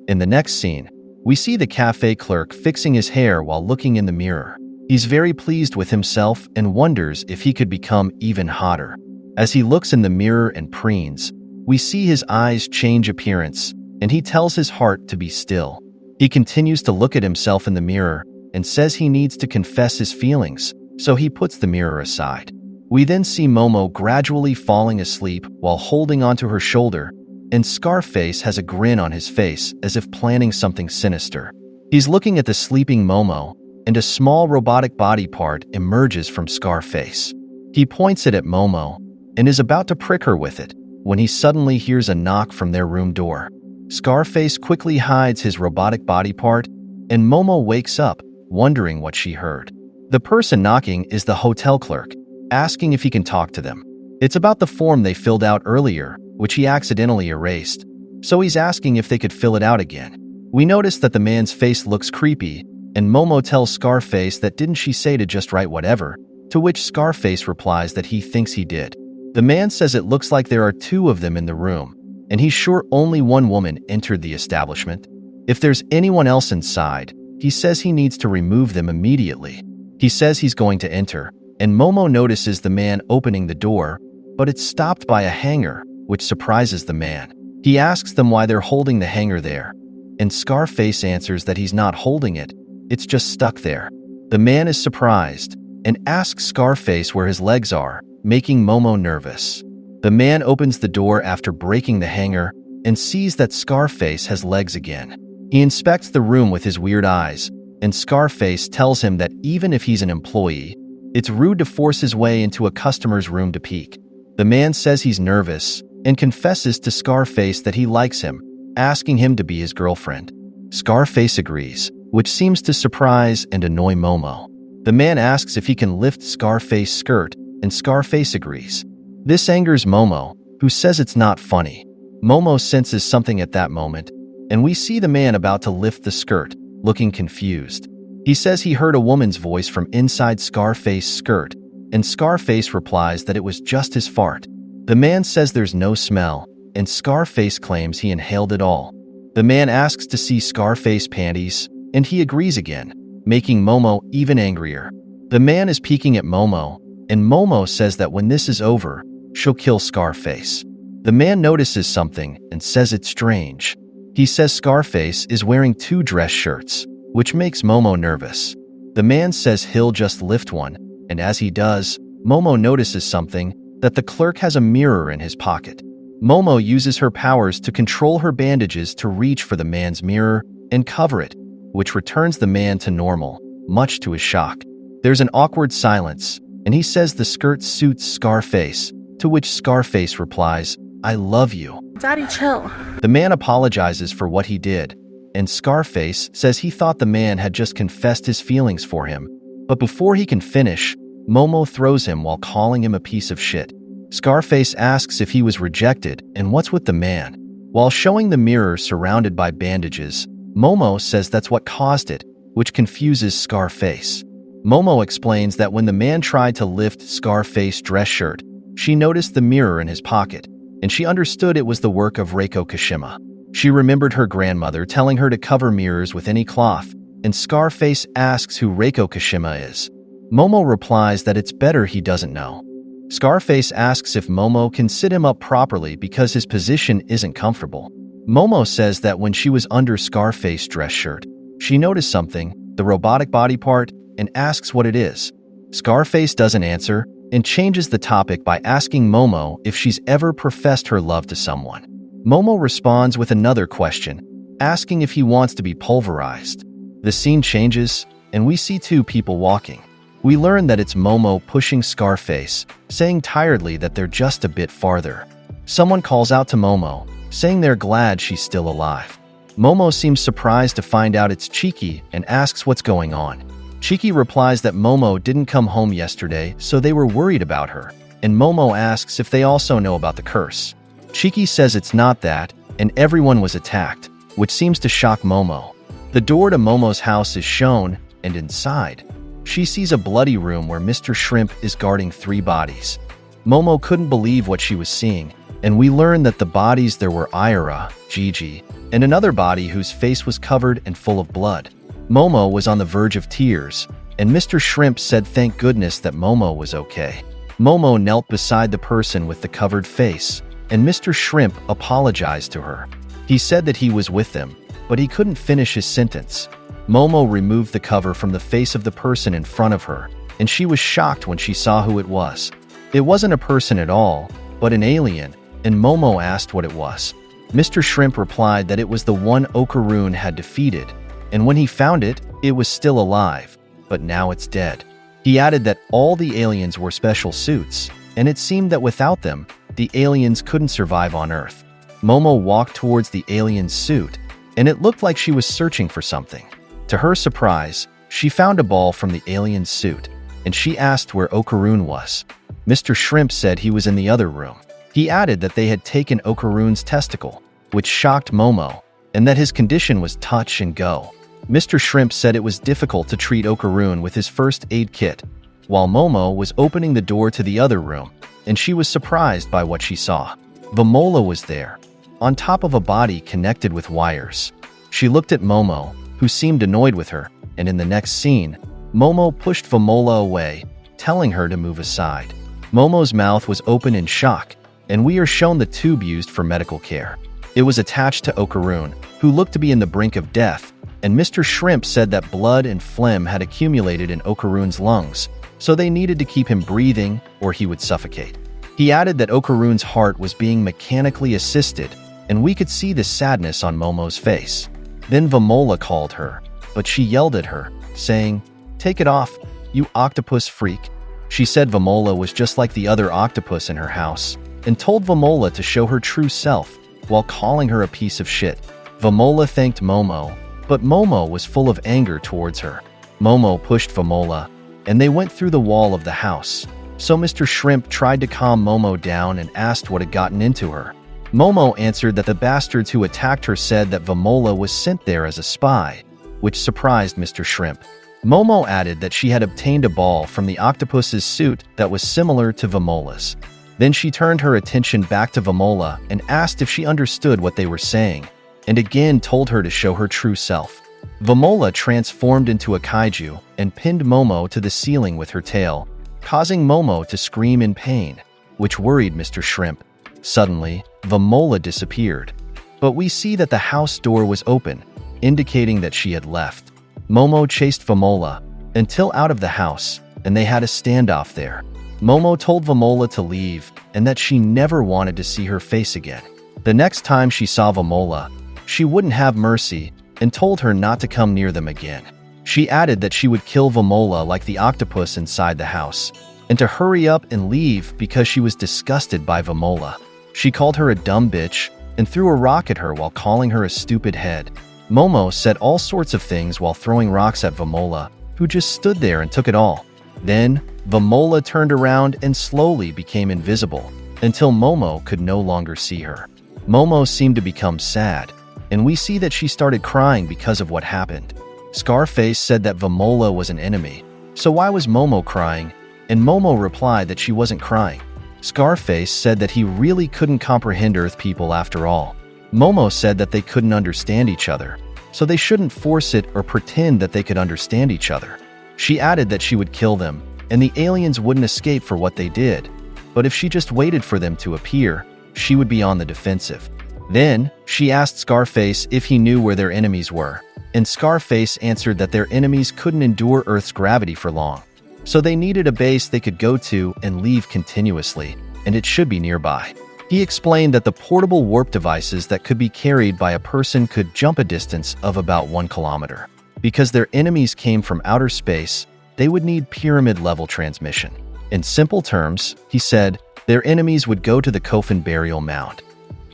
In the next scene, we see the cafe clerk fixing his hair while looking in the mirror. He's very pleased with himself and wonders if he could become even hotter. As he looks in the mirror and preens, we see his eyes change appearance, and he tells his heart to be still. He continues to look at himself in the mirror and says he needs to confess his feelings, so he puts the mirror aside. We then see Momo gradually falling asleep while holding onto her shoulder, and Scarface has a grin on his face as if planning something sinister. He's looking at the sleeping Momo, and a small robotic body part emerges from Scarface. He points it at Momo and is about to prick her with it when he suddenly hears a knock from their room door. Scarface quickly hides his robotic body part, and Momo wakes up, wondering what she heard. The person knocking is the hotel clerk, asking if he can talk to them. It's about the form they filled out earlier, which he accidentally erased, so he's asking if they could fill it out again. We notice that the man's face looks creepy, and Momo tells Scarface that didn't she say to just write whatever, to which Scarface replies that he thinks he did. The man says it looks like there are two of them in the room, and he's sure only one woman entered the establishment. If there's anyone else inside, he says he needs to remove them immediately. He says he's going to enter, and Momo notices the man opening the door, but it's stopped by a hanger, which surprises the man. He asks them why they're holding the hanger there, and Scarface answers that he's not holding it, it's just stuck there. The man is surprised and asks Scarface where his legs are, making Momo nervous. The man opens the door after breaking the hanger and sees that Scarface has legs again. He inspects the room with his weird eyes, and Scarface tells him that even if he's an employee, it's rude to force his way into a customer's room to peek. The man says he's nervous and confesses to Scarface that he likes him, asking him to be his girlfriend. Scarface agrees, which seems to surprise and annoy Momo. The man asks if he can lift Scarface's skirt, and Scarface agrees. This angers Momo, who says it's not funny. Momo senses something at that moment, and we see the man about to lift the skirt, looking confused. He says he heard a woman's voice from inside Scarface's skirt, and Scarface replies that it was just his fart. The man says there's no smell, and Scarface claims he inhaled it all. The man asks to see Scarface's panties, and he agrees again, making Momo even angrier. The man is peeking at Momo, and Momo says that when this is over, she'll kill Scarface. The man notices something and says it's strange. He says Scarface is wearing two dress shirts, which makes Momo nervous. The man says he'll just lift one, and as he does, Momo notices something, that the clerk has a mirror in his pocket. Momo uses her powers to control her bandages to reach for the man's mirror and cover it, which returns the man to normal, much to his shock. There's an awkward silence, and he says the skirt suits Scarface, to which Scarface replies, "I love you." Daddy, chill. The man apologizes for what he did, and Scarface says he thought the man had just confessed his feelings for him, but before he can finish, Momo throws him while calling him a piece of shit. Scarface asks if he was rejected and what's with the man. While showing the mirror surrounded by bandages, Momo says that's what caused it, which confuses Scarface. Momo explains that when the man tried to lift Scarface's dress shirt, she noticed the mirror in his pocket, and she understood it was the work of Reiko Kashima. She remembered her grandmother telling her to cover mirrors with any cloth, and Scarface asks who Reiko Kashima is. Momo replies that it's better he doesn't know. Scarface asks if Momo can sit him up properly because his position isn't comfortable. Momo says that when she was under Scarface's dress shirt, she noticed something, the robotic body part, and asks what it is. Scarface doesn't answer and changes the topic by asking Momo if she's ever professed her love to someone. Momo responds with another question, asking if he wants to be pulverized. The scene changes, and we see two people walking. We learn that it's Momo pushing Scarface, saying tiredly that they're just a bit farther. Someone calls out to Momo, saying they're glad she's still alive. Momo seems surprised to find out it's Chiki and asks what's going on. Chiki replies that Momo didn't come home yesterday, so they were worried about her, and Momo asks if they also know about the curse. Chiki says it's not that, and everyone was attacked, which seems to shock Momo. The door to Momo's house is shown, and inside, she sees a bloody room where Mr. Shrimp is guarding 3 bodies. Momo couldn't believe what she was seeing, and we learn that the bodies there were Ira, Gigi, and another body whose face was covered and full of blood. Momo was on the verge of tears, and Mr. Shrimp said thank goodness that Momo was okay. Momo knelt beside the person with the covered face, and Mr. Shrimp apologized to her. He said that he was with them, but he couldn't finish his sentence. Momo removed the cover from the face of the person in front of her, and she was shocked when she saw who it was. It wasn't a person at all, but an alien, and Momo asked what it was. Mr. Shrimp replied that it was the one Onii-Chan had defeated, and when he found it, it was still alive, but now it's dead. He added that all the aliens wore special suits, and it seemed that without them, the aliens couldn't survive on Earth. Momo walked towards the alien's suit, and it looked like she was searching for something. To her surprise, she found a ball from the alien's suit, and she asked where Onii-Chan was. Mr. Shrimp said he was in the other room. He added that they had taken Onii-Chan's testicle, which shocked Momo, and that his condition was touch and go. Mr. Shrimp said it was difficult to treat Onii-Chan with his first aid kit, while Momo was opening the door to the other room, and she was surprised by what she saw. Vamola was there, on top of a body connected with wires. She looked at Momo, who seemed annoyed with her, and in the next scene, Momo pushed Vamola away, telling her to move aside. Momo's mouth was open in shock, and we are shown the tube used for medical care. It was attached to Onii-Chan, who looked to be in the brink of death, and Mr. Shrimp said that blood and phlegm had accumulated in Onii-Chan's lungs, so they needed to keep him breathing or he would suffocate. He added that Onii-Chan's heart was being mechanically assisted, and we could see the sadness on Momo's face. Then Vamola called her, but she yelled at her, saying, "Take it off, you octopus freak." She said Vamola was just like the other octopus in her house, and told Vamola to show her true self, while calling her a piece of shit. Vamola thanked Momo, but Momo was full of anger towards her. Momo pushed Vamola, and they went through the wall of the house. So Mr. Shrimp tried to calm Momo down and asked what had gotten into her. Momo answered that the bastards who attacked her said that Vamola was sent there as a spy, which surprised Mr. Shrimp. Momo added that she had obtained a ball from the octopus's suit that was similar to Vamola's. Then she turned her attention back to Vamola and asked if she understood what they were saying, and again told her to show her true self. Vamola transformed into a kaiju and pinned Momo to the ceiling with her tail, causing Momo to scream in pain, which worried Mr. Shrimp. Suddenly, Vamola disappeared, but we see that the house door was open, indicating that she had left. Momo chased Vamola until out of the house, and they had a standoff there. Momo told Vamola to leave and that she never wanted to see her face again. The next time she saw Vamola, she wouldn't have mercy and told her not to come near them again. She added that she would kill Vamola like the octopus inside the house, and to hurry up and leave because she was disgusted by Vamola. She called her a dumb bitch and threw a rock at her while calling her a stupid head. Momo said all sorts of things while throwing rocks at Vamola, who just stood there and took it all. Then, Vamola turned around and slowly became invisible, until Momo could no longer see her. Momo seemed to become sad, and we see that she started crying because of what happened. Scarface said that Vamola was an enemy, so why was Momo crying? And Momo replied that she wasn't crying. Scarface said that he really couldn't comprehend Earth people after all. Momo said that they couldn't understand each other, so they shouldn't force it or pretend that they could understand each other. She added that she would kill them, and the aliens wouldn't escape for what they did, but if she just waited for them to appear, she would be on the defensive. Then, she asked Scarface if he knew where their enemies were, and Scarface answered that their enemies couldn't endure Earth's gravity for long, so they needed a base they could go to and leave continuously, and it should be nearby. He explained that the portable warp devices that could be carried by a person could jump a distance of about 1 kilometer. Because their enemies came from outer space, they would need pyramid-level transmission. In simple terms, he said, their enemies would go to the coffin burial mound.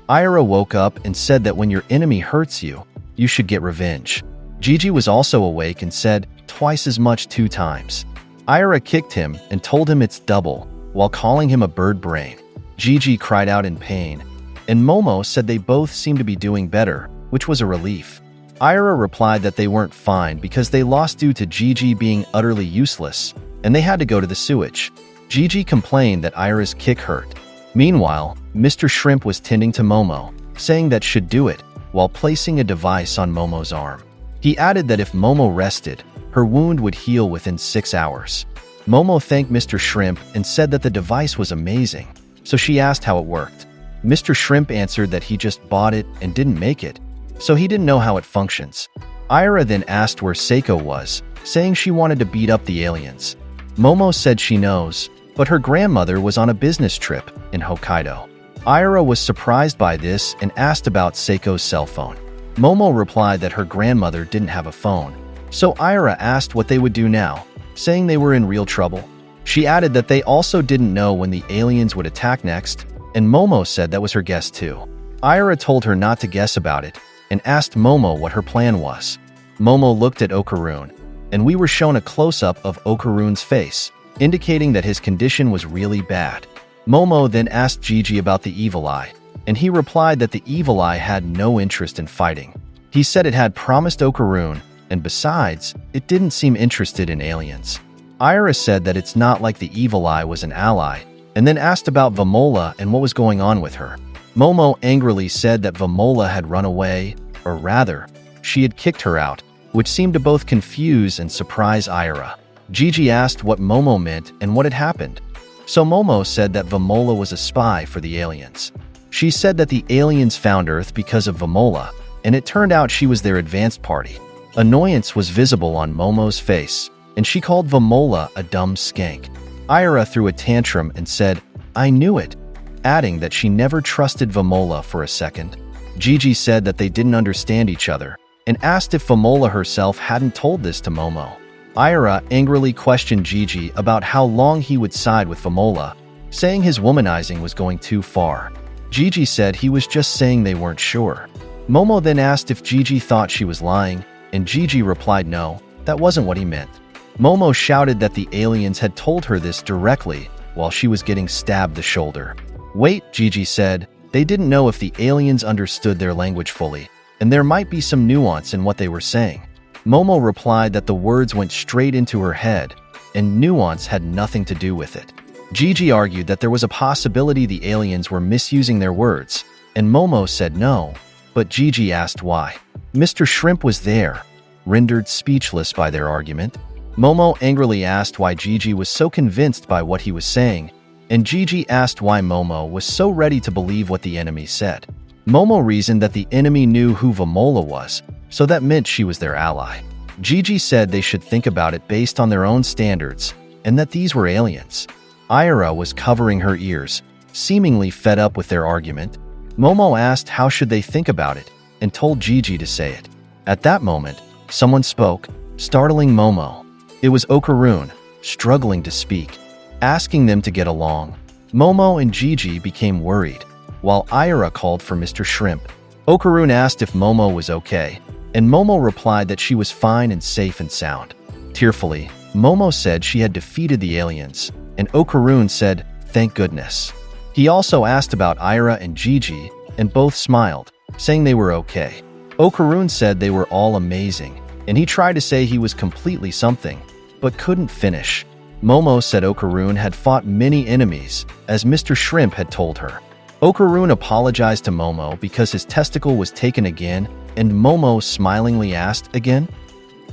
Ira woke up and said that when your enemy hurts you, you should get revenge. Gigi was also awake and said, twice as much 2 times. Ira kicked him and told him it's double, while calling him a bird brain. Gigi cried out in pain, and Momo said they both seemed to be doing better, which was a relief. Ira replied that they weren't fine because they lost due to Gigi being utterly useless, and they had to go to the sewage. Gigi complained that Ira's kick hurt. Meanwhile, Mr. Shrimp was tending to Momo, saying that should do it, while placing a device on Momo's arm. He added that if Momo rested, her wound would heal within 6 hours. Momo thanked Mr. Shrimp and said that the device was amazing, so she asked how it worked. Mr. Shrimp answered that he just bought it and didn't make it, so he didn't know how it functions. Ira then asked where Seiko was, saying she wanted to beat up the aliens. Momo said she knows, but her grandmother was on a business trip in Hokkaido. Ira was surprised by this and asked about Seiko's cell phone. Momo replied that her grandmother didn't have a phone, so Ira asked what they would do now, saying they were in real trouble. She added that they also didn't know when the aliens would attack next, and Momo said that was her guess too. Ira told her not to guess about it and asked Momo what her plan was. Momo looked at Okarun, and we were shown a close-up of Okarun's face, indicating that his condition was really bad. Momo then asked Gigi about the evil eye, and he replied that the evil eye had no interest in fighting. He said it had promised Okarun, and besides, it didn't seem interested in aliens. Ira said that it's not like the evil eye was an ally, and then asked about Vamola and what was going on with her. Momo angrily said that Vamola had run away, or rather, she had kicked her out, which seemed to both confuse and surprise Ira. Gigi asked what Momo meant and what had happened. So Momo said that Vamola was a spy for the aliens. She said that the aliens found Earth because of Vamola, and it turned out she was their advanced party. Annoyance was visible on Momo's face, and she called Vamola a dumb skank. Ira threw a tantrum and said, "I knew it," adding that she never trusted Vamola for a second. Gigi said that they didn't understand each other, and asked if Vamola herself hadn't told this to Momo. Ira angrily questioned Gigi about how long he would side with Vamola, saying his womanizing was going too far. Gigi said he was just saying they weren't sure. Momo then asked if Gigi thought she was lying, and Gigi replied no, that wasn't what he meant. Momo shouted that the aliens had told her this directly while she was getting stabbed the shoulder. Wait, Gigi said, they didn't know if the aliens understood their language fully, and there might be some nuance in what they were saying. Momo replied that the words went straight into her head, and nuance had nothing to do with it. Gigi argued that there was a possibility the aliens were misusing their words, and Momo said no, but Gigi asked why. Mr. Shrimp was there, rendered speechless by their argument. Momo angrily asked why Gigi was so convinced by what he was saying, and Gigi asked why Momo was so ready to believe what the enemy said. Momo reasoned that the enemy knew who Vamola was, so that meant she was their ally. Gigi said they should think about it based on their own standards, and that these were aliens. Ira was covering her ears, seemingly fed up with their argument. Momo asked how should they think about it, and told Gigi to say it. At that moment, someone spoke, startling Momo. It was Okarun, struggling to speak, asking them to get along. Momo and Gigi became worried, while Ira called for Mr. Shrimp. Okarun asked if Momo was okay, and Momo replied that she was fine and safe and sound. Tearfully, Momo said she had defeated the aliens, and Okarun said, "Thank goodness." He also asked about Ira and Gigi, and both smiled, saying they were okay. Okarun said they were all amazing, and he tried to say he was completely something, but couldn't finish. Momo said Okarun had fought many enemies, as Mr. Shrimp had told her. Okarun apologized to Momo because his testicle was taken again, and Momo smilingly asked again.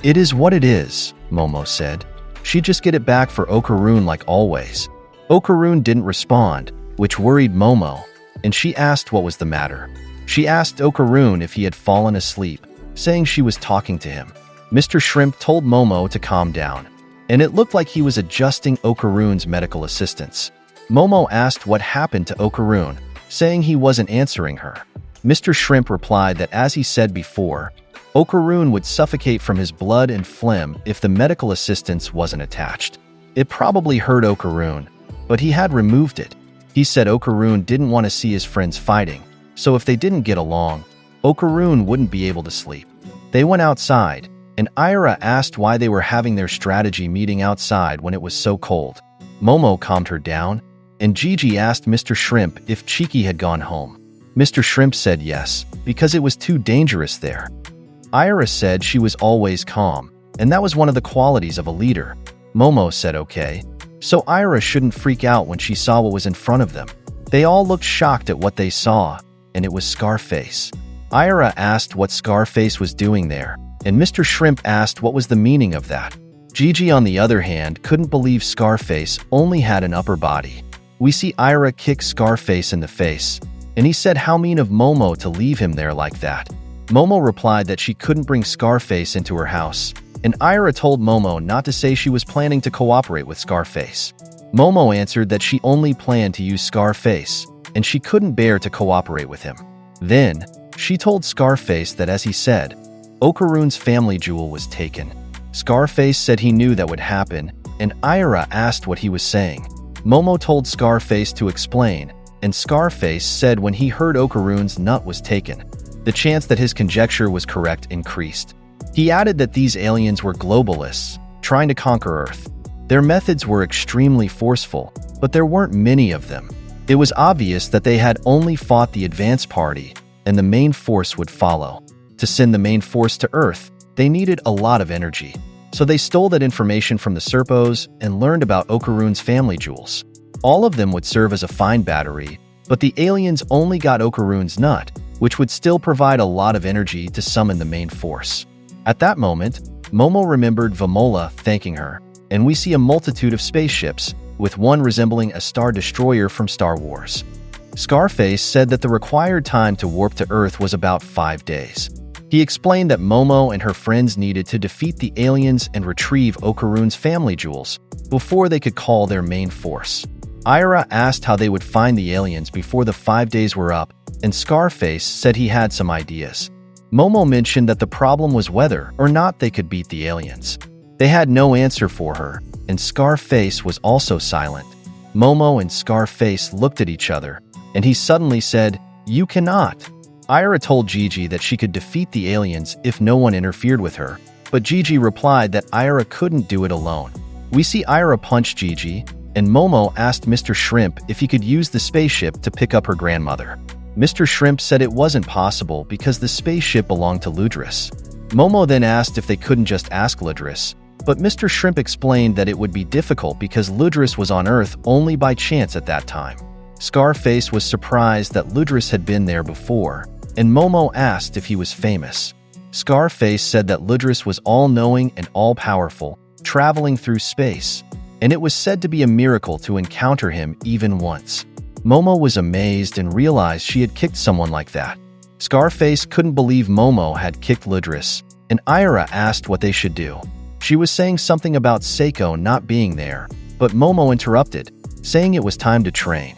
"It is what it is," Momo said. She'd just get it back for Okarun like always. Okarun didn't respond, which worried Momo, and she asked what was the matter. She asked Okarun if he had fallen asleep, saying she was talking to him. Mr. Shrimp told Momo to calm down, and it looked like he was adjusting Okarun's medical assistance. Momo asked what happened to Okarun, saying he wasn't answering her. Mr. Shrimp replied that as he said before, Okarun would suffocate from his blood and phlegm if the medical assistance wasn't attached. It probably hurt Okarun, but he had removed it. He said Okarun didn't want to see his friends fighting, so if they didn't get along, Okarun wouldn't be able to sleep. They went outside, and Ira asked why they were having their strategy meeting outside when it was so cold. Momo calmed her down, and Gigi asked Mr. Shrimp if Cheeky had gone home. Mr. Shrimp said yes, because it was too dangerous there. Ira said she was always calm, and that was one of the qualities of a leader. Momo said okay, so Ira shouldn't freak out when she saw what was in front of them. They all looked shocked at what they saw, and it was Scarface. Ira asked what Scarface was doing there, and Mr. Shrimp asked what was the meaning of that. Gigi, on the other hand, couldn't believe Scarface only had an upper body. We see Ira kick Scarface in the face, and he said how mean of Momo to leave him there like that. Momo replied that she couldn't bring Scarface into her house, and Ira told Momo not to say she was planning to cooperate with Scarface. Momo answered that she only planned to use Scarface, and she couldn't bear to cooperate with him. Then, she told Scarface that, as he said, Okaroon's family jewel was taken. Scarface said he knew that would happen, and Ira asked what he was saying. Momo told Scarface to explain, and Scarface said when he heard Okaroon's nut was taken, the chance that his conjecture was correct increased. He added that these aliens were globalists, trying to conquer Earth. Their methods were extremely forceful, but there weren't many of them. It was obvious that they had only fought the advance party, and the main force would follow. To send the main force to Earth, they needed a lot of energy. So they stole that information from the Serpos and learned about Okaroon's family jewels. All of them would serve as a fine battery, but the aliens only got Okaroon's nut, which would still provide a lot of energy to summon the main force. At that moment, Momo remembered Vamola thanking her, and we see a multitude of spaceships, with one resembling a Star Destroyer from Star Wars. Scarface said that the required time to warp to Earth was about 5 days. He explained that Momo and her friends needed to defeat the aliens and retrieve Okaroon's family jewels before they could call their main force. Ira asked how they would find the aliens before the 5 days were up, and Scarface said he had some ideas. Momo mentioned that the problem was whether or not they could beat the aliens. They had no answer for her, and Scarface was also silent. Momo and Scarface looked at each other, and he suddenly said, "You cannot." Ira told Gigi that she could defeat the aliens if no one interfered with her, but Gigi replied that Ira couldn't do it alone. We see Ira punch Gigi, and Momo asked Mr. Shrimp if he could use the spaceship to pick up her grandmother. Mr. Shrimp said it wasn't possible because the spaceship belonged to Ludris. Momo then asked if they couldn't just ask Ludris, but Mr. Shrimp explained that it would be difficult because Ludris was on Earth only by chance at that time. Scarface was surprised that Ludris had been there before, and Momo asked if he was famous. Scarface said that Ludris was all-knowing and all-powerful, traveling through space, and it was said to be a miracle to encounter him even once. Momo was amazed and realized she had kicked someone like that. Scarface couldn't believe Momo had kicked Ludris, and Ira asked what they should do. She was saying something about Seiko not being there, but Momo interrupted, saying it was time to train.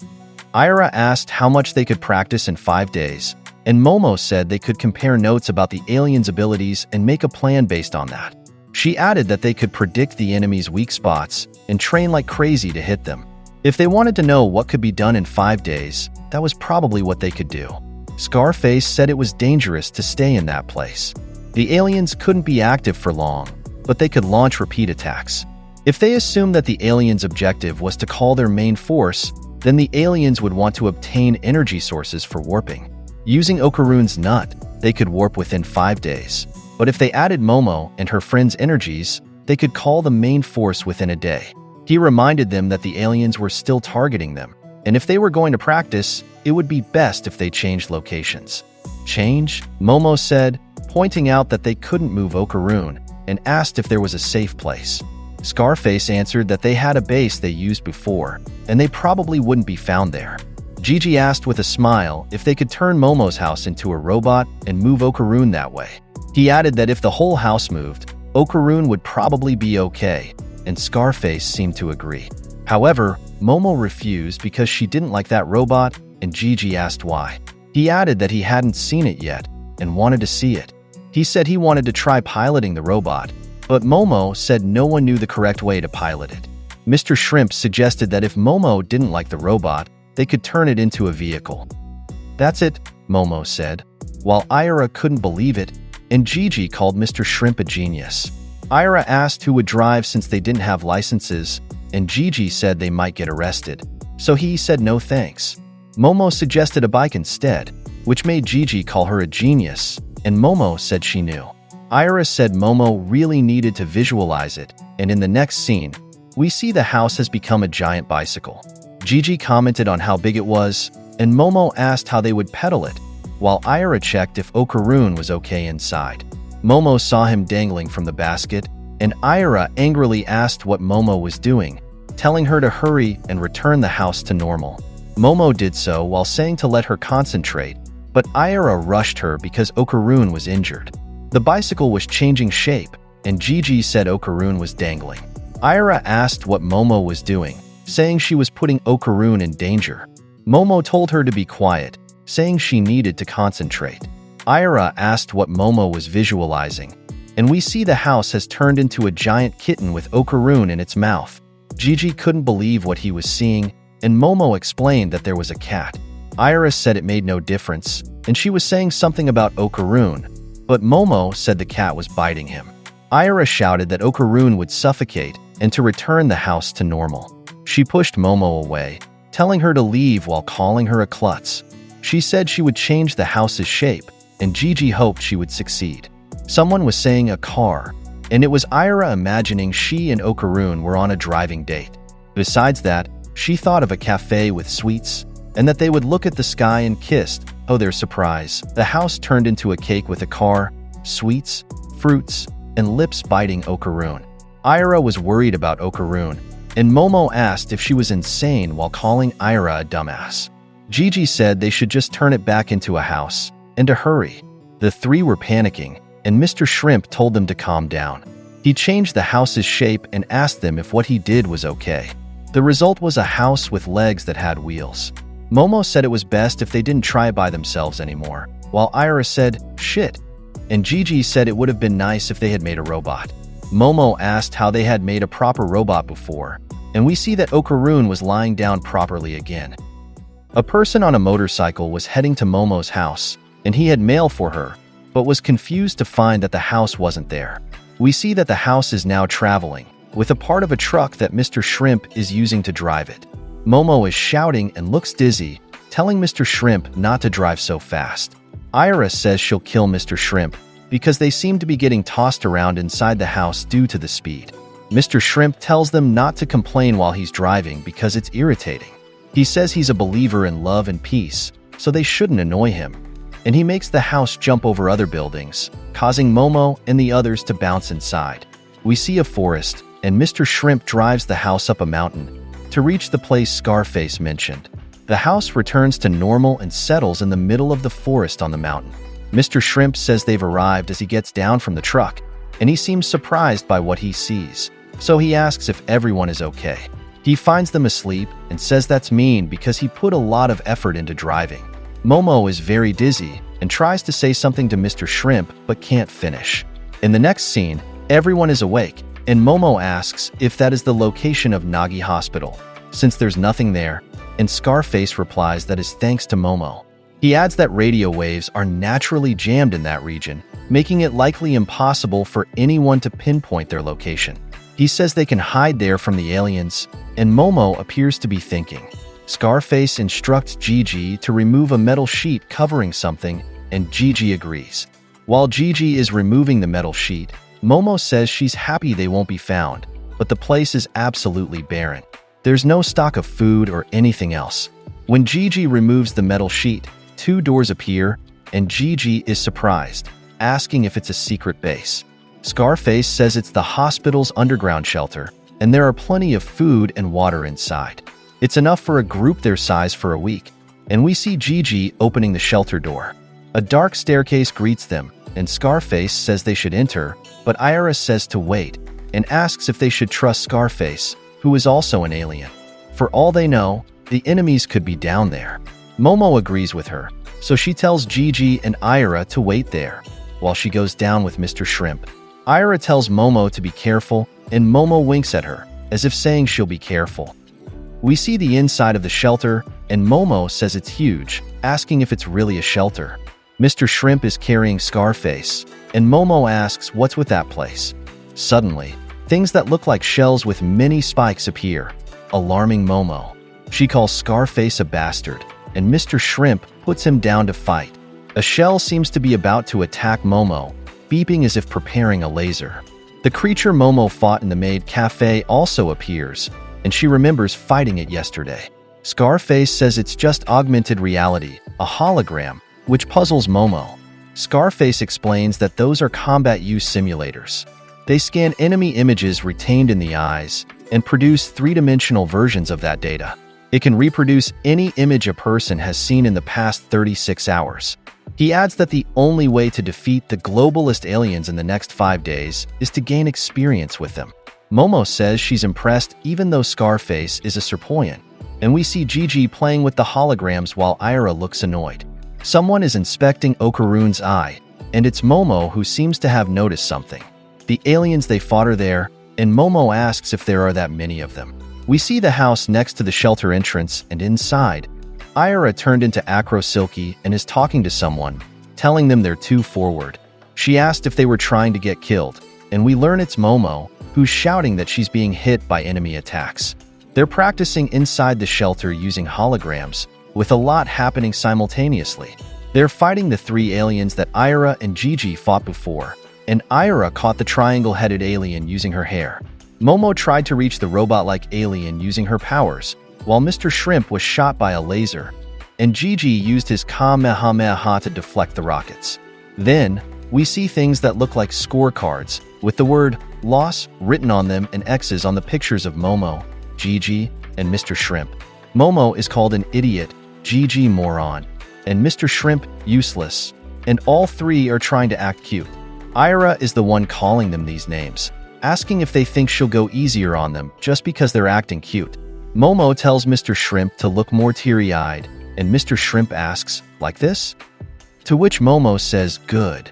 Ira asked how much they could practice in 5 days, and Momo said they could compare notes about the aliens' abilities and make a plan based on that. She added that they could predict the enemy's weak spots and train like crazy to hit them. If they wanted to know what could be done in 5 days, that was probably what they could do. Scarface said it was dangerous to stay in that place. The aliens couldn't be active for long, but they could launch repeat attacks. If they assumed that the aliens' objective was to call their main force, then the aliens would want to obtain energy sources for warping. Using Okaroon's nut, they could warp within 5 days. But if they added Momo and her friends' energies, they could call the main force within a day. He reminded them that the aliens were still targeting them, and if they were going to practice, it would be best if they changed locations. Change? Momo said, pointing out that they couldn't move Okaroon, and asked if there was a safe place. Scarface answered that they had a base they used before, and they probably wouldn't be found there. Gigi asked with a smile if they could turn Momo's house into a robot and move Okaroon that way. He added that if the whole house moved, Okaroon would probably be okay, and Scarface seemed to agree. However, Momo refused because she didn't like that robot, and Gigi asked why. He added that he hadn't seen it yet and wanted to see it. He said he wanted to try piloting the robot, but Momo said no one knew the correct way to pilot it. Mr. Shrimp suggested that if Momo didn't like the robot, they could turn it into a vehicle. "That's it," Momo said, while Ira couldn't believe it, and Gigi called Mr. Shrimp a genius. Ira asked who would drive since they didn't have licenses, and Gigi said they might get arrested, so he said no thanks. Momo suggested a bike instead, which made Gigi call her a genius, and Momo said she knew. Ira said Momo really needed to visualize it, and in the next scene, we see the house has become a giant bicycle. Gigi commented on how big it was, and Momo asked how they would pedal it, while Ira checked if Okaroon was okay inside. Momo saw him dangling from the basket, and Ira angrily asked what Momo was doing, telling her to hurry and return the house to normal. Momo did so while saying to let her concentrate, but Ira rushed her because Okarun was injured. The bicycle was changing shape, and Gigi said Okarun was dangling. Ira asked what Momo was doing, saying she was putting Okarun in danger. Momo told her to be quiet, saying she needed to concentrate. Ira asked what Momo was visualizing, and we see the house has turned into a giant kitten with Okarun in its mouth. Gigi couldn't believe what he was seeing, and Momo explained that there was a cat. Ira said it made no difference, and she was saying something about Okarun, but Momo said the cat was biting him. Ira shouted that Okarun would suffocate and to return the house to normal. She pushed Momo away, telling her to leave while calling her a klutz. She said she would change the house's shape, and Gigi hoped she would succeed. Someone was saying a car, and it was Ira imagining she and Okarun were on a driving date. Besides that, she thought of a cafe with sweets, and that they would look at the sky and kissed. Oh, their surprise. The house turned into a cake with a car, sweets, fruits, and lips biting Okarun. Ira was worried about Okarun, and Momo asked if she was insane while calling Ira a dumbass. Gigi said they should just turn it back into a house, and to hurry. The three were panicking, and Mr. Shrimp told them to calm down. He changed the house's shape and asked them if what he did was okay. The result was a house with legs that had wheels. Momo said it was best if they didn't try it by themselves anymore, while Ira said, shit, and Gigi said it would have been nice if they had made a robot. Momo asked how they had made a proper robot before, and we see that Okarun was lying down properly again. A person on a motorcycle was heading to Momo's house, and he had mail for her, but was confused to find that the house wasn't there. We see that the house is now traveling, with a part of a truck that Mr. Shrimp is using to drive it. Momo is shouting and looks dizzy, telling Mr. Shrimp not to drive so fast. Ira says she'll kill Mr. Shrimp because they seem to be getting tossed around inside the house due to the speed. Mr. Shrimp tells them not to complain while he's driving because it's irritating. He says he's a believer in love and peace, so they shouldn't annoy him. And he makes the house jump over other buildings, causing Momo and the others to bounce inside. We see a forest, and Mr. Shrimp drives the house up a mountain to reach the place Scarface mentioned. The house returns to normal and settles in the middle of the forest on the mountain. Mr. Shrimp says they've arrived as he gets down from the truck, and he seems surprised by what he sees, so he asks if everyone is okay. He finds them asleep and says that's mean because he put a lot of effort into driving. Momo is very dizzy and tries to say something to Mr. Shrimp but can't finish. In the next scene, everyone is awake, and Momo asks if that is the location of Nagi Hospital, since there's nothing there, and Scarface replies that is thanks to Momo. He adds that radio waves are naturally jammed in that region, making it likely impossible for anyone to pinpoint their location. He says they can hide there from the aliens, and Momo appears to be thinking. Scarface instructs Gigi to remove a metal sheet covering something, and Gigi agrees. While Gigi is removing the metal sheet, Momo says she's happy they won't be found, but the place is absolutely barren. There's no stock of food or anything else. When Gigi removes the metal sheet, two doors appear, and Gigi is surprised, asking if it's a secret base. Scarface says it's the hospital's underground shelter, and there are plenty of food and water inside. It's enough for a group their size for a week, and we see Gigi opening the shelter door. A dark staircase greets them, and Scarface says they should enter, but Ira says to wait, and asks if they should trust Scarface, who is also an alien. For all they know, the enemies could be down there. Momo agrees with her, so she tells Gigi and Ira to wait there, while she goes down with Mr. Shrimp. Ira tells Momo to be careful, and Momo winks at her, as if saying she'll be careful. We see the inside of the shelter, and Momo says it's huge, asking if it's really a shelter. Mr. Shrimp is carrying Scarface, and Momo asks what's with that place. Suddenly, things that look like shells with many spikes appear, alarming Momo. She calls Scarface a bastard, and Mr. Shrimp puts him down to fight. A shell seems to be about to attack Momo, beeping as if preparing a laser. The creature Momo fought in the maid cafe also appears, and she remembers fighting it yesterday. Scarface says it's just augmented reality, a hologram, which puzzles Momo. Scarface explains that those are combat use simulators. They scan enemy images retained in the eyes and produce three-dimensional versions of that data. It can reproduce any image a person has seen in the past 36 hours. He adds that the only way to defeat the globalist aliens in the next 5 days is to gain experience with them. Momo says she's impressed even though Scarface is a Serpoian, and we see Gigi playing with the holograms while Ira looks annoyed. Someone is inspecting Okarun's eye, and it's Momo who seems to have noticed something. The aliens they fought are there, and Momo asks if there are that many of them. We see the house next to the shelter entrance, and inside, Ira turned into Acro Silky and is talking to someone, telling them they're too forward. She asked if they were trying to get killed, and we learn it's Momo, who's shouting that she's being hit by enemy attacks. They're practicing inside the shelter using holograms, with a lot happening simultaneously. They're fighting the 3 aliens that Ira and Gigi fought before, and Ira caught the triangle-headed alien using her hair. Momo tried to reach the robot-like alien using her powers, while Mr. Shrimp was shot by a laser, and Gigi used his Kamehameha to deflect the rockets. Then, we see things that look like scorecards, with the word "loss" written on them and X's on the pictures of Momo, Gigi, and Mr. Shrimp. Momo is called an idiot, Gigi moron, and Mr. Shrimp useless, and all 3 are trying to act cute. Ira is the one calling them these names, asking if they think she'll go easier on them just because they're acting cute. Momo tells Mr. Shrimp to look more teary-eyed, and Mr. Shrimp asks, "Like this?" To which Momo says, "Good."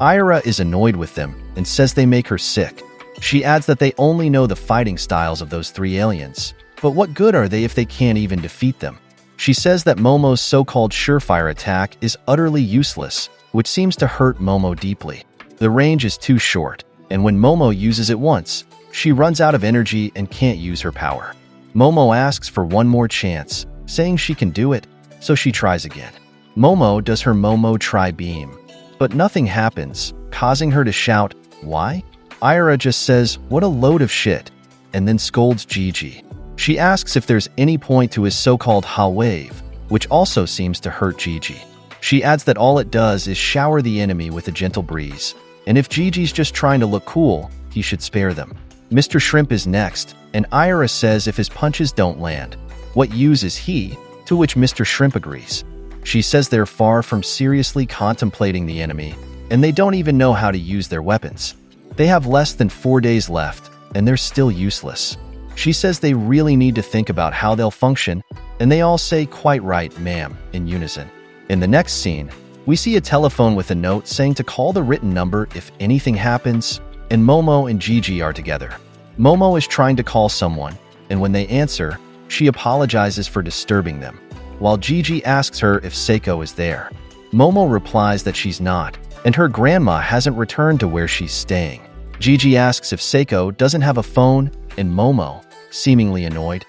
Ira is annoyed with them and says they make her sick. She adds that they only know the fighting styles of those 3 aliens, but what good are they if they can't even defeat them? She says that Momo's so-called surefire attack is utterly useless, which seems to hurt Momo deeply. The range is too short, and when Momo uses it once, she runs out of energy and can't use her power. Momo asks for one more chance, saying she can do it, so she tries again. Momo does her Momo Tri-Beam, but nothing happens, causing her to shout, "Why?" Ira just says, "What a load of shit," and then scolds Gigi. She asks if there's any point to his so-called Ha wave, which also seems to hurt Gigi. She adds that all it does is shower the enemy with a gentle breeze, and if Gigi's just trying to look cool, he should spare them. Mr. Shrimp is next, and Ira says if his punches don't land, what use is he? To which Mr. Shrimp agrees. She says they're far from seriously contemplating the enemy, and they don't even know how to use their weapons. They have less than 4 days left, and they're still useless. She says they really need to think about how they'll function, and they all say, "Quite right, ma'am," in unison. In the next scene, we see a telephone with a note saying to call the written number if anything happens, and Momo and Gigi are together. Momo is trying to call someone, and when they answer, she apologizes for disturbing them, while Gigi asks her if Seiko is there. Momo replies that she's not, and her grandma hasn't returned to where she's staying. Gigi asks if Seiko doesn't have a phone, and Momo, seemingly annoyed,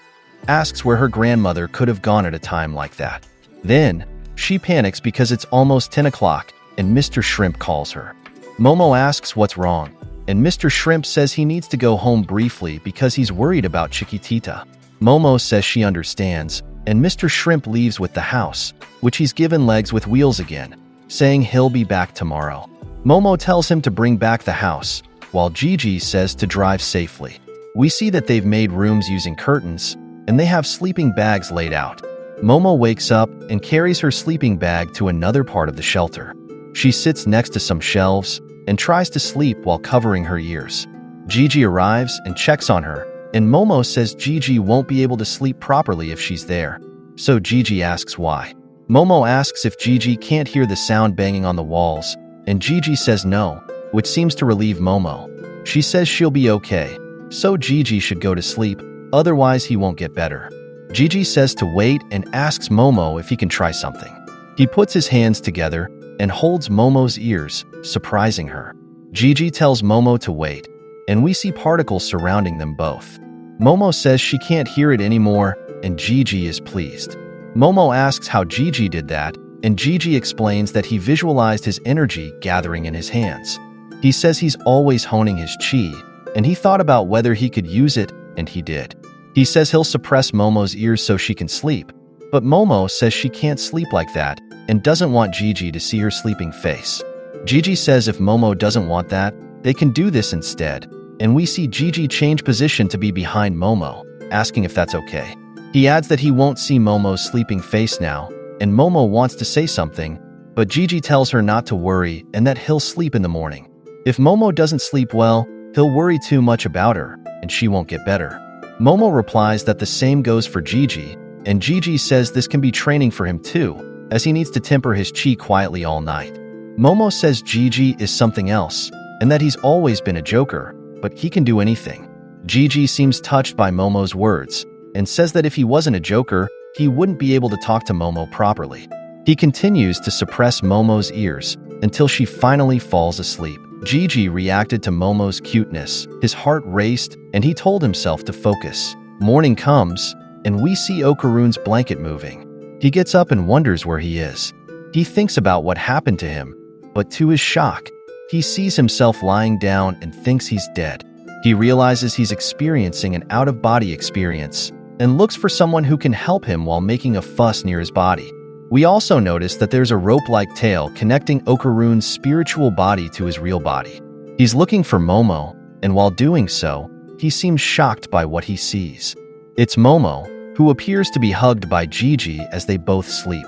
asks where her grandmother could have gone at a time like that. Then, she panics because it's almost 10 o'clock, and Mr. Shrimp calls her. Momo asks what's wrong, and Mr. Shrimp says he needs to go home briefly because he's worried about Chiquitita. Momo says she understands, and Mr. Shrimp leaves with the house, which he's given legs with wheels again, saying he'll be back tomorrow. Momo tells him to bring back the house, while Gigi says to drive safely. We see that they've made rooms using curtains, and they have sleeping bags laid out. Momo wakes up and carries her sleeping bag to another part of the shelter. She sits next to some shelves and tries to sleep while covering her ears. Gigi arrives and checks on her, and Momo says Gigi won't be able to sleep properly if she's there. So Gigi asks why. Momo asks if Gigi can't hear the sound banging on the walls, and Gigi says no, which seems to relieve Momo. She says she'll be okay, so Gigi should go to sleep, otherwise he won't get better. Gigi says to wait and asks Momo if he can try something. He puts his hands together and holds Momo's ears, surprising her. Gigi tells Momo to wait, and we see particles surrounding them both. Momo says she can't hear it anymore, and Gigi is pleased. Momo asks how Gigi did that, and Gigi explains that he visualized his energy gathering in his hands. He says he's always honing his chi, and he thought about whether he could use it, and he did. He says he'll suppress Momo's ears so she can sleep, but Momo says she can't sleep like that and doesn't want Gigi to see her sleeping face. Gigi says if Momo doesn't want that, They can do this instead, and we see Gigi change position to be behind Momo, asking if that's okay. He adds that he won't see Momo's sleeping face now, and Momo wants to say something, but Gigi tells her not to worry and that he'll sleep in the morning. If Momo doesn't sleep well, he'll worry too much about her, and she won't get better. Momo replies that the same goes for Gigi, and Gigi says this can be training for him too, as he needs to temper his chi quietly all night. Momo says Gigi is something else, and that he's always been a joker, but he can do anything. Gigi seems touched by Momo's words, and says that if he wasn't a joker, he wouldn't be able to talk to Momo properly. He continues to suppress Momo's ears until she finally falls asleep. Gigi reacted to Momo's cuteness. His heart raced, and he told himself to focus. Morning comes, and we see Okarune's blanket moving. He gets up and wonders where he is. He thinks about what happened to him, but to his shock, he sees himself lying down and thinks he's dead. He realizes he's experiencing an out-of-body experience and looks for someone who can help him while making a fuss near his body. We also notice that there's a rope-like tail connecting Okarune's spiritual body to his real body. He's looking for Momo, and while doing so, he seems shocked by what he sees. It's Momo, who appears to be hugged by Gigi as they both sleep.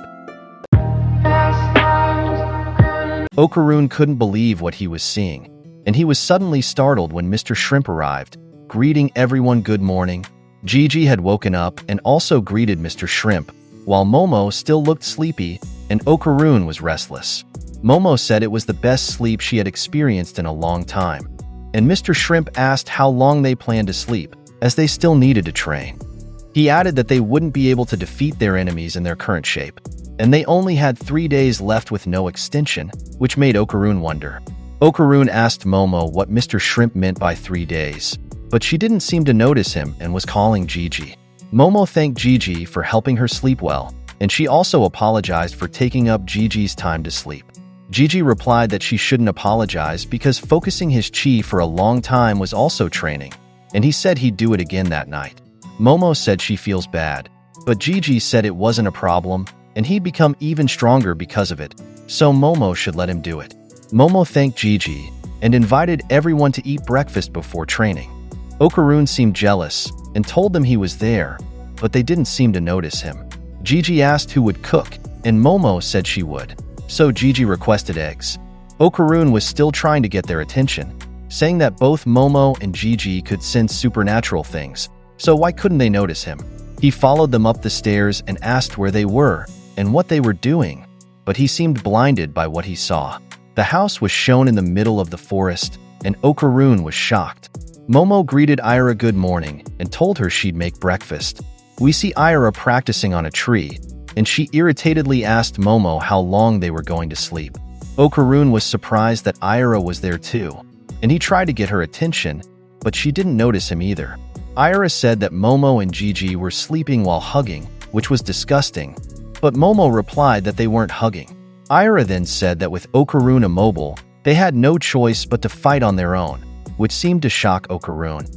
Okarune couldn't believe what he was seeing, and he was suddenly startled when Mr. Shrimp arrived, greeting everyone good morning. Gigi had woken up and also greeted Mr. Shrimp, while Momo still looked sleepy and Okarune was restless. Momo said it was the best sleep she had experienced in a long time, and Mr. Shrimp asked how long they planned to sleep, as they still needed to train. He added that they wouldn't be able to defeat their enemies in their current shape, and they only had 3 days left with no extension, which made Okarune wonder. Okarune asked Momo what Mr. Shrimp meant by 3 days, but she didn't seem to notice him and was calling Gigi. Momo thanked Gigi for helping her sleep well, and she also apologized for taking up Gigi's time to sleep. Gigi replied that she shouldn't apologize because focusing his chi for a long time was also training, and he said he'd do it again that night. Momo said she feels bad, but Gigi said it wasn't a problem, and he'd become even stronger because of it, so Momo should let him do it. Momo thanked Gigi and invited everyone to eat breakfast before training. Okarune seemed jealous and told them he was there, but they didn't seem to notice him. Gigi asked who would cook, and Momo said she would, so Gigi requested eggs. Okarune was still trying to get their attention, saying that both Momo and Gigi could sense supernatural things, so why couldn't they notice him? He followed them up the stairs and asked where they were and what they were doing, but he seemed blinded by what he saw. The house was shown in the middle of the forest, and Okarune was shocked. Momo greeted Ira good morning and told her she'd make breakfast. We see Ira practicing on a tree, and she irritatedly asked Momo how long they were going to sleep. Okarune was surprised that Ira was there too, and he tried to get her attention, but she didn't notice him either. Ira said that Momo and Gigi were sleeping while hugging, which was disgusting, but Momo replied that they weren't hugging. Ira then said that with Okarune immobile, they had no choice but to fight on their own, which seemed to shock Okarune.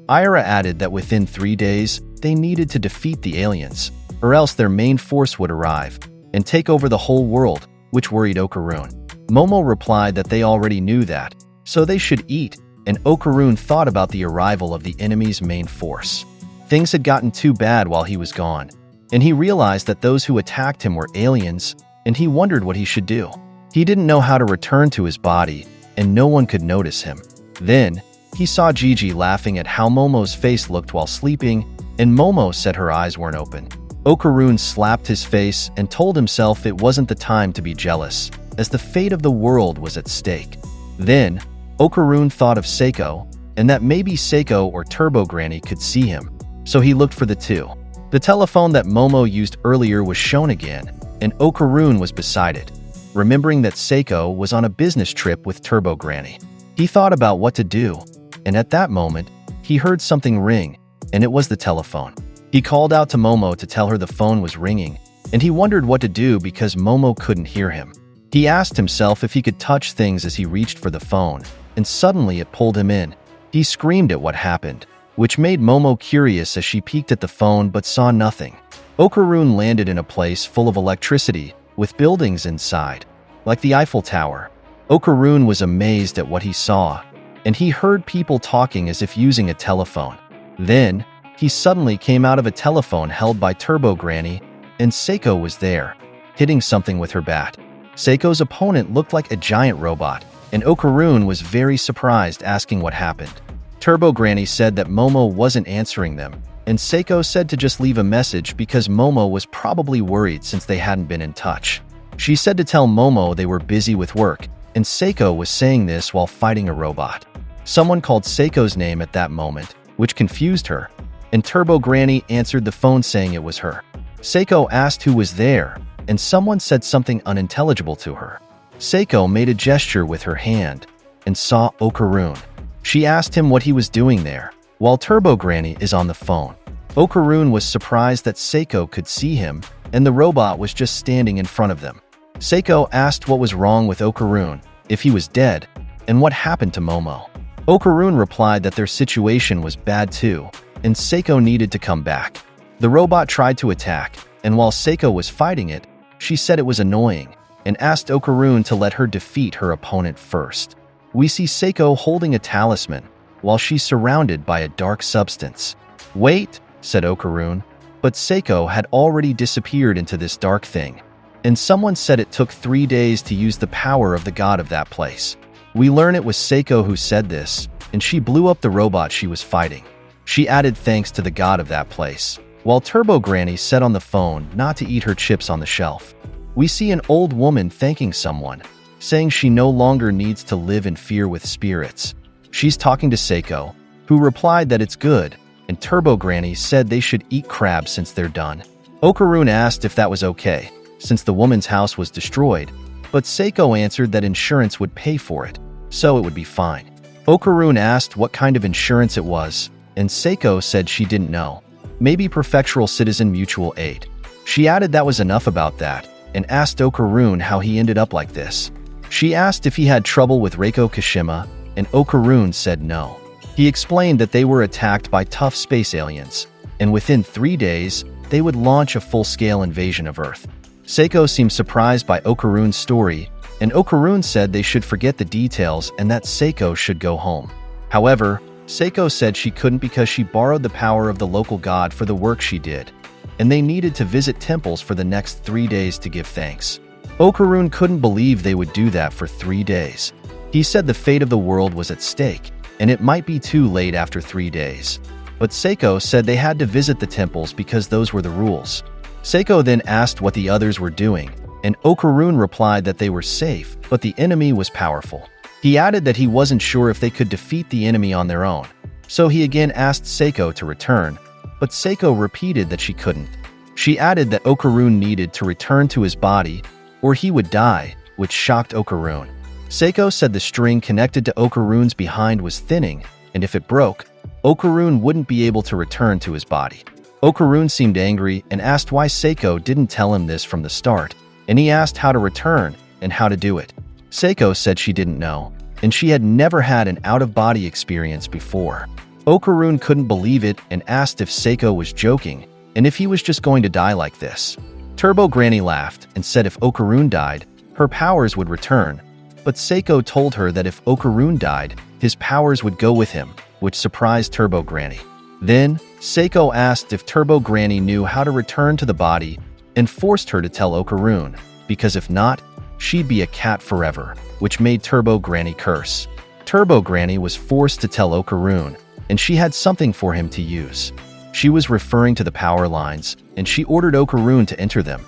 Ira added that within 3 days, they needed to defeat the aliens, or else their main force would arrive and take over the whole world, which worried Okarune. Momo replied that they already knew that, so they should eat, and Okarune thought about the arrival of the enemy's main force. Things had gotten too bad while he was gone, and he realized that those who attacked him were aliens, and he wondered what he should do. He didn't know how to return to his body, and no one could notice him. Then, he saw Gigi laughing at how Momo's face looked while sleeping, and Momo said her eyes weren't open. Okarune slapped his face and told himself it wasn't the time to be jealous, as the fate of the world was at stake. Then, Okarune thought of Seiko, and that maybe Seiko or Turbo Granny could see him, so he looked for the two. The telephone that Momo used earlier was shown again, and Okarune was beside it, remembering that Seiko was on a business trip with Turbo Granny. He thought about what to do, and at that moment, he heard something ring, and it was the telephone. He called out to Momo to tell her the phone was ringing, and he wondered what to do because Momo couldn't hear him. He asked himself if he could touch things as he reached for the phone, and suddenly it pulled him in. He screamed at what happened, which made Momo curious as she peeked at the phone but saw nothing. Okarune landed in a place full of electricity, with buildings inside, like the Eiffel Tower. Okarune was amazed at what he saw, and he heard people talking as if using a telephone. Then, he suddenly came out of a telephone held by Turbo Granny, and Seiko was there, hitting something with her bat. Seiko's opponent looked like a giant robot, and Okarun was very surprised, asking what happened. Turbo Granny said that Momo wasn't answering them, and Seiko said to just leave a message because Momo was probably worried since they hadn't been in touch. She said to tell Momo they were busy with work, and Seiko was saying this while fighting a robot. Someone called Seiko's name at that moment, which confused her, and Turbo Granny answered the phone saying it was her. Seiko asked who was there, and someone said something unintelligible to her. Seiko made a gesture with her hand and saw Okarun. She asked him what he was doing there, while Turbo Granny is on the phone. Okarun was surprised that Seiko could see him, and the robot was just standing in front of them. Seiko asked what was wrong with Okarun, if he was dead, and what happened to Momo. Okarun replied that their situation was bad too, and Seiko needed to come back. The robot tried to attack, and while Seiko was fighting it, she said it was annoying, and asked Okarun to let her defeat her opponent first. We see Seiko holding a talisman, while she's surrounded by a dark substance. "Wait," said Okarun, but Seiko had already disappeared into this dark thing, and someone said it took 3 days to use the power of the god of that place. We learn it was Seiko who said this, and she blew up the robot she was fighting. She added thanks to the god of that place, while Turbo Granny said on the phone not to eat her chips on the shelf. We see an old woman thanking someone, saying she no longer needs to live in fear with spirits. She's talking to Seiko, who replied that it's good, and Turbo Granny said they should eat crabs since they're done. Okarun asked if that was okay, since the woman's house was destroyed, but Seiko answered that insurance would pay for it, so it would be fine. Okarun asked what kind of insurance it was, and Seiko said she didn't know. Maybe Prefectural Citizen Mutual Aid. She added that was enough about that, and asked Okarun how he ended up like this. She asked if he had trouble with Reiko Kashima, and Okarun said no. He explained that they were attacked by tough space aliens, and within 3 days, they would launch a full-scale invasion of Earth. Seiko seemed surprised by Okarun's story, and Okarun said they should forget the details and that Seiko should go home. However, Seiko said she couldn't because she borrowed the power of the local god for the work she did, and they needed to visit temples for the next 3 days to give thanks. Okarun couldn't believe they would do that for 3 days. He said the fate of the world was at stake, and it might be too late after 3 days. But Seiko said they had to visit the temples because those were the rules. Seiko then asked what the others were doing, and Okarun replied that they were safe, but the enemy was powerful. He added that he wasn't sure if they could defeat the enemy on their own, so he again asked Seiko to return, but Seiko repeated that she couldn't. She added that Okarun needed to return to his body, or he would die, which shocked Okarun. Seiko said the string connected to Okarun's behind was thinning, and if it broke, Okarun wouldn't be able to return to his body. Okarun seemed angry and asked why Seiko didn't tell him this from the start, and he asked how to return and how to do it. Seiko said she didn't know, and she had never had an out-of-body experience before. Okarun couldn't believe it and asked if Seiko was joking, and if he was just going to die like this. Turbo Granny laughed and said if Okarun died, her powers would return, but Seiko told her that if Okarun died, his powers would go with him, which surprised Turbo Granny. Then, Seiko asked if Turbo Granny knew how to return to the body and forced her to tell Okarun, because if not, she'd be a cat forever, which made Turbo Granny curse. Turbo Granny was forced to tell Okarun, and she had something for him to use. She was referring to the power lines, and she ordered Okarun to enter them.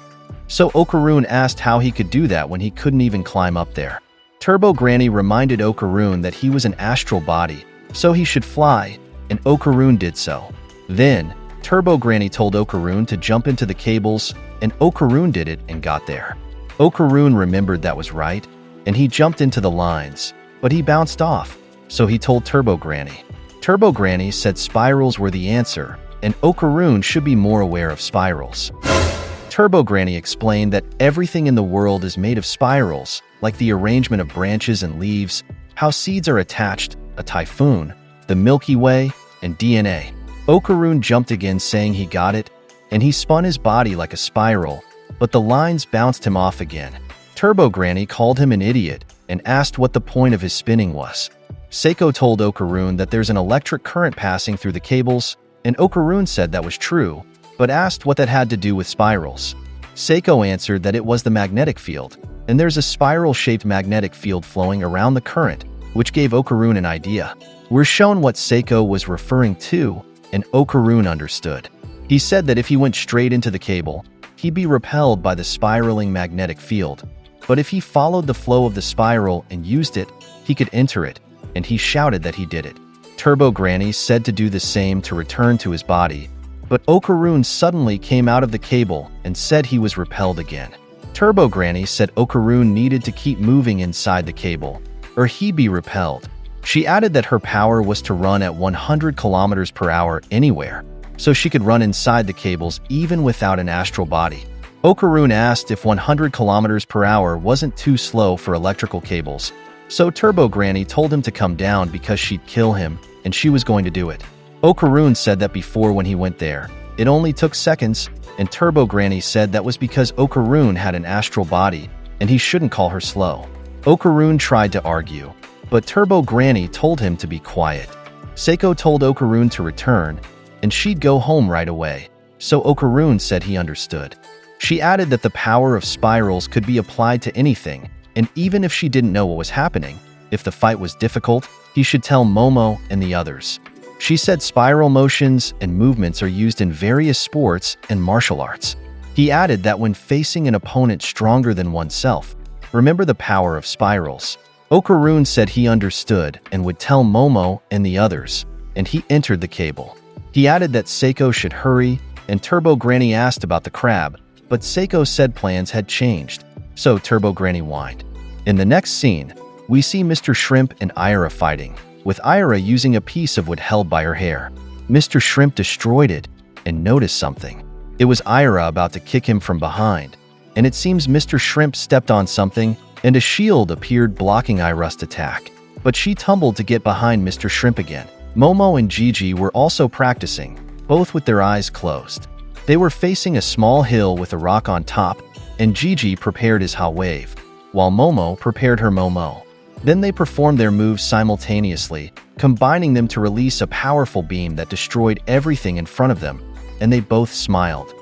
So Okarun asked how he could do that when he couldn't even climb up there. Turbo Granny reminded Okarun that he was an astral body, so he should fly, and Okarun did so. Then, Turbo Granny told Okarun to jump into the cables, and Okarun did it and got there. Okarun remembered that was right, and he jumped into the lines, but he bounced off, so he told Turbo Granny. Turbo Granny said spirals were the answer, and Okarun should be more aware of spirals. Turbo Granny explained that everything in the world is made of spirals, like the arrangement of branches and leaves, how seeds are attached, a typhoon, the Milky Way, and DNA. Okarun jumped again saying he got it, and he spun his body like a spiral, but the lines bounced him off again. Turbo Granny called him an idiot and asked what the point of his spinning was. Seiko told Okarun that there's an electric current passing through the cables, and Okarun said that was true, but asked what that had to do with spirals. Seiko answered that it was the magnetic field, and there's a spiral-shaped magnetic field flowing around the current, which gave Okarun an idea. We're shown what Seiko was referring to, and Okarun understood. He said that if he went straight into the cable, he'd be repelled by the spiraling magnetic field. But if he followed the flow of the spiral and used it, he could enter it, and he shouted that he did it. Turbo Granny said to do the same to return to his body, but Okarun suddenly came out of the cable and said he was repelled again. Turbo Granny said Okarun needed to keep moving inside the cable, or he'd be repelled. She added that her power was to run at 100 kilometers per hour anywhere, so she could run inside the cables even without an astral body. Okarun asked if 100 kilometers per hour wasn't too slow for electrical cables, so Turbo Granny told him to come down because she'd kill him, and she was going to do it. Okarun said that before when he went there, it only took seconds, and Turbo Granny said that was because Okarun had an astral body, and he shouldn't call her slow. Okarun tried to argue, but Turbo Granny told him to be quiet. Seiko told Okarun to return, and she'd go home right away, so Okarun said he understood. She added that the power of spirals could be applied to anything, and even if she didn't know what was happening, if the fight was difficult, he should tell Momo and the others. She said spiral motions and movements are used in various sports and martial arts. He added that when facing an opponent stronger than oneself, remember the power of spirals. Okarun said he understood and would tell Momo and the others, and he entered the cable. He added that Seiko should hurry, and Turbo Granny asked about the crab, but Seiko said plans had changed, so Turbo Granny whined. In the next scene, we see Mr. Shrimp and Ira fighting, with Ira using a piece of wood held by her hair. Mr. Shrimp destroyed it and noticed something. It was Ira about to kick him from behind, and it seems Mr. Shrimp stepped on something and a shield appeared blocking Ira's attack, but she tumbled to get behind Mr. Shrimp again. Momo and Gigi were also practicing, both with their eyes closed. They were facing a small hill with a rock on top, and Gigi prepared his hot wave, while Momo prepared her Momo. Then they performed their moves simultaneously, combining them to release a powerful beam that destroyed everything in front of them, and they both smiled.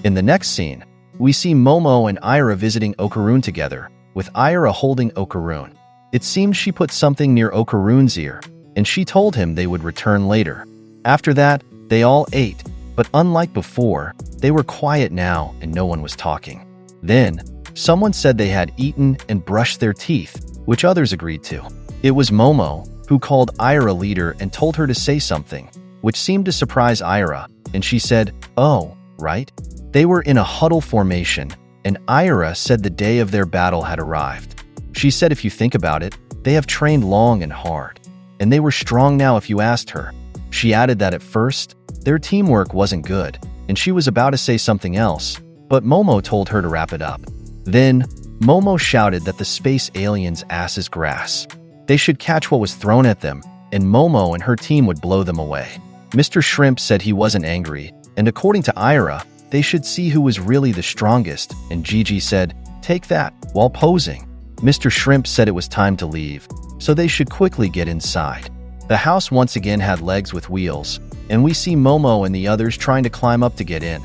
In the next scene, we see Momo and Ira visiting Okarun together, with Ira holding Okarun. It seems she put something near Okarun's ear, and she told him they would return later. After that, they all ate, but unlike before, they were quiet now and no one was talking. Then, someone said they had eaten and brushed their teeth, which others agreed to. It was Momo, who called Ira leader and told her to say something, which seemed to surprise Ira, and she said, "Oh, right?" They were in a huddle formation, and Ira said the day of their battle had arrived. She said if you think about it, they have trained long and hard, and they were strong now if you asked her. She added that at first, their teamwork wasn't good, and she was about to say something else, but Momo told her to wrap it up. Then, Momo shouted that the space aliens' ass is grass. They should catch what was thrown at them, and Momo and her team would blow them away. Mr. Shrimp said he wasn't angry, and according to Ira, they should see who was really the strongest, and Gigi said, "Take that," while posing. Mr. Shrimp said it was time to leave, so they should quickly get inside. The house once again had legs with wheels, and we see Momo and the others trying to climb up to get in.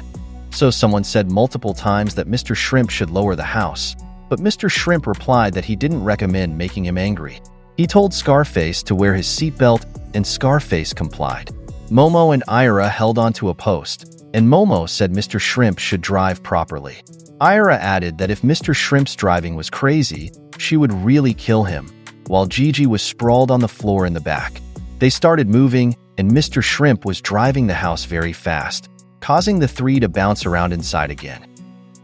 So someone said multiple times that Mr. Shrimp should lower the house, but Mr. Shrimp replied that he didn't recommend making him angry. He told Scarface to wear his seatbelt, and Scarface complied. Momo and Ira held onto a post, and Momo said Mr. Shrimp should drive properly. Ira added that if Mr. Shrimp's driving was crazy, she would really kill him, while Gigi was sprawled on the floor in the back. They started moving, and Mr. Shrimp was driving the house very fast, causing the three to bounce around inside again.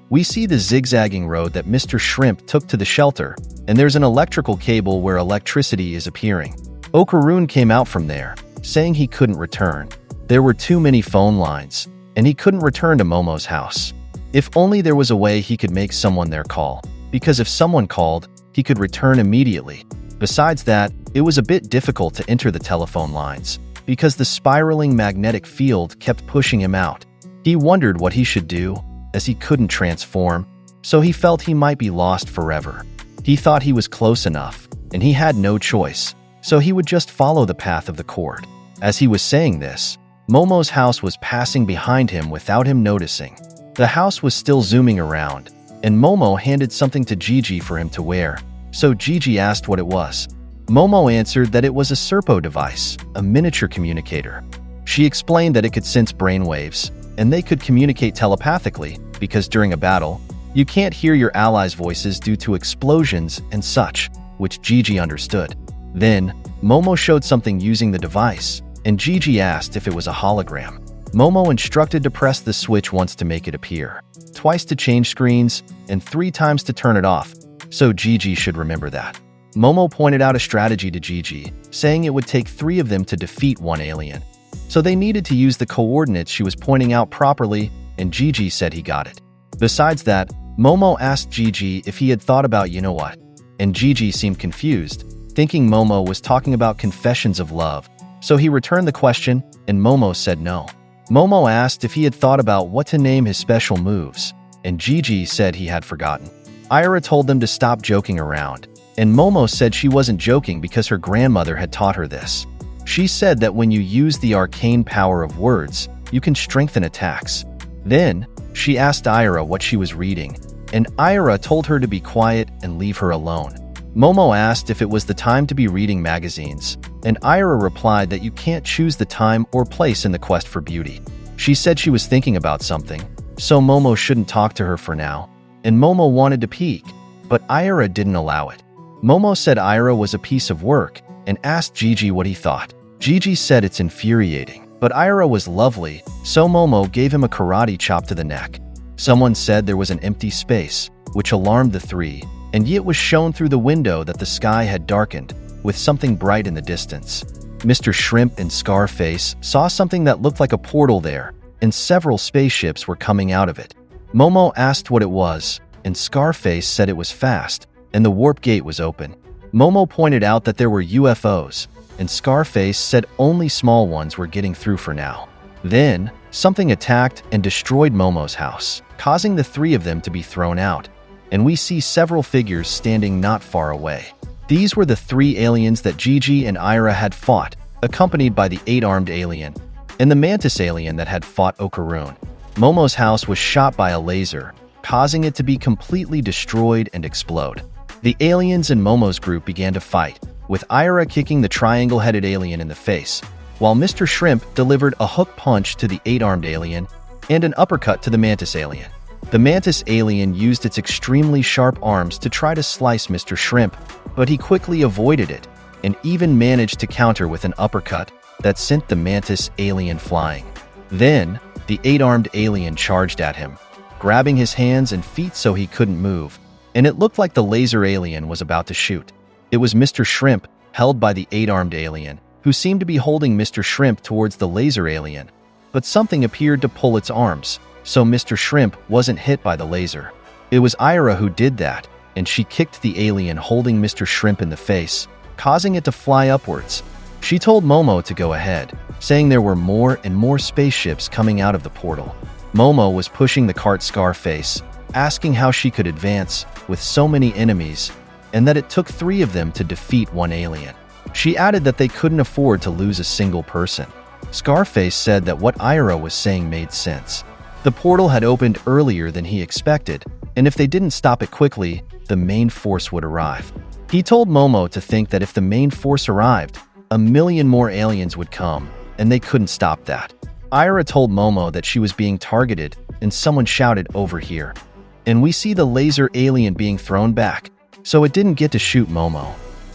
We see the zigzagging road that Mr. Shrimp took to the shelter, and there's an electrical cable where electricity is appearing. Okarun came out from there, saying he couldn't return. There were too many phone lines, and he couldn't return to Momo's house. If only there was a way he could make someone there call, because if someone called, he could return immediately. Besides that, it was a bit difficult to enter the telephone lines, because the spiraling magnetic field kept pushing him out. He wondered what he should do, as he couldn't transform, so he felt he might be lost forever. He thought he was close enough, and he had no choice. so he would just follow the path of the cord. As he was saying this, Momo's house was passing behind him without him noticing. The house was still zooming around, and Momo handed something to Gigi for him to wear, so Gigi asked what it was. Momo answered that it was a Serpo device, a miniature communicator. She explained that it could sense brainwaves, and they could communicate telepathically, because during a battle, you can't hear your allies' voices due to explosions and such, which Gigi understood. Then, Momo showed something using the device, and Gigi asked if it was a hologram. Momo instructed to press the switch once to make it appear, twice to change screens, and 3 times to turn it off, so Gigi should remember that. Momo pointed out a strategy to Gigi, saying it would take 3 of them to defeat one alien. So they needed to use the coordinates she was pointing out properly, and Gigi said he got it. Besides that, Momo asked Gigi if he had thought about you know what, and Gigi seemed confused, thinking Momo was talking about confessions of love, so he returned the question, and Momo said no. Momo asked if he had thought about what to name his special moves, and Gigi said he had forgotten. Ira told them to stop joking around, and Momo said she wasn't joking because her grandmother had taught her this. She said that when you use the arcane power of words, you can strengthen attacks. Then, she asked Ira what she was reading, and Ira told her to be quiet and leave her alone. Momo asked if it was the time to be reading magazines, and Ira replied that you can't choose the time or place in the quest for beauty. She said she was thinking about something, so Momo shouldn't talk to her for now, and Momo wanted to peek, but Ira didn't allow it. Momo said Ira was a piece of work and asked Gigi what he thought. Gigi said it's infuriating, but Ira was lovely, so Momo gave him a karate chop to the neck. Someone said there was an empty space, which alarmed the 3, and yet was shown through the window that the sky had darkened, with something bright in the distance. Mr. Shrimp and Scarface saw something that looked like a portal there, and several spaceships were coming out of it. Momo asked what it was, and Scarface said it was fast, and the warp gate was open. Momo pointed out that there were UFOs, and Scarface said only small ones were getting through for now. Then, something attacked and destroyed Momo's house, causing the 3 of them to be thrown out, and we see several figures standing not far away. These were the 3 aliens that Gigi and Ira had fought, accompanied by the 8-armed alien, and the mantis alien that had fought Okarun. Momo's house was shot by a laser, causing it to be completely destroyed and explode. The aliens in Momo's group began to fight, with Ira kicking the triangle-headed alien in the face, while Mr. Shrimp delivered a hook punch to the 8-armed alien and an uppercut to the mantis alien. The mantis alien used its extremely sharp arms to try to slice Mr. Shrimp, but he quickly avoided it and even managed to counter with an uppercut that sent the mantis alien flying. Then, the 8-armed alien charged at him, grabbing his hands and feet so he couldn't move, and it looked like the laser alien was about to shoot. It was Mr. Shrimp, held by the 8-armed alien, who seemed to be holding Mr. Shrimp towards the laser alien, but something appeared to pull its arms, so Mr. Shrimp wasn't hit by the laser. It was Ira who did that, and she kicked the alien holding Mr. Shrimp in the face, causing it to fly upwards. She told Momo to go ahead, saying there were more and more spaceships coming out of the portal. Momo was pushing the cart Scarface, asking how she could advance with so many enemies, and that it took 3 of them to defeat one alien. She added that they couldn't afford to lose a single person. Scarface said that what Ira was saying made sense. The portal had opened earlier than he expected, and if they didn't stop it quickly, the main force would arrive. He told Momo to think that if the main force arrived, 1,000,000 more aliens would come, and they couldn't stop that. Ira told Momo that she was being targeted, and someone shouted, "Over here." And we see the laser alien being thrown back, so it didn't get to shoot Momo.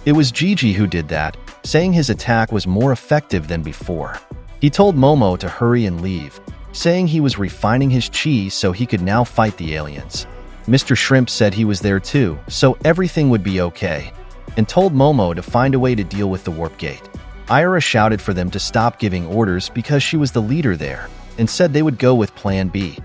It was Gigi who did that, saying his attack was more effective than before. He told Momo to hurry and leave, saying he was refining his chi so he could now fight the aliens. Mr. Shrimp said he was there too, so everything would be okay, and told Momo to find a way to deal with the warp gate. Ira shouted for them to stop giving orders because she was the leader there, and said they would go with Plan B.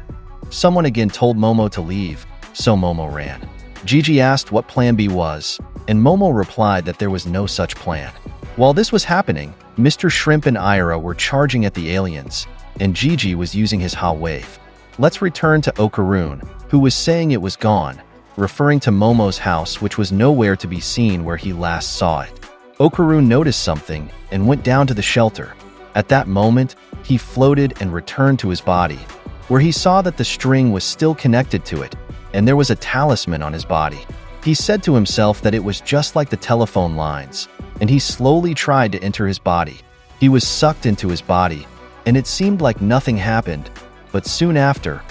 Someone again told Momo to leave, so Momo ran. Gigi asked what Plan B was, and Momo replied that there was no such plan. While this was happening, Mr. Shrimp and Ira were charging at the aliens, and Gigi was using his hot wave. Let's return to Okarun, who was saying it was gone, referring to Momo's house which was nowhere to be seen where he last saw it. Okarun noticed something and went down to the shelter. At that moment, he floated and returned to his body, where he saw that the string was still connected to it, and there was a talisman on his body. He said to himself that it was just like the telephone lines, and he slowly tried to enter his body. He was sucked into his body, and it seemed like nothing happened, but soon after,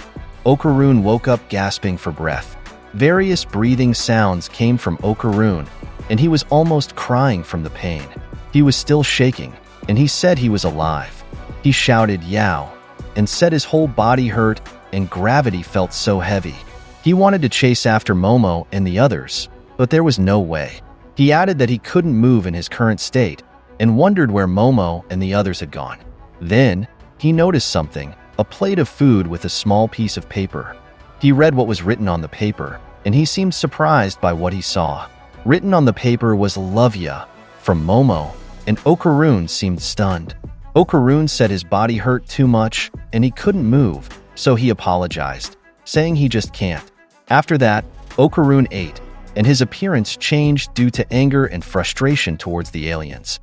Okarun woke up gasping for breath. Various breathing sounds came from Okarun, and he was almost crying from the pain. He was still shaking, and he said he was alive. He shouted, "Yow," and said his whole body hurt and gravity felt so heavy. He wanted to chase after Momo and the others, but there was no way. He added that he couldn't move in his current state and wondered where Momo and the others had gone. Then, he noticed something, a plate of food with a small piece of paper. He read what was written on the paper, and he seemed surprised by what he saw. Written on the paper was "Love ya" from Momo, and Okarun seemed stunned. Okarun said his body hurt too much and he couldn't move, so he apologized, saying he just can't. After that, Okarun ate, and his appearance changed due to anger and frustration towards the aliens.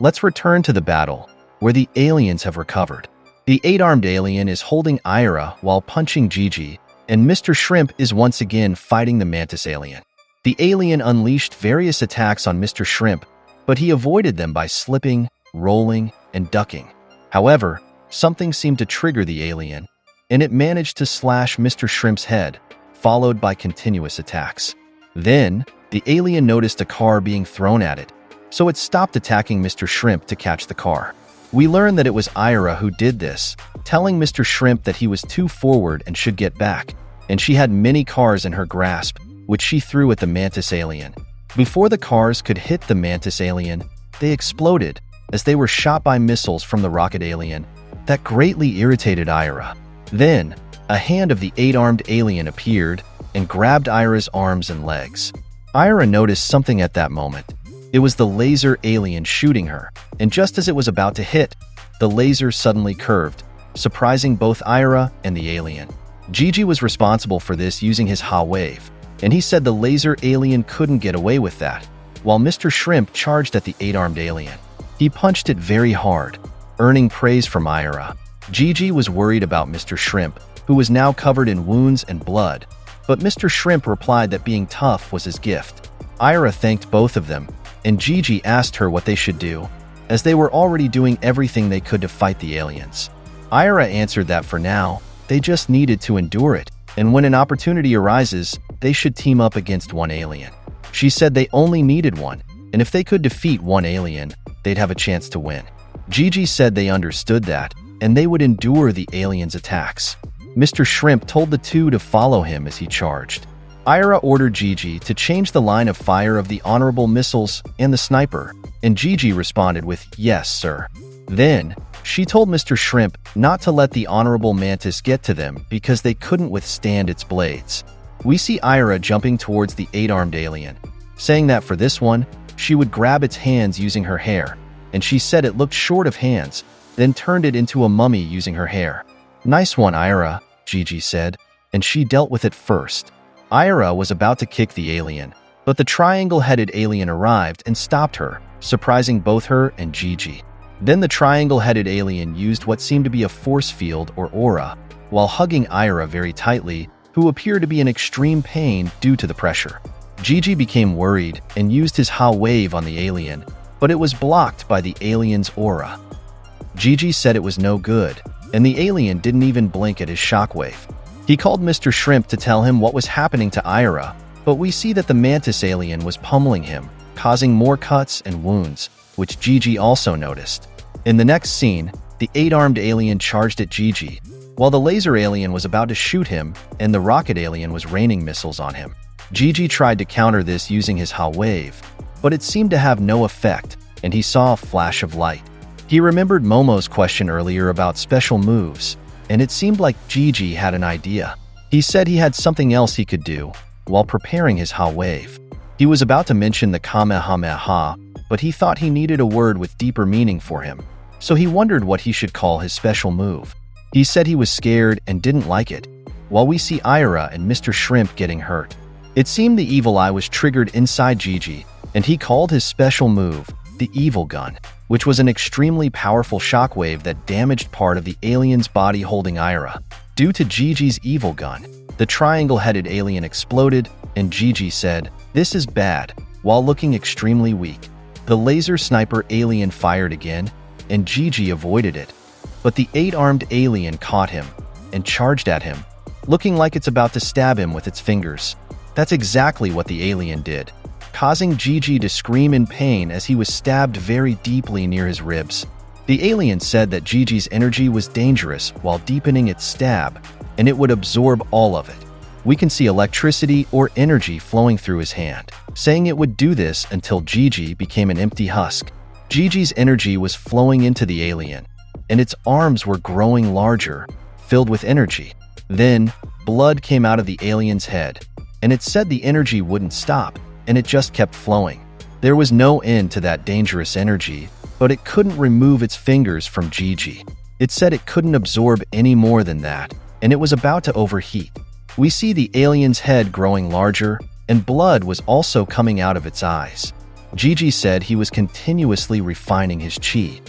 Let's return to the battle, where the aliens have recovered. The 8-armed alien is holding Ira while punching Gigi, and Mr. Shrimp is once again fighting the mantis alien. The alien unleashed various attacks on Mr. Shrimp, but he avoided them by slipping, rolling, and ducking. However, something seemed to trigger the alien, and it managed to slash Mr. Shrimp's head, followed by continuous attacks. Then, the alien noticed a car being thrown at it, so it stopped attacking Mr. Shrimp to catch the car. We learned that it was Ira who did this, telling Mr. Shrimp that he was too forward and should get back, and she had many cars in her grasp, which she threw at the mantis alien. Before the cars could hit the mantis alien, they exploded, as they were shot by missiles from the rocket alien. That greatly irritated Ira. Then, a hand of the 8-armed alien appeared and grabbed Ira's arms and legs. Ira noticed something at that moment. It was the laser alien shooting her, and just as it was about to hit, the laser suddenly curved, surprising both Ira and the alien. Gigi was responsible for this using his Ha wave, and he said the laser alien couldn't get away with that, while Mr. Shrimp charged at the 8-armed alien. He punched it very hard, earning praise from Ira. Gigi was worried about Mr. Shrimp, who was now covered in wounds and blood, but Mr. Shrimp replied that being tough was his gift. Ira thanked both of them, and Gigi asked her what they should do, as they were already doing everything they could to fight the aliens. Ira answered that for now, they just needed to endure it, and when an opportunity arises, they should team up against one alien. She said they only needed one, and if they could defeat one alien, they'd have a chance to win. Gigi said they understood that, and they would endure the aliens' attacks. Mr. Shrimp told the two to follow him as he charged. Ira ordered Gigi to change the line of fire of the honorable missiles and the sniper, and Gigi responded with, "Yes, sir." Then, she told Mr. Shrimp not to let the honorable mantis get to them because they couldn't withstand its blades. We see Ira jumping towards the 8-armed alien, saying that for this one, she would grab its hands using her hair, and she said it looked short of hands, then turned it into a mummy using her hair. "Nice one, Ira," Gigi said, and she dealt with it first. Ira was about to kick the alien, but the triangle-headed alien arrived and stopped her, surprising both her and Gigi. Then the triangle-headed alien used what seemed to be a force field or aura, while hugging Ira very tightly, who appeared to be in extreme pain due to the pressure. Gigi became worried and used his Ha wave on the alien, but it was blocked by the alien's aura. Gigi said it was no good, and the alien didn't even blink at his shockwave. He called Mr. Shrimp to tell him what was happening to Ira, but we see that the mantis alien was pummeling him, causing more cuts and wounds, which Gigi also noticed. In the next scene, the 8-armed alien charged at Gigi, while the laser alien was about to shoot him and the rocket alien was raining missiles on him. Gigi tried to counter this using his Ha wave, but it seemed to have no effect, and he saw a flash of light. He remembered Momo's question earlier about special moves, and it seemed like Gigi had an idea. He said he had something else he could do while preparing his Ha wave. He was about to mention the Kamehameha, but he thought he needed a word with deeper meaning for him, so he wondered what he should call his special move. He said he was scared and didn't like it, while we see Ira and Mr. Shrimp getting hurt. It seemed the evil eye was triggered inside Gigi, and he called his special move the Evil Gun, which was an extremely powerful shockwave that damaged part of the alien's body holding Ira. Due to Gigi's Evil Gun, the triangle-headed alien exploded, and Gigi said, "This is bad," while looking extremely weak. The laser sniper alien fired again, and Gigi avoided it. But the 8-armed alien caught him and charged at him, looking like it's about to stab him with its fingers. That's exactly what the alien did, causing Gigi to scream in pain as he was stabbed very deeply near his ribs. The alien said that Gigi's energy was dangerous while deepening its stab, and it would absorb all of it. We can see electricity or energy flowing through his hand, saying it would do this until Gigi became an empty husk. Gigi's energy was flowing into the alien, and its arms were growing larger, filled with energy. Then, blood came out of the alien's head, and it said the energy wouldn't stop, and it just kept flowing. There was no end to that dangerous energy, but it couldn't remove its fingers from Gigi. It said it couldn't absorb any more than that, and it was about to overheat. We see the alien's head growing larger, and blood was also coming out of its eyes. Gigi said he was continuously refining his chi.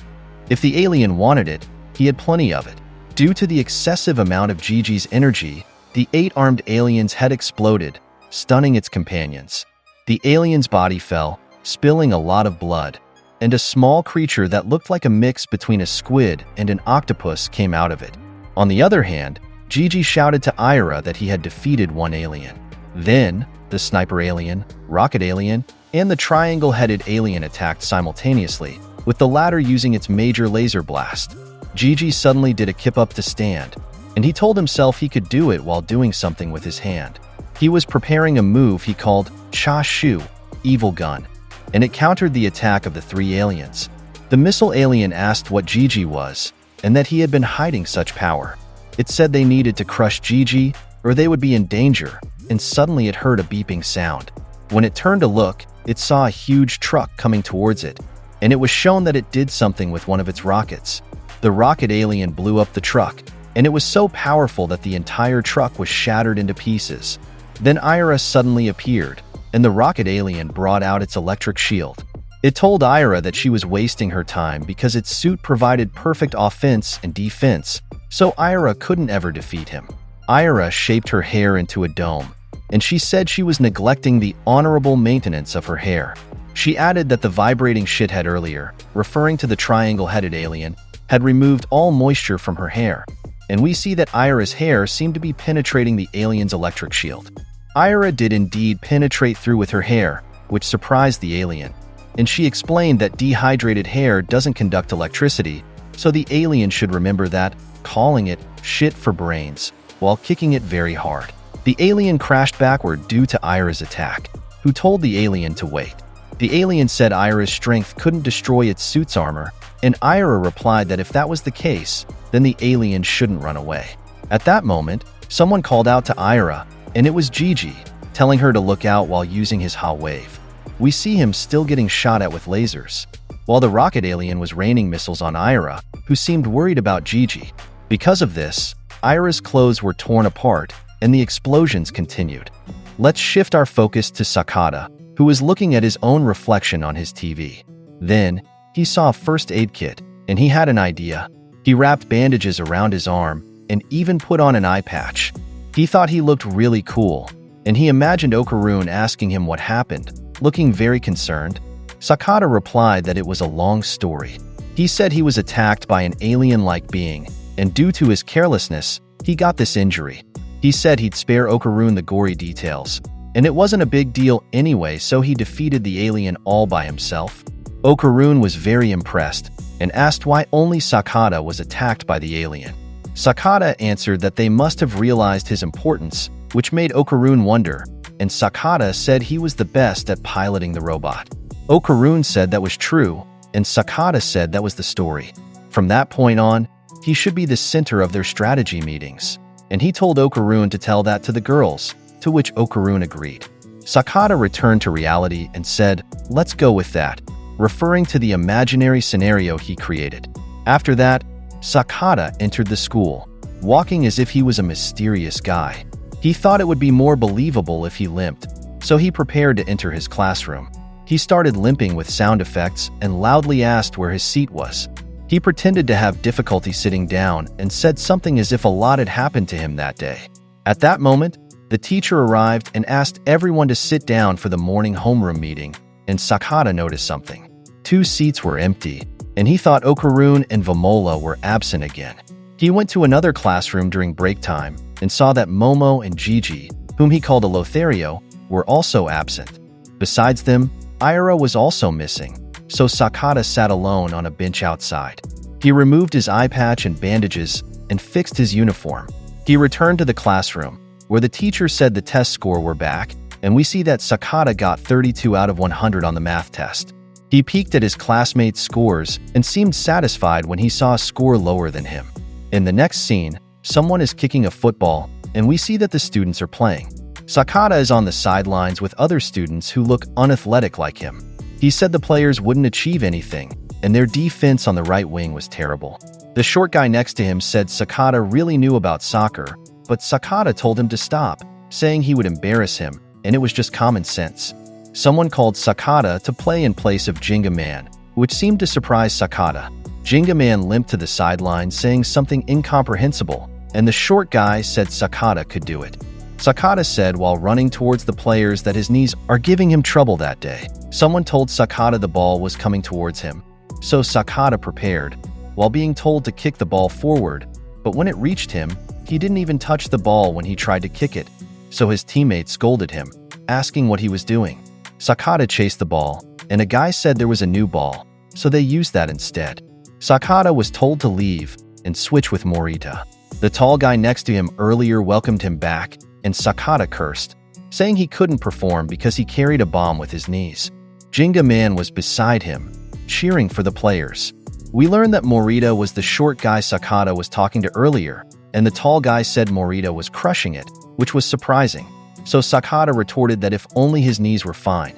If the alien wanted it, he had plenty of it. Due to the excessive amount of Gigi's energy, the 8-armed alien's head exploded, stunning its companions. The alien's body fell, spilling a lot of blood, and a small creature that looked like a mix between a squid and an octopus came out of it. On the other hand, Gigi shouted to Ira that he had defeated one alien. Then, the sniper alien, rocket alien, and the triangle-headed alien attacked simultaneously, with the latter using its major laser blast. Gigi suddenly did a kip up to stand, and he told himself he could do it while doing something with his hand. He was preparing a move he called Cha Shu, Evil Gun, and it countered the attack of the 3 aliens. The missile alien asked what Gigi was, and that he had been hiding such power. It said they needed to crush Gigi, or they would be in danger, and suddenly it heard a beeping sound. When it turned to look, it saw a huge truck coming towards it, and it was shown that it did something with one of its rockets. The rocket alien blew up the truck, and it was so powerful that the entire truck was shattered into pieces. Then Ira suddenly appeared, and the rocket alien brought out its electric shield. It told Ira that she was wasting her time because its suit provided perfect offense and defense, so Ira couldn't ever defeat him. Ira shaped her hair into a dome, and she said she was neglecting the honorable maintenance of her hair. She added that the vibrating shithead earlier, referring to the triangle-headed alien, had removed all moisture from her hair, and we see that Ira's hair seemed to be penetrating the alien's electric shield. Ira did indeed penetrate through with her hair, which surprised the alien, and she explained that dehydrated hair doesn't conduct electricity, so the alien should remember that, calling it shit for brains, while kicking it very hard. The alien crashed backward due to Ira's attack, who told the alien to wait. The alien said Ira's strength couldn't destroy its suit's armor, and Ira replied that if that was the case, then the alien shouldn't run away. At that moment, someone called out to Ira, and it was Gigi, telling her to look out while using his hot wave. We see him still getting shot at with lasers, while the rocket alien was raining missiles on Ira, who seemed worried about Gigi. Because of this, Ira's clothes were torn apart, and the explosions continued. Let's shift our focus to Sakata, who was looking at his own reflection on his TV. Then, he saw a first aid kit, and he had an idea. He wrapped bandages around his arm, and even put on an eye patch. He thought he looked really cool, and he imagined Okarun asking him what happened, looking very concerned. Sakata replied that it was a long story. He said he was attacked by an alien-like being, and due to his carelessness, he got this injury. He said he'd spare Okarun the gory details, and it wasn't a big deal anyway, so he defeated the alien all by himself. Okarun was very impressed, and asked why only Sakata was attacked by the alien. Sakata answered that they must have realized his importance, which made Okarun wonder, and Sakata said he was the best at piloting the robot. Okarun said that was true, and Sakata said that was the story. From that point on, he should be the center of their strategy meetings, and he told Okarun to tell that to the girls, to which Okarun agreed. Sakata returned to reality and said, "Let's go with that," referring to the imaginary scenario he created. After that, Sakata entered the school, walking as if he was a mysterious guy. He thought it would be more believable if he limped, so he prepared to enter his classroom. He started limping with sound effects and loudly asked where his seat was. He pretended to have difficulty sitting down and said something as if a lot had happened to him that day. At that moment, the teacher arrived and asked everyone to sit down for the morning homeroom meeting, and Sakata noticed something. 2 seats were empty, and he thought Okarun and Vamola were absent again. He went to another classroom during break time and saw that Momo and Gigi, whom he called a Lothario, were also absent. Besides them, Ira was also missing, so Sakata sat alone on a bench outside. He removed his eye patch and bandages and fixed his uniform. He returned to the classroom, where the teacher said the test score were back, and we see that Sakata got 32 out of 100 on the math test. He peeked at his classmates' scores and seemed satisfied when he saw a score lower than him. In the next scene, someone is kicking a football, and we see that the students are playing. Sakata is on the sidelines with other students who look unathletic like him. He said the players wouldn't achieve anything, and their defense on the right wing was terrible. The short guy next to him said Sakata really knew about soccer, but Sakata told him to stop, saying he would embarrass him, and it was just common sense. Someone called Sakata to play in place of Jenga Man, which seemed to surprise Sakata. Jenga Man limped to the sideline saying something incomprehensible, and the short guy said Sakata could do it. Sakata said while running towards the players that his knees are giving him trouble that day. Someone told Sakata the ball was coming towards him, so Sakata prepared, while being told to kick the ball forward, but when it reached him, he didn't even touch the ball when he tried to kick it, so his teammates scolded him, asking what he was doing. Sakata chased the ball, and a guy said there was a new ball, so they used that instead. Sakata was told to leave and switch with Morita. The tall guy next to him earlier welcomed him back, and Sakata cursed, saying he couldn't perform because he carried a bomb with his knees. Jenga Man was beside him, cheering for the players. We learned that Morita was the short guy Sakata was talking to earlier, and the tall guy said Morita was crushing it, which was surprising. So Sakata retorted that if only his knees were fine.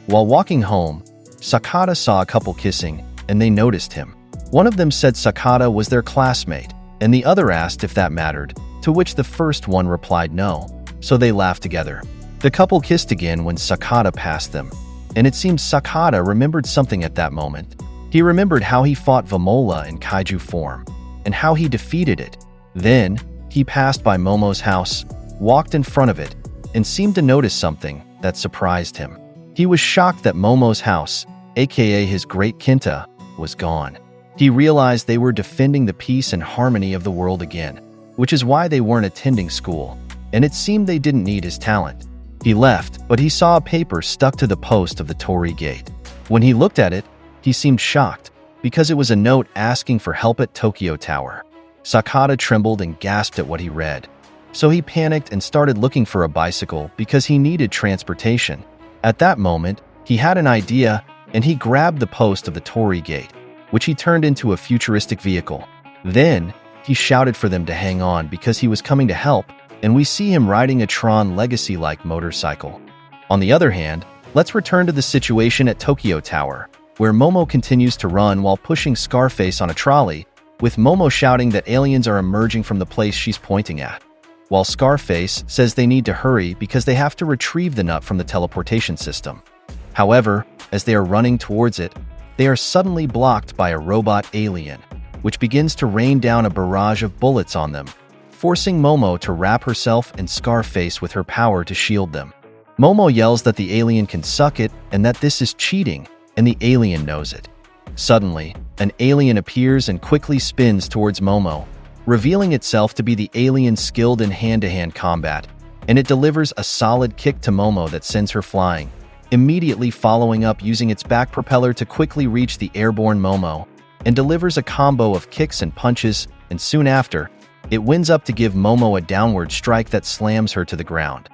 While walking home, Sakata saw a couple kissing, and they noticed him. One of them said Sakata was their classmate, and the other asked if that mattered, to which the first one replied no, so they laughed together. The couple kissed again when Sakata passed them, and it seems Sakata remembered something at that moment. He remembered how he fought Vamola in kaiju form, and how he defeated it. Then, he passed by Momo's house, walked in front of it, and seemed to notice something that surprised him. He was shocked that Momo's house, aka his great Kenta, was gone. He realized they were defending the peace and harmony of the world again, which is why they weren't attending school, and it seemed they didn't need his talent. He left, but he saw a paper stuck to the post of the Torii gate. When he looked at it, he seemed shocked, because it was a note asking for help at Tokyo Tower. Sakata trembled and gasped at what he read. So he panicked and started looking for a bicycle because he needed transportation. At that moment, he had an idea, and he grabbed the post of the Torii gate, which he turned into a futuristic vehicle. Then, he shouted for them to hang on because he was coming to help, and we see him riding a Tron Legacy-like motorcycle. On the other hand, let's return to the situation at Tokyo Tower, where Momo continues to run while pushing Scarface on a trolley, with Momo shouting that aliens are emerging from the place she's pointing at, while Scarface says they need to hurry because they have to retrieve the nut from the teleportation system. However, as they are running towards it, they are suddenly blocked by a robot alien, which begins to rain down a barrage of bullets on them, forcing Momo to wrap herself and Scarface with her power to shield them. Momo yells that the alien can suck it and that this is cheating, and the alien knows it. Suddenly, an alien appears and quickly spins towards Momo, revealing itself to be the alien skilled in hand-to-hand combat, and it delivers a solid kick to Momo that sends her flying, immediately following up using its back propeller to quickly reach the airborne Momo, and delivers a combo of kicks and punches, and soon after, it winds up to give Momo a downward strike that slams her to the ground.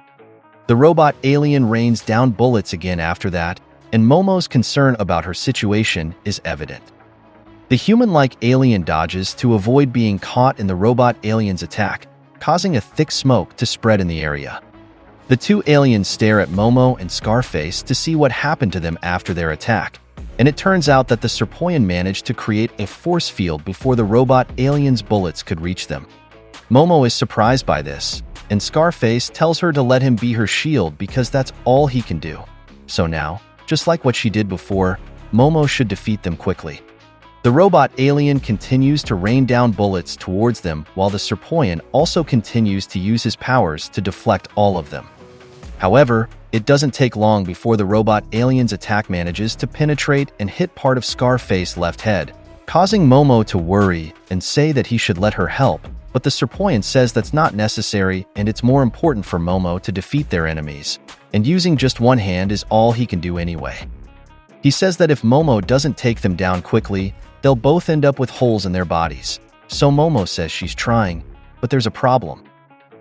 The robot alien rains down bullets again after that, and Momo's concern about her situation is evident. The human-like alien dodges to avoid being caught in the robot alien's attack, causing a thick smoke to spread in the area. The two aliens stare at Momo and Scarface to see what happened to them after their attack, and it turns out that the Serpoian managed to create a force field before the robot alien's bullets could reach them. Momo is surprised by this, and Scarface tells her to let him be her shield because that's all he can do. So now, Just like what she did before, Momo should defeat them quickly. The robot alien continues to rain down bullets towards them while the Serpoian also continues to use his powers to deflect all of them. However, it doesn't take long before the robot alien's attack manages to penetrate and hit part of Scarface's left head, causing Momo to worry and say that he should let her help, but the Serpoian says that's not necessary and it's more important for Momo to defeat their enemies, and using just one hand is all he can do anyway. He says that if Momo doesn't take them down quickly, they'll both end up with holes in their bodies. So Momo says she's trying, but there's a problem.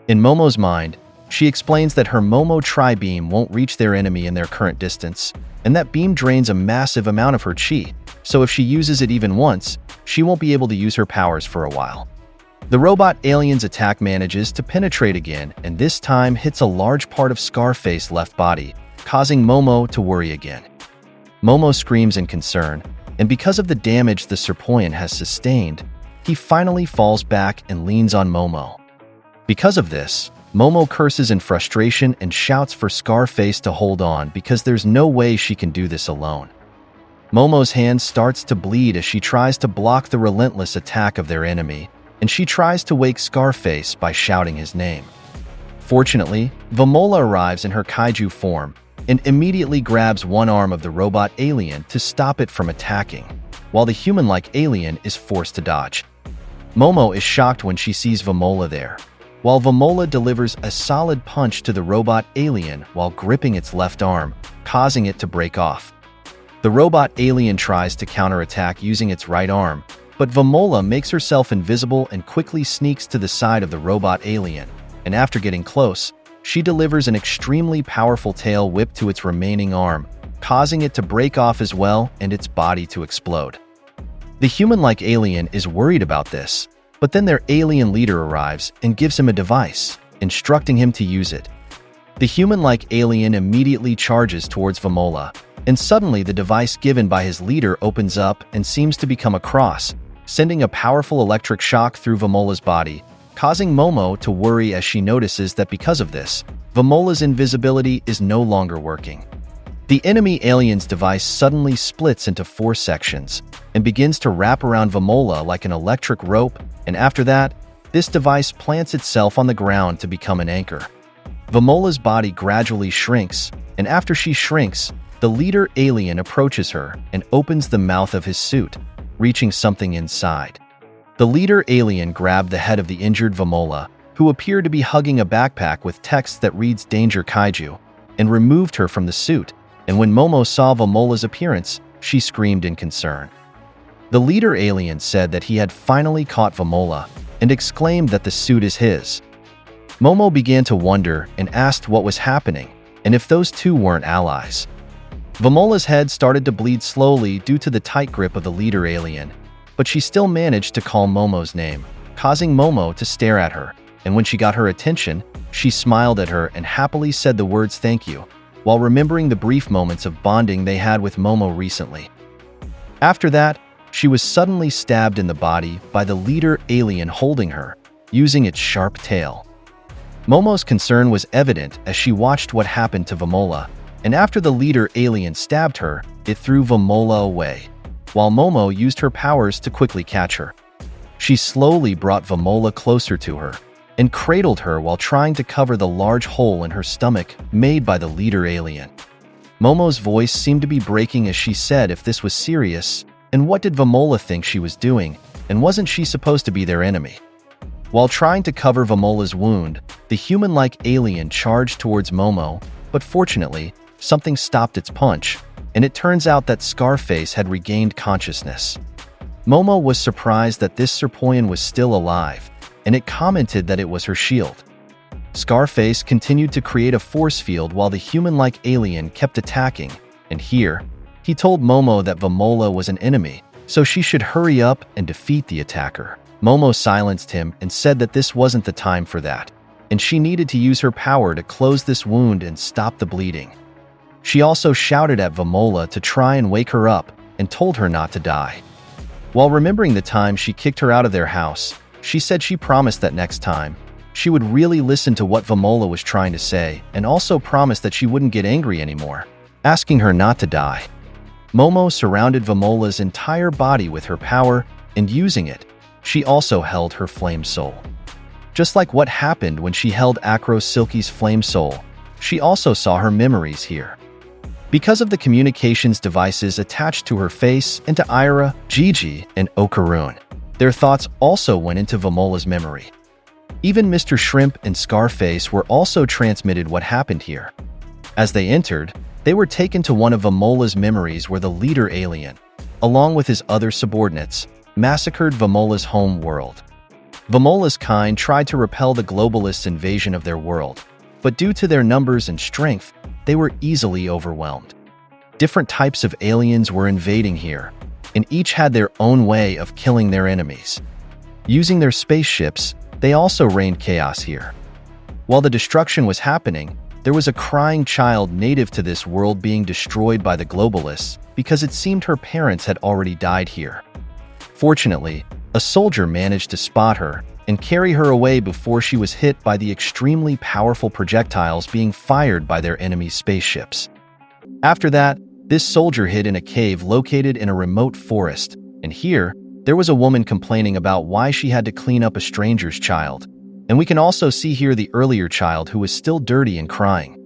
In Momo's mind, she explains that her Momo Tri-Beam won't reach their enemy in their current distance, and that beam drains a massive amount of her chi, so if she uses it even once, she won't be able to use her powers for a while. The robot alien's attack manages to penetrate again, and this time hits a large part of Scarface's left body, causing Momo to worry again. Momo screams in concern, and because of the damage the Serpoian has sustained, he finally falls back and leans on Momo. Because of this, Momo curses in frustration and shouts for Scarface to hold on because there's no way she can do this alone. Momo's hand starts to bleed as she tries to block the relentless attack of their enemy, and she tries to wake Scarface by shouting his name. Fortunately, Vamola arrives in her kaiju form and immediately grabs one arm of the robot alien to stop it from attacking, while the human-like alien is forced to dodge. Momo is shocked when she sees Vamola there, while Vamola delivers a solid punch to the robot alien while gripping its left arm, causing it to break off. The robot alien tries to counterattack using its right arm, but Vamola makes herself invisible and quickly sneaks to the side of the robot alien, and after getting close, she delivers an extremely powerful tail whip to its remaining arm, causing it to break off as well and its body to explode. The human-like alien is worried about this, but then their alien leader arrives and gives him a device, instructing him to use it. The human-like alien immediately charges towards Vamola, and suddenly the device given by his leader opens up and seems to become a cross, sending a powerful electric shock through Vamola's body, causing Momo to worry as she notices that because of this, Vamola's invisibility is no longer working. The enemy alien's device suddenly splits into 4 sections and begins to wrap around Vamola like an electric rope, and after that, this device plants itself on the ground to become an anchor. Vamola's body gradually shrinks, and after she shrinks, the leader alien approaches her and opens the mouth of his suit, reaching something inside. The leader alien grabbed the head of the injured Vamola, who appeared to be hugging a backpack with text that reads "Danger Kaiju," and removed her from the suit, and when Momo saw Vamola's appearance, she screamed in concern. The leader alien said that he had finally caught Vamola and exclaimed that the suit is his. Momo began to wonder and asked what was happening and if those two weren't allies. Vamola's head started to bleed slowly due to the tight grip of the leader alien, but she still managed to call Momo's name, causing Momo to stare at her, and when she got her attention, she smiled at her and happily said the words "thank you," while remembering the brief moments of bonding they had with Momo recently. After that, she was suddenly stabbed in the body by the leader alien holding her, using its sharp tail. Momo's concern was evident as she watched what happened to Vamola, and after the leader alien stabbed her, it threw Vamola away, while Momo used her powers to quickly catch her. She slowly brought Vamola closer to her and cradled her while trying to cover the large hole in her stomach made by the leader alien. Momo's voice seemed to be breaking as she said if this was serious, and what did Vamola think she was doing, and wasn't she supposed to be their enemy? While trying to cover Vamola's wound, the human-like alien charged towards Momo, but fortunately, something stopped its punch, and it turns out that Scarface had regained consciousness. Momo was surprised that this Serpoian was still alive, and it commented that it was her shield. Scarface continued to create a force field while the human-like alien kept attacking, and here, he told Momo that Vamola was an enemy, so she should hurry up and defeat the attacker. Momo silenced him and said that this wasn't the time for that, and she needed to use her power to close this wound and stop the bleeding. She also shouted at Vamola to try and wake her up and told her not to die. While remembering the time she kicked her out of their house, she said she promised that next time, she would really listen to what Vamola was trying to say and also promised that she wouldn't get angry anymore. asking her not to die. Momo surrounded Vamola's entire body with her power, and using it, she also held her flame soul. Just like what happened when she held Acro Silky's flame soul, she also saw her memories here. Because of the communications devices attached to her face and to Ira, Gigi, and Okarun, their thoughts also went into Vamola's memory. Even Mr. Shrimp and Scarface were also transmitted what happened here. As they entered, they were taken to one of Vamola's memories where the leader alien, along with his other subordinates, massacred Vamola's home world. Vamola's kind tried to repel the Globalists' invasion of their world, but due to their numbers and strength, they were easily overwhelmed. Different types of aliens were invading here, and each had their own way of killing their enemies. Using their spaceships, they also rained chaos here. While the destruction was happening, there was a crying child native to this world being destroyed by the Globalists because it seemed her parents had already died here. Fortunately, a soldier managed to spot her and carry her away before she was hit by the extremely powerful projectiles being fired by their enemy's spaceships. After that, this soldier hid in a cave located in a remote forest, and here, there was a woman complaining about why she had to clean up a stranger's child. And we can also see here the earlier child who was still dirty and crying.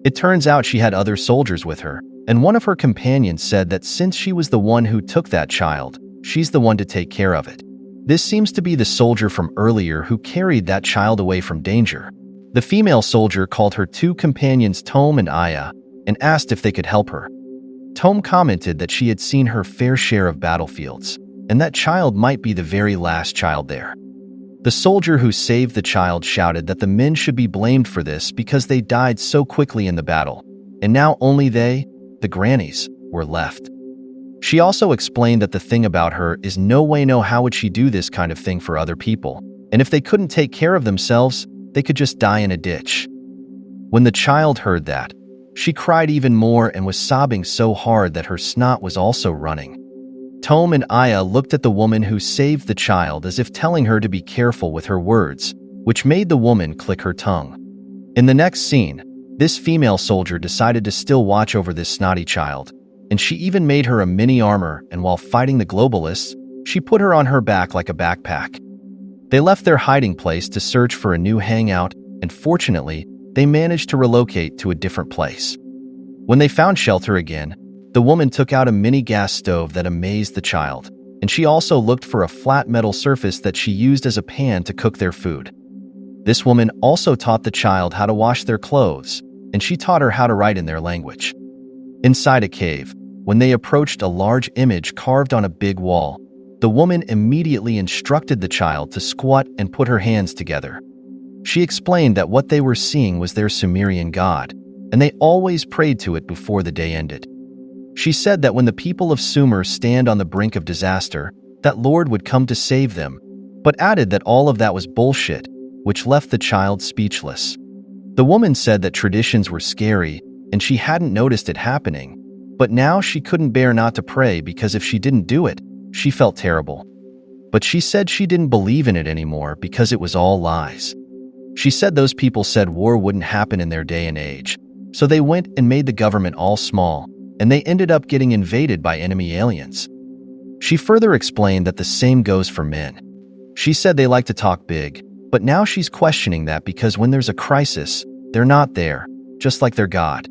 It turns out she had other soldiers with her, and one of her companions said that since she was the one who took that child, she's the one to take care of it. This seems to be the soldier from earlier who carried that child away from danger. The female soldier called her two companions Tome and Aya and asked if they could help her. Tome commented that she had seen her fair share of battlefields, and that child might be the very last child there. The soldier who saved the child shouted that the men should be blamed for this because they died so quickly in the battle, and now only they, the grannies, were left. She also explained that the thing about her is no way know how would she do this kind of thing for other people, and if they couldn't take care of themselves, they could just die in a ditch. When the child heard that, she cried even more and was sobbing so hard that her snot was also running. Tome and Aya looked at the woman who saved the child as if telling her to be careful with her words, which made the woman click her tongue. In the next scene, this female soldier decided to still watch over this snotty child, and she even made her a mini armor, and while fighting the Globalists, she put her on her back like a backpack. They left their hiding place to search for a new hangout, and fortunately, they managed to relocate to a different place. When they found shelter again, the woman took out a mini gas stove that amazed the child, and she also looked for a flat metal surface that she used as a pan to cook their food. This woman also taught the child how to wash their clothes, and she taught her how to write in their language. Inside a cave, when they approached a large image carved on a big wall, the woman immediately instructed the child to squat and put her hands together. She explained that what they were seeing was their Sumerian god, and they always prayed to it before the day ended. She said that when the people of Sumer stand on the brink of disaster, that Lord would come to save them, but added that all of that was bullshit, which left the child speechless. The woman said that traditions were scary, and she hadn't noticed it happening, but now she couldn't bear not to pray because if she didn't do it, she felt terrible. But she said she didn't believe in it anymore because it was all lies. She said those people said war wouldn't happen in their day and age, so they went and made the government all small, and they ended up getting invaded by enemy aliens. She further explained that the same goes for men. She said they like to talk big, but now she's questioning that because when there's a crisis, they're not there, just like their god.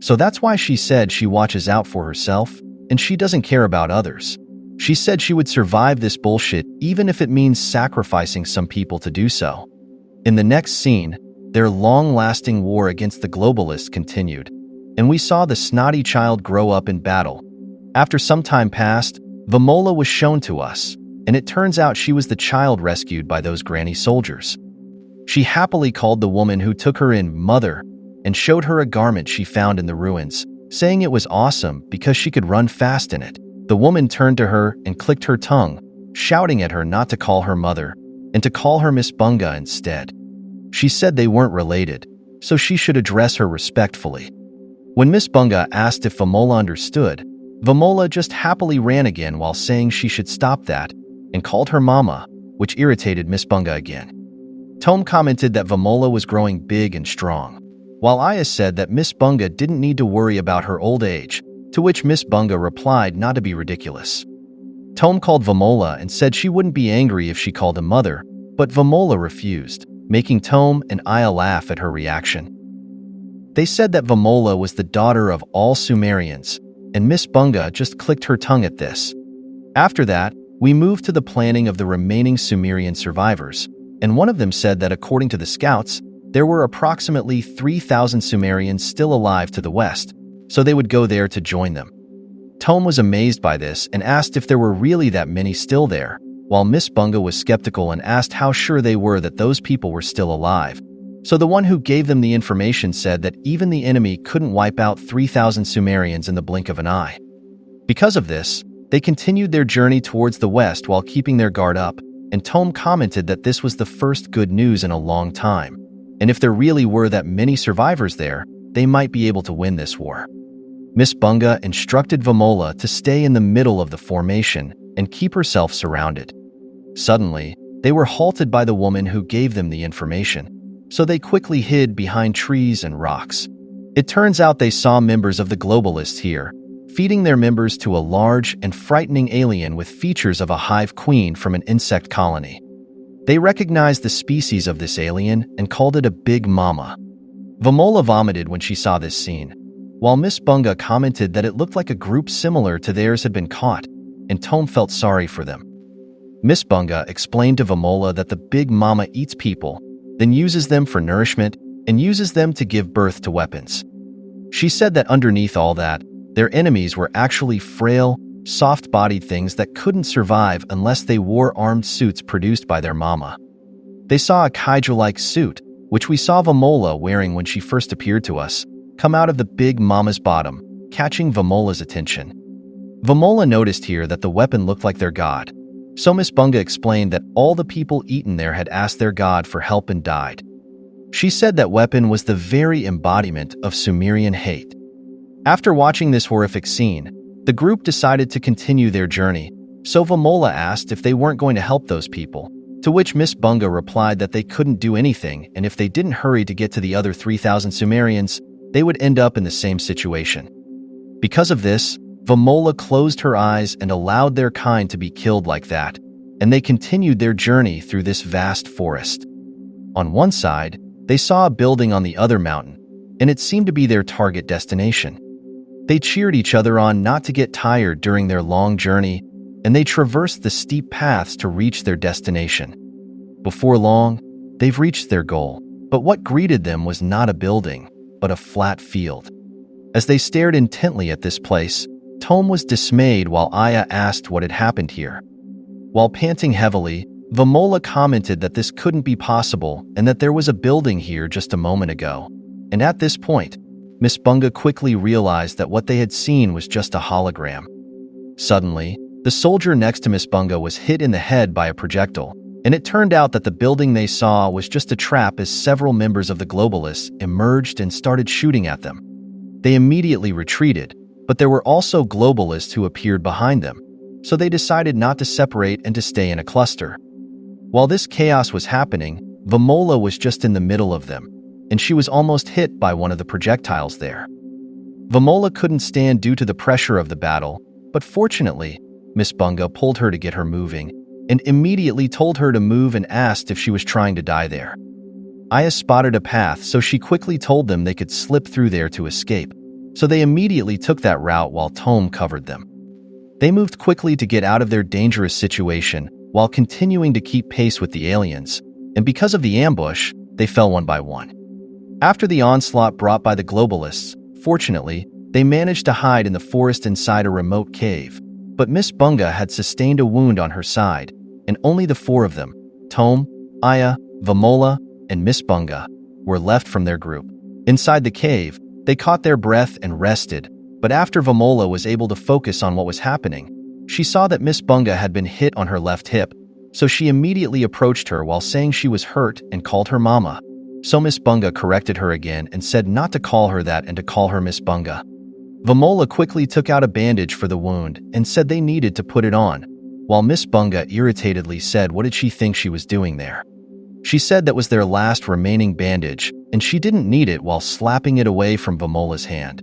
So that's why she said she watches out for herself, and she doesn't care about others. She said she would survive this bullshit even if it means sacrificing some people to do so. In the next scene, their long-lasting war against the Globalists continued, and we saw the snotty child grow up in battle. After some time passed, Vamola was shown to us, and it turns out she was the child rescued by those granny soldiers. She happily called the woman who took her in mother and showed her a garment she found in the ruins, saying it was awesome because she could run fast in it. The woman turned to her and clicked her tongue, shouting at her not to call her mother and to call her Miss Bunga instead. She said they weren't related, so she should address her respectfully. When Miss Bunga asked if Vamola understood, Vamola just happily ran again while saying she should stop that and called her mama, which irritated Miss Bunga again. Tome commented that Vamola was growing big and strong. while Aya said that Miss Bunga didn't need to worry about her old age, to which Miss Bunga replied not to be ridiculous. Tome called Vamola and said she wouldn't be angry if she called him mother, but Vamola refused, making Tome and Aya laugh at her reaction. They said that Vamola was the daughter of all Sumerians, and Miss Bunga just clicked her tongue at this. After that, we moved to the planning of the remaining Sumerian survivors, and one of them said that according to the scouts, there were approximately 3,000 Sumerians still alive to the west, so they would go there to join them. Tome was amazed by this and asked if there were really that many still there, while Miss Bunga was skeptical and asked how sure they were that those people were still alive. So the one who gave them the information said that even the enemy couldn't wipe out 3,000 Sumerians in the blink of an eye. Because of this, they continued their journey towards the west while keeping their guard up, and Tome commented that this was the first good news in a long time, and if there really were that many survivors there, they might be able to win this war. Miss Bunga instructed Vamola to stay in the middle of the formation and keep herself surrounded. Suddenly, they were halted by the woman who gave them the information, so they quickly hid behind trees and rocks. It turns out they saw members of the Globalists here, feeding their members to a large and frightening alien with features of a hive queen from an insect colony. They recognized the species of this alien and called it a Big Mama. Vamola vomited when she saw this scene, while Miss Bunga commented that it looked like a group similar to theirs had been caught, and Tome felt sorry for them. Miss Bunga explained to Vamola that the Big Mama eats people, then uses them for nourishment and uses them to give birth to weapons. She said that underneath all that, their enemies were actually frail, soft-bodied things that couldn't survive unless they wore armed suits produced by their mama. They saw a kaiju-like suit, which we saw Vamola wearing when she first appeared to us, come out of the Big Mama's bottom, catching Vamola's attention. Vamola noticed here that the weapon looked like their god, so Miss Bunga explained that all the people eaten there had asked their god for help and died. She said that weapon was the very embodiment of Sumerian hate. After watching this horrific scene, the group decided to continue their journey, so Vamola asked if they weren't going to help those people, to which Miss Bunga replied that they couldn't do anything, and if they didn't hurry to get to the other 3,000 Sumerians, they would end up in the same situation. Because of this, Vamola closed her eyes and allowed their kind to be killed like that, and they continued their journey through this vast forest. On one side, they saw a building on the other mountain, and it seemed to be their target destination. They cheered each other on not to get tired during their long journey, and they traversed the steep paths to reach their destination. Before long, they've reached their goal, but what greeted them was not a building, but a flat field. As they stared intently at this place, Tome was dismayed while Aya asked what had happened here. While panting heavily, Vamola commented that this couldn't be possible and that there was a building here just a moment ago. And at this point, Miss Bunga quickly realized that what they had seen was just a hologram. Suddenly, the soldier next to Miss Bunga was hit in the head by a projectile, and it turned out that the building they saw was just a trap as several members of the Globalists emerged and started shooting at them. They immediately retreated, but there were also Globalists who appeared behind them, so they decided not to separate and to stay in a cluster. While this chaos was happening, Vamola was just in the middle of them, and she was almost hit by one of the projectiles there. Vamola couldn't stand due to the pressure of the battle, but fortunately, Miss Bunga pulled her to get her moving, and immediately told her to move and asked if she was trying to die there. Aya spotted a path, so she quickly told them they could slip through there to escape, so they immediately took that route while Tome covered them. They moved quickly to get out of their dangerous situation while continuing to keep pace with the aliens, and because of the ambush, they fell one by one. After the onslaught brought by the Globalists, fortunately, they managed to hide in the forest inside a remote cave, but Miss Bunga had sustained a wound on her side, and only the four of them, Tome, Aya, Vamola, and Miss Bunga, were left from their group. Inside the cave, they caught their breath and rested, but after Vamola was able to focus on what was happening, she saw that Miss Bunga had been hit on her left hip, so she immediately approached her while saying she was hurt and called her mama. So Miss Bunga corrected her again and said not to call her that and to call her Miss Bunga. Vamola quickly took out a bandage for the wound and said they needed to put it on, while Miss Bunga irritatedly said what did she think she was doing there. She said that was their last remaining bandage, and she didn't need it while slapping it away from Vamola's hand.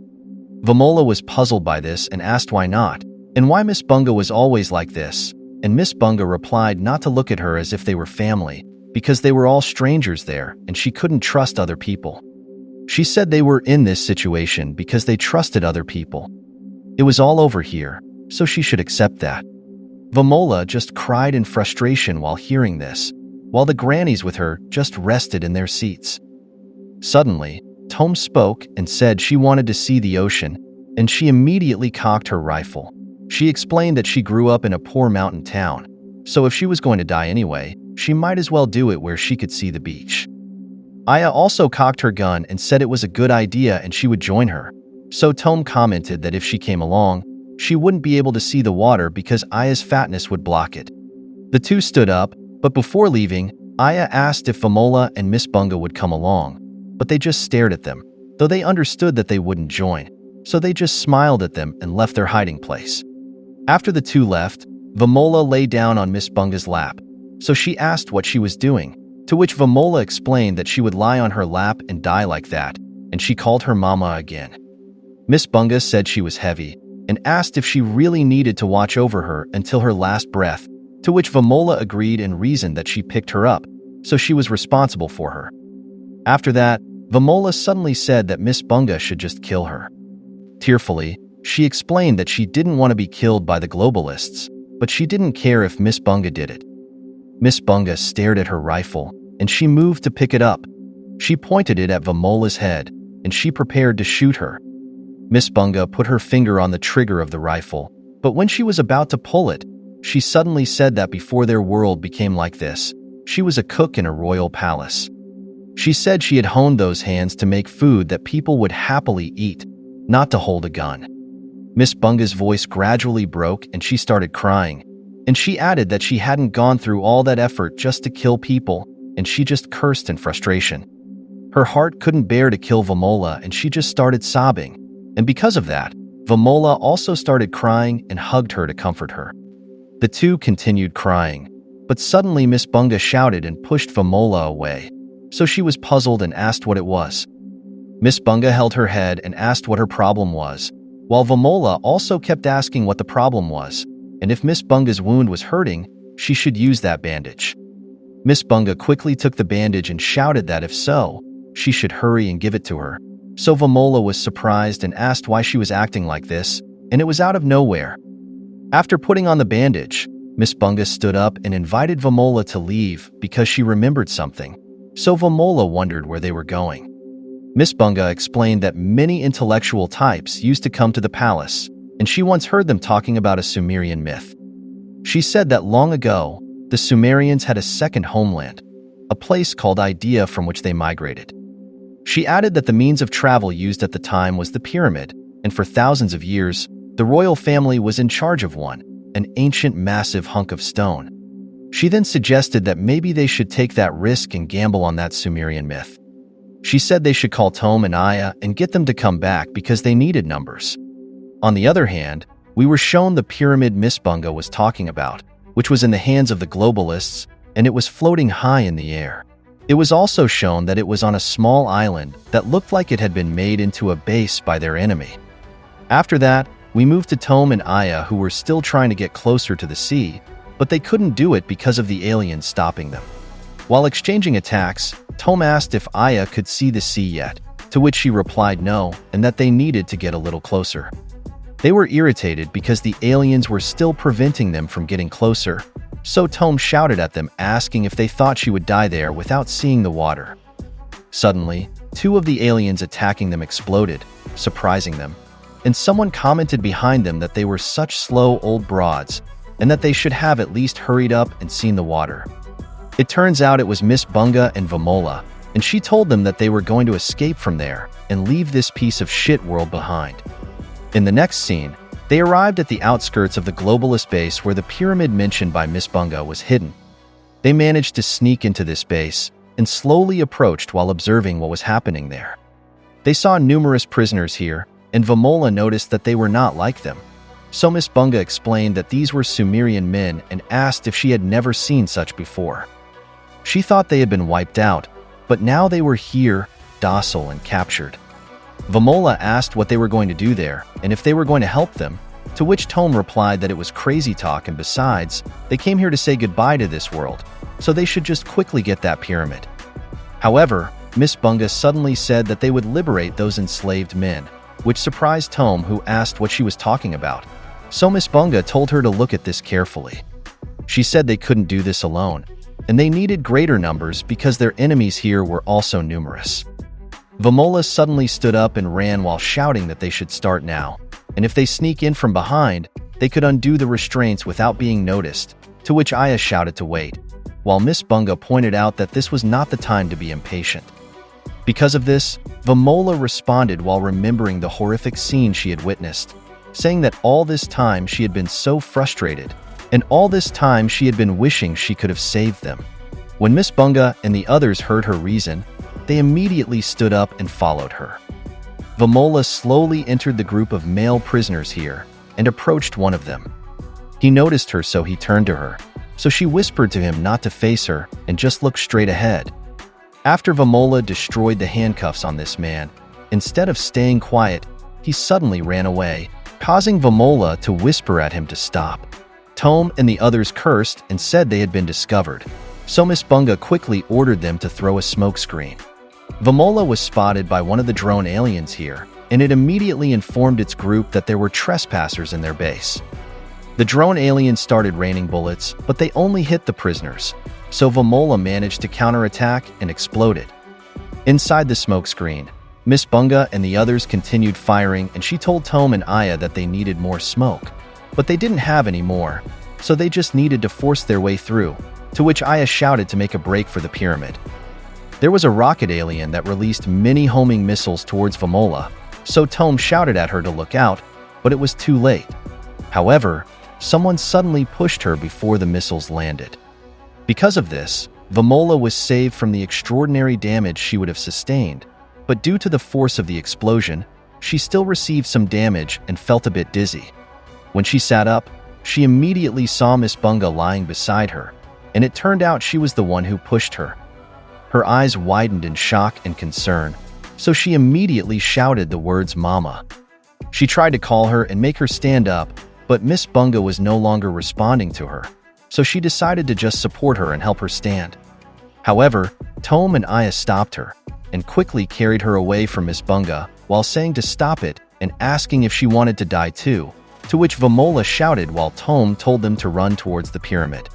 Vamola was puzzled by this and asked why not, and why Miss Bunga was always like this, and Miss Bunga replied not to look at her as if they were family, because they were all strangers there and she couldn't trust other people. She said they were in this situation because they trusted other people. It was all over here, so she should accept that. Vamola just cried in frustration while hearing this, while the grannies with her just rested in their seats. Suddenly, Tom spoke and said she wanted to see the ocean, and she immediately cocked her rifle. She explained that she grew up in a poor mountain town, so if she was going to die anyway, she might as well do it where she could see the beach. Aya also cocked her gun and said it was a good idea and she would join her, so Tom commented that if she came along, she wouldn't be able to see the water because Aya's fatness would block it. The two stood up, but before leaving, Aya asked if Vamola and Miss Bunga would come along, but they just stared at them, though they understood that they wouldn't join, so they just smiled at them and left their hiding place. After the two left, Vamola lay down on Miss Bunga's lap, so she asked what she was doing, to which Vamola explained that she would lie on her lap and die like that, and she called her mama again. Miss Bunga said she was heavy, and asked if she really needed to watch over her until her last breath, to which Vamola agreed and reasoned that she picked her up, so she was responsible for her. After that, Vamola suddenly said that Miss Bunga should just kill her. Tearfully, she explained that she didn't want to be killed by the Globalists, but she didn't care if Miss Bunga did it. Miss Bunga stared at her rifle, and she moved to pick it up. She pointed it at Vamola's head, and she prepared to shoot her. Miss Bunga put her finger on the trigger of the rifle, but when she was about to pull it, she suddenly said that before their world became like this, she was a cook in a royal palace. She said she had honed those hands to make food that people would happily eat, not to hold a gun. Miss Bunga's voice gradually broke and she started crying, and she added that she hadn't gone through all that effort just to kill people, and she just cursed in frustration. Her heart couldn't bear to kill Vamola and she just started sobbing, and because of that, Vamola also started crying and hugged her to comfort her. The two continued crying, but suddenly Miss Bunga shouted and pushed Vamola away, so she was puzzled and asked what it was. Miss Bunga held her head and asked what her problem was, while Vamola also kept asking what the problem was, and if Miss Bunga's wound was hurting, she should use that bandage. Miss Bunga quickly took the bandage and shouted that if so, she should hurry and give it to her. So Vamola was surprised and asked why she was acting like this, and it was out of nowhere. After putting on the bandage, Miss Bunga stood up and invited Vamola to leave because she remembered something, so Vamola wondered where they were going. Miss Bunga explained that many intellectual types used to come to the palace, and she once heard them talking about a Sumerian myth. She said that long ago, the Sumerians had a second homeland, a place called Idea from which they migrated. She added that the means of travel used at the time was the pyramid, and for thousands of years, the royal family was in charge of one, an ancient massive hunk of stone. She then suggested that maybe they should take that risk and gamble on that Sumerian myth. She said they should call Tom and Aya and get them to come back because they needed numbers. On the other hand, we were shown the pyramid Miss Bunga was talking about, which was in the hands of the Globalists, and it was floating high in the air. It was also shown that it was on a small island that looked like it had been made into a base by their enemy. After that, we moved to Tom and Aya, who were still trying to get closer to the sea, but they couldn't do it because of the aliens stopping them. While exchanging attacks, Tom asked if Aya could see the sea yet, to which she replied no, and that they needed to get a little closer. They were irritated because the aliens were still preventing them from getting closer, so Tom shouted at them asking if they thought she would die there without seeing the water. Suddenly, two of the aliens attacking them exploded, surprising them, and someone commented behind them that they were such slow old broads, and that they should have at least hurried up and seen the water. It turns out it was Miss Bunga and Vamola, and she told them that they were going to escape from there and leave this piece of shit world behind. In the next scene, they arrived at the outskirts of the Globalist base where the pyramid mentioned by Miss Bunga was hidden. They managed to sneak into this base and slowly approached while observing what was happening there. They saw numerous prisoners here, and Vamola noticed that they were not like them. So Miss Bunga explained that these were Sumerian men and asked if she had never seen such before. She thought they had been wiped out, but now they were here, docile and captured. Vamola asked what they were going to do there and if they were going to help them, to which Tome replied that it was crazy talk and besides, they came here to say goodbye to this world, so they should just quickly get that pyramid. However, Miss Bunga suddenly said that they would liberate those enslaved men, which surprised Tome, who asked what she was talking about. So Miss Bunga told her to look at this carefully. She said they couldn't do this alone, and they needed greater numbers because their enemies here were also numerous. Vamola suddenly stood up and ran while shouting that they should start now, and if they sneak in from behind, they could undo the restraints without being noticed, to which Aya shouted to wait, while Miss Bunga pointed out that this was not the time to be impatient. Because of this, Vamola responded while remembering the horrific scene she had witnessed, saying that all this time she had been so frustrated, and all this time she had been wishing she could have saved them. When Miss Bunga and the others heard her reason, they immediately stood up and followed her. Vamola slowly entered the group of male prisoners here and approached one of them. He noticed her, so he turned to her, so she whispered to him not to face her and just look straight ahead. After Vamola destroyed the handcuffs on this man, instead of staying quiet, he suddenly ran away, causing Vamola to whisper at him to stop. Tome and the others cursed and said they had been discovered, so Miss Bunga quickly ordered them to throw a smoke screen. Vamola was spotted by one of the drone aliens here, and it immediately informed its group that there were trespassers in their base. The drone aliens started raining bullets, but they only hit the prisoners, so Vamola managed to counterattack and exploded. Inside the smoke screen, Miss Bunga and the others continued firing, and she told Tome and Aya that they needed more smoke, but they didn't have any more, so they just needed to force their way through, to which Aya shouted to make a break for the pyramid. There was a rocket alien that released many homing missiles towards Vamola, so Tome shouted at her to look out, but it was too late. However, someone suddenly pushed her before the missiles landed. Because of this, Vamola was saved from the extraordinary damage she would have sustained, but due to the force of the explosion, she still received some damage and felt a bit dizzy. When she sat up, she immediately saw Miss Bunga lying beside her, and it turned out she was the one who pushed her. Her eyes widened in shock and concern, so she immediately shouted the words "Mama." She tried to call her and make her stand up, but Miss Bunga was no longer responding to her, so she decided to just support her and help her stand. However, Tome and Aya stopped her and quickly carried her away from Miss Bunga while saying to stop it and asking if she wanted to die too, to which Vamola shouted while Tome told them to run towards the pyramid.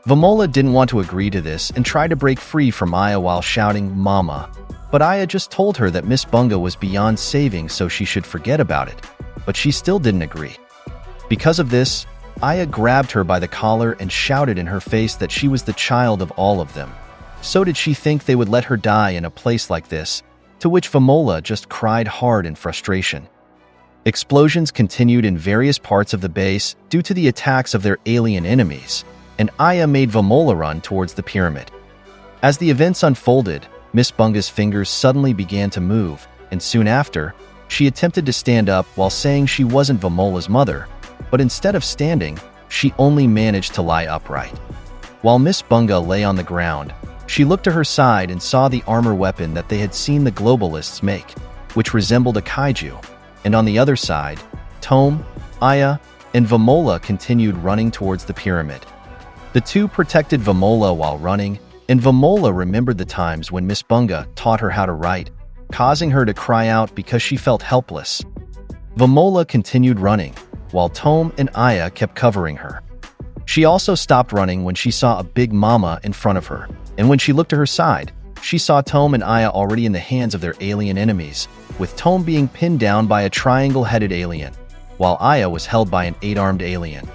Vamola didn't want to agree to this and tried to break free from Aya while shouting "Mama," but Aya just told her that Miss Bunga was beyond saving, so she should forget about it, but she still didn't agree. Because of this, Aya grabbed her by the collar and shouted in her face that she was the child of all of them. So did she think they would let her die in a place like this, to which Vamola just cried hard in frustration. Explosions continued in various parts of the base due to the attacks of their alien enemies, and Aya made Vamola run towards the pyramid. As the events unfolded, Miss Bunga's fingers suddenly began to move, and soon after, she attempted to stand up while saying she wasn't Vamola's mother, but instead of standing, she only managed to lie upright. While Miss Bunga lay on the ground, she looked to her side and saw the armor weapon that they had seen the Globalists make, which resembled a kaiju, and on the other side, Tome, Aya, and Vamola continued running towards the pyramid. The two protected Vamola while running, and Vamola remembered the times when Miss Bunga taught her how to write, causing her to cry out because she felt helpless. Vamola continued running, while Tome and Aya kept covering her. She also stopped running when she saw a big mama in front of her, and when she looked to her side, she saw Tome and Aya already in the hands of their alien enemies, with Tome being pinned down by a triangle-headed alien, while Aya was held by an 8-armed alien.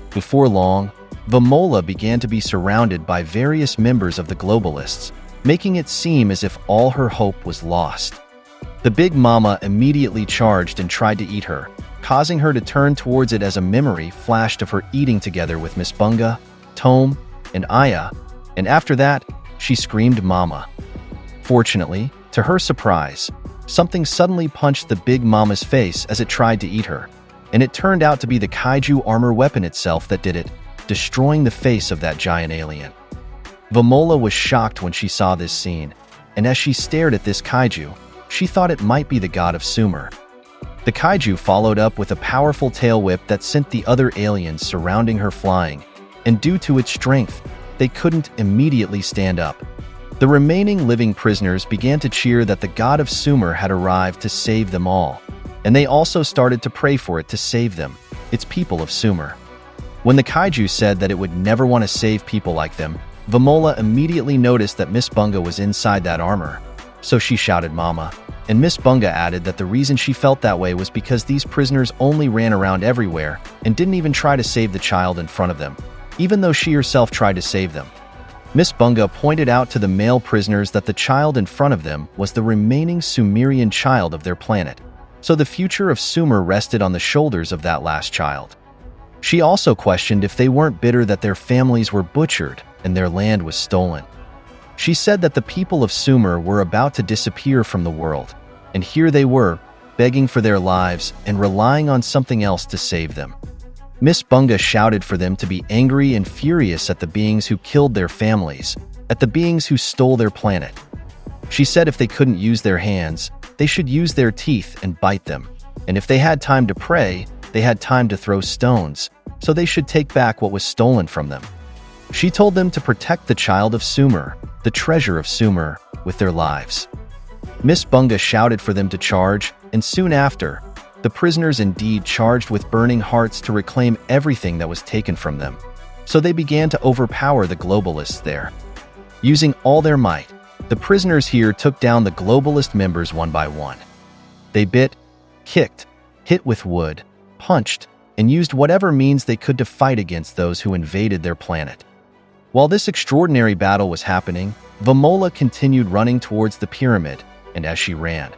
Before long, Vamola began to be surrounded by various members of the Globalists, making it seem as if all her hope was lost. The Big Mama immediately charged and tried to eat her, causing her to turn towards it as a memory flashed of her eating together with Miss Bunga, Tome, and Aya, and after that, she screamed "Mama." Fortunately, to her surprise, something suddenly punched the Big Mama's face as it tried to eat her, and it turned out to be the kaiju armor weapon itself that did it, destroying the face of that giant alien. Vamola was shocked when she saw this scene, and as she stared at this kaiju, she thought it might be the god of Sumer. The kaiju followed up with a powerful tail whip that sent the other aliens surrounding her flying, and due to its strength, they couldn't immediately stand up. The remaining living prisoners began to cheer that the god of Sumer had arrived to save them all, and they also started to pray for it to save them, its people of Sumer. When the kaiju said that it would never want to save people like them, Vamola immediately noticed that Miss Bunga was inside that armor. So she shouted "Mama," and Miss Bunga added that the reason she felt that way was because these prisoners only ran around everywhere and didn't even try to save the child in front of them, even though she herself tried to save them. Miss Bunga pointed out to the male prisoners that the child in front of them was the remaining Sumerian child of their planet, so the future of Sumer rested on the shoulders of that last child. She also questioned if they weren't bitter that their families were butchered and their land was stolen. She said that the people of Sumer were about to disappear from the world, and here they were, begging for their lives and relying on something else to save them. Miss Bunga shouted for them to be angry and furious at the beings who killed their families, at the beings who stole their planet. She said if they couldn't use their hands, they should use their teeth and bite them, and if they had time to pray, they had time to throw stones, so they should take back what was stolen from them. She told them to protect the child of Sumer, the treasure of Sumer, with their lives. Miss Bunga shouted for them to charge, and soon after, the prisoners indeed charged with burning hearts to reclaim everything that was taken from them. So they began to overpower the Globalists there. Using all their might, the prisoners here took down the Globalist members one by one. They bit, kicked, hit with wood, punched, and used whatever means they could to fight against those who invaded their planet. While this extraordinary battle was happening, Vamola continued running towards the pyramid, and as she ran,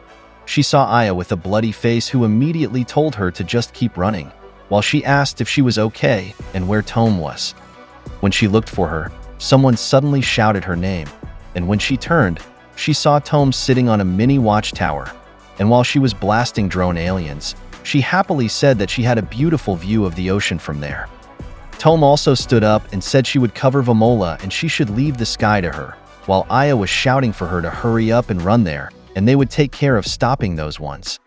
she saw Aya with a bloody face who immediately told her to just keep running, while she asked if she was okay and where Tome was. When she looked for her, someone suddenly shouted her name, and when she turned, she saw Tome sitting on a mini watchtower, and while she was blasting drone aliens, she happily said that she had a beautiful view of the ocean from there. Tome also stood up and said she would cover Vamola and she should leave the sky to her, while Aya was shouting for her to hurry up and run there, and they would take care of stopping those ones.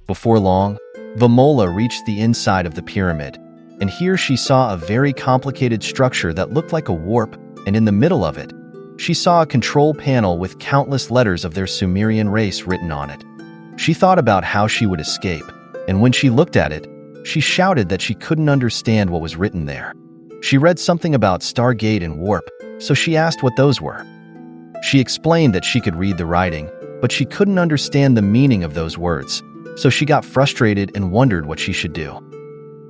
Before long, Vamola reached the inside of the pyramid, and here she saw a very complicated structure that looked like a warp, and in the middle of it, she saw a control panel with countless letters of their Sumerian race written on it. She thought about how she would escape, and when she looked at it, she shouted that she couldn't understand what was written there. She read something about Stargate and Warp, so she asked what those were. She explained that she could read the writing, but she couldn't understand the meaning of those words, so she got frustrated and wondered what she should do.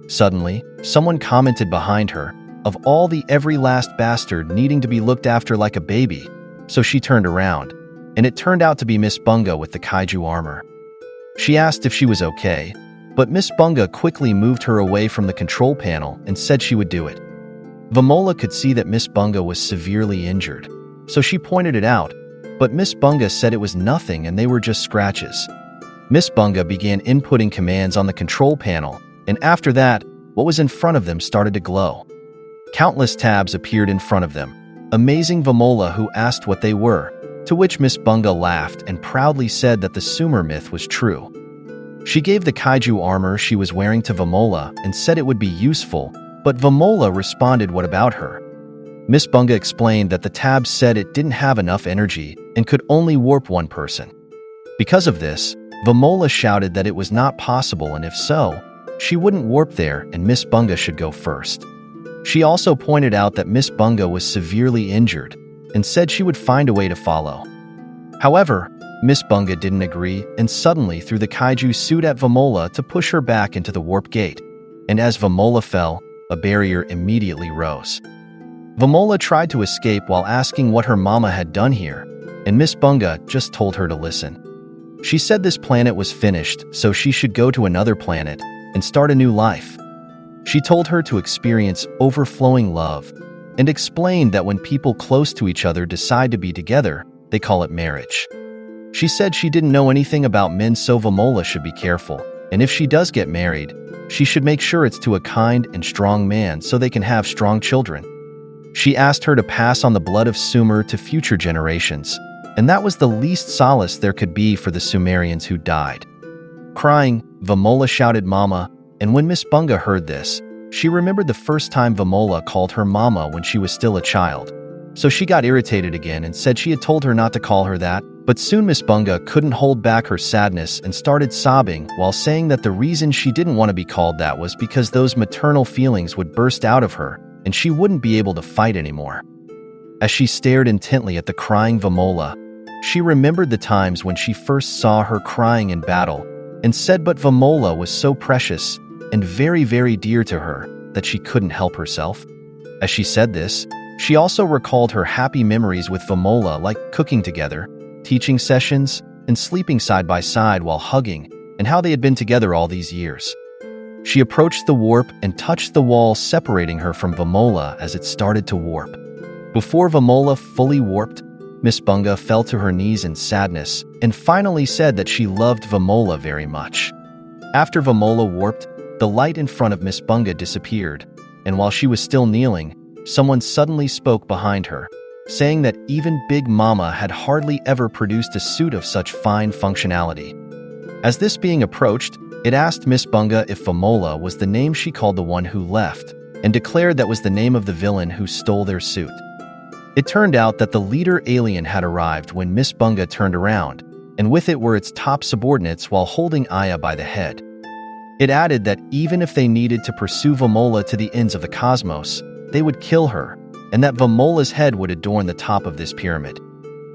Suddenly, someone commented behind her, of all the every last bastard needing to be looked after like a baby, so she turned around, and it turned out to be Miss Bunga with the kaiju armor. She asked if she was okay, but Miss Bunga quickly moved her away from the control panel and said she would do it. Vamola could see that Miss Bunga was severely injured, so she pointed it out, but Miss Bunga said it was nothing and they were just scratches. Miss Bunga began inputting commands on the control panel, and after that, what was in front of them started to glow. Countless tabs appeared in front of them, amazing Vamola, who asked what they were, to which Miss Bunga laughed and proudly said that the Sumer myth was true. She gave the kaiju armor she was wearing to Vamola and said it would be useful, but Vamola responded, "What about her?" Miss Bunga explained that the tabs said it didn't have enough energy and could only warp one person. Because of this, Vamola shouted that it was not possible, and if so, she wouldn't warp there and Miss Bunga should go first. She also pointed out that Miss Bunga was severely injured and said she would find a way to follow. However, Miss Bunga didn't agree and suddenly threw the kaiju suit at Vamola to push her back into the warp gate, and as Vamola fell, a barrier immediately rose. Vamola tried to escape while asking what her mama had done here, and Miss Bunga just told her to listen. She said this planet was finished, so she should go to another planet and start a new life. She told her to experience overflowing love and explained that when people close to each other decide to be together, they call it marriage. She said she didn't know anything about men, so Vamola should be careful, and if she does get married, she should make sure it's to a kind and strong man so they can have strong children. She asked her to pass on the blood of Sumer to future generations, and that was the least solace there could be for the Sumerians who died. Crying, Vamola shouted Mama, and when Miss Bunga heard this, she remembered the first time Vamola called her Mama when she was still a child. So she got irritated again and said she had told her not to call her that, but soon Miss Bunga couldn't hold back her sadness and started sobbing while saying that the reason she didn't want to be called that was because those maternal feelings would burst out of her and she wouldn't be able to fight anymore. As she stared intently at the crying Vamola, she remembered the times when she first saw her crying in battle and said but Vamola was so precious and very, very dear to her that she couldn't help herself. As she said this, she also recalled her happy memories with Vamola, like cooking together, teaching sessions, and sleeping side by side while hugging, and how they had been together all these years. She approached the warp and touched the wall separating her from Vamola as it started to warp. Before Vamola fully warped, Miss Bunga fell to her knees in sadness and finally said that she loved Vamola very much. After Vamola warped, the light in front of Miss Bunga disappeared, and while she was still kneeling, someone suddenly spoke behind her, saying that even Big Mama had hardly ever produced a suit of such fine functionality. As this being approached, it asked Miss Bunga if Vamola was the name she called the one who left, and declared that was the name of the villain who stole their suit. It turned out that the leader alien had arrived when Miss Bunga turned around, and with it were its top subordinates while holding Aya by the head. It added that even if they needed to pursue Vamola to the ends of the cosmos, they would kill her, and that Vamola's head would adorn the top of this pyramid.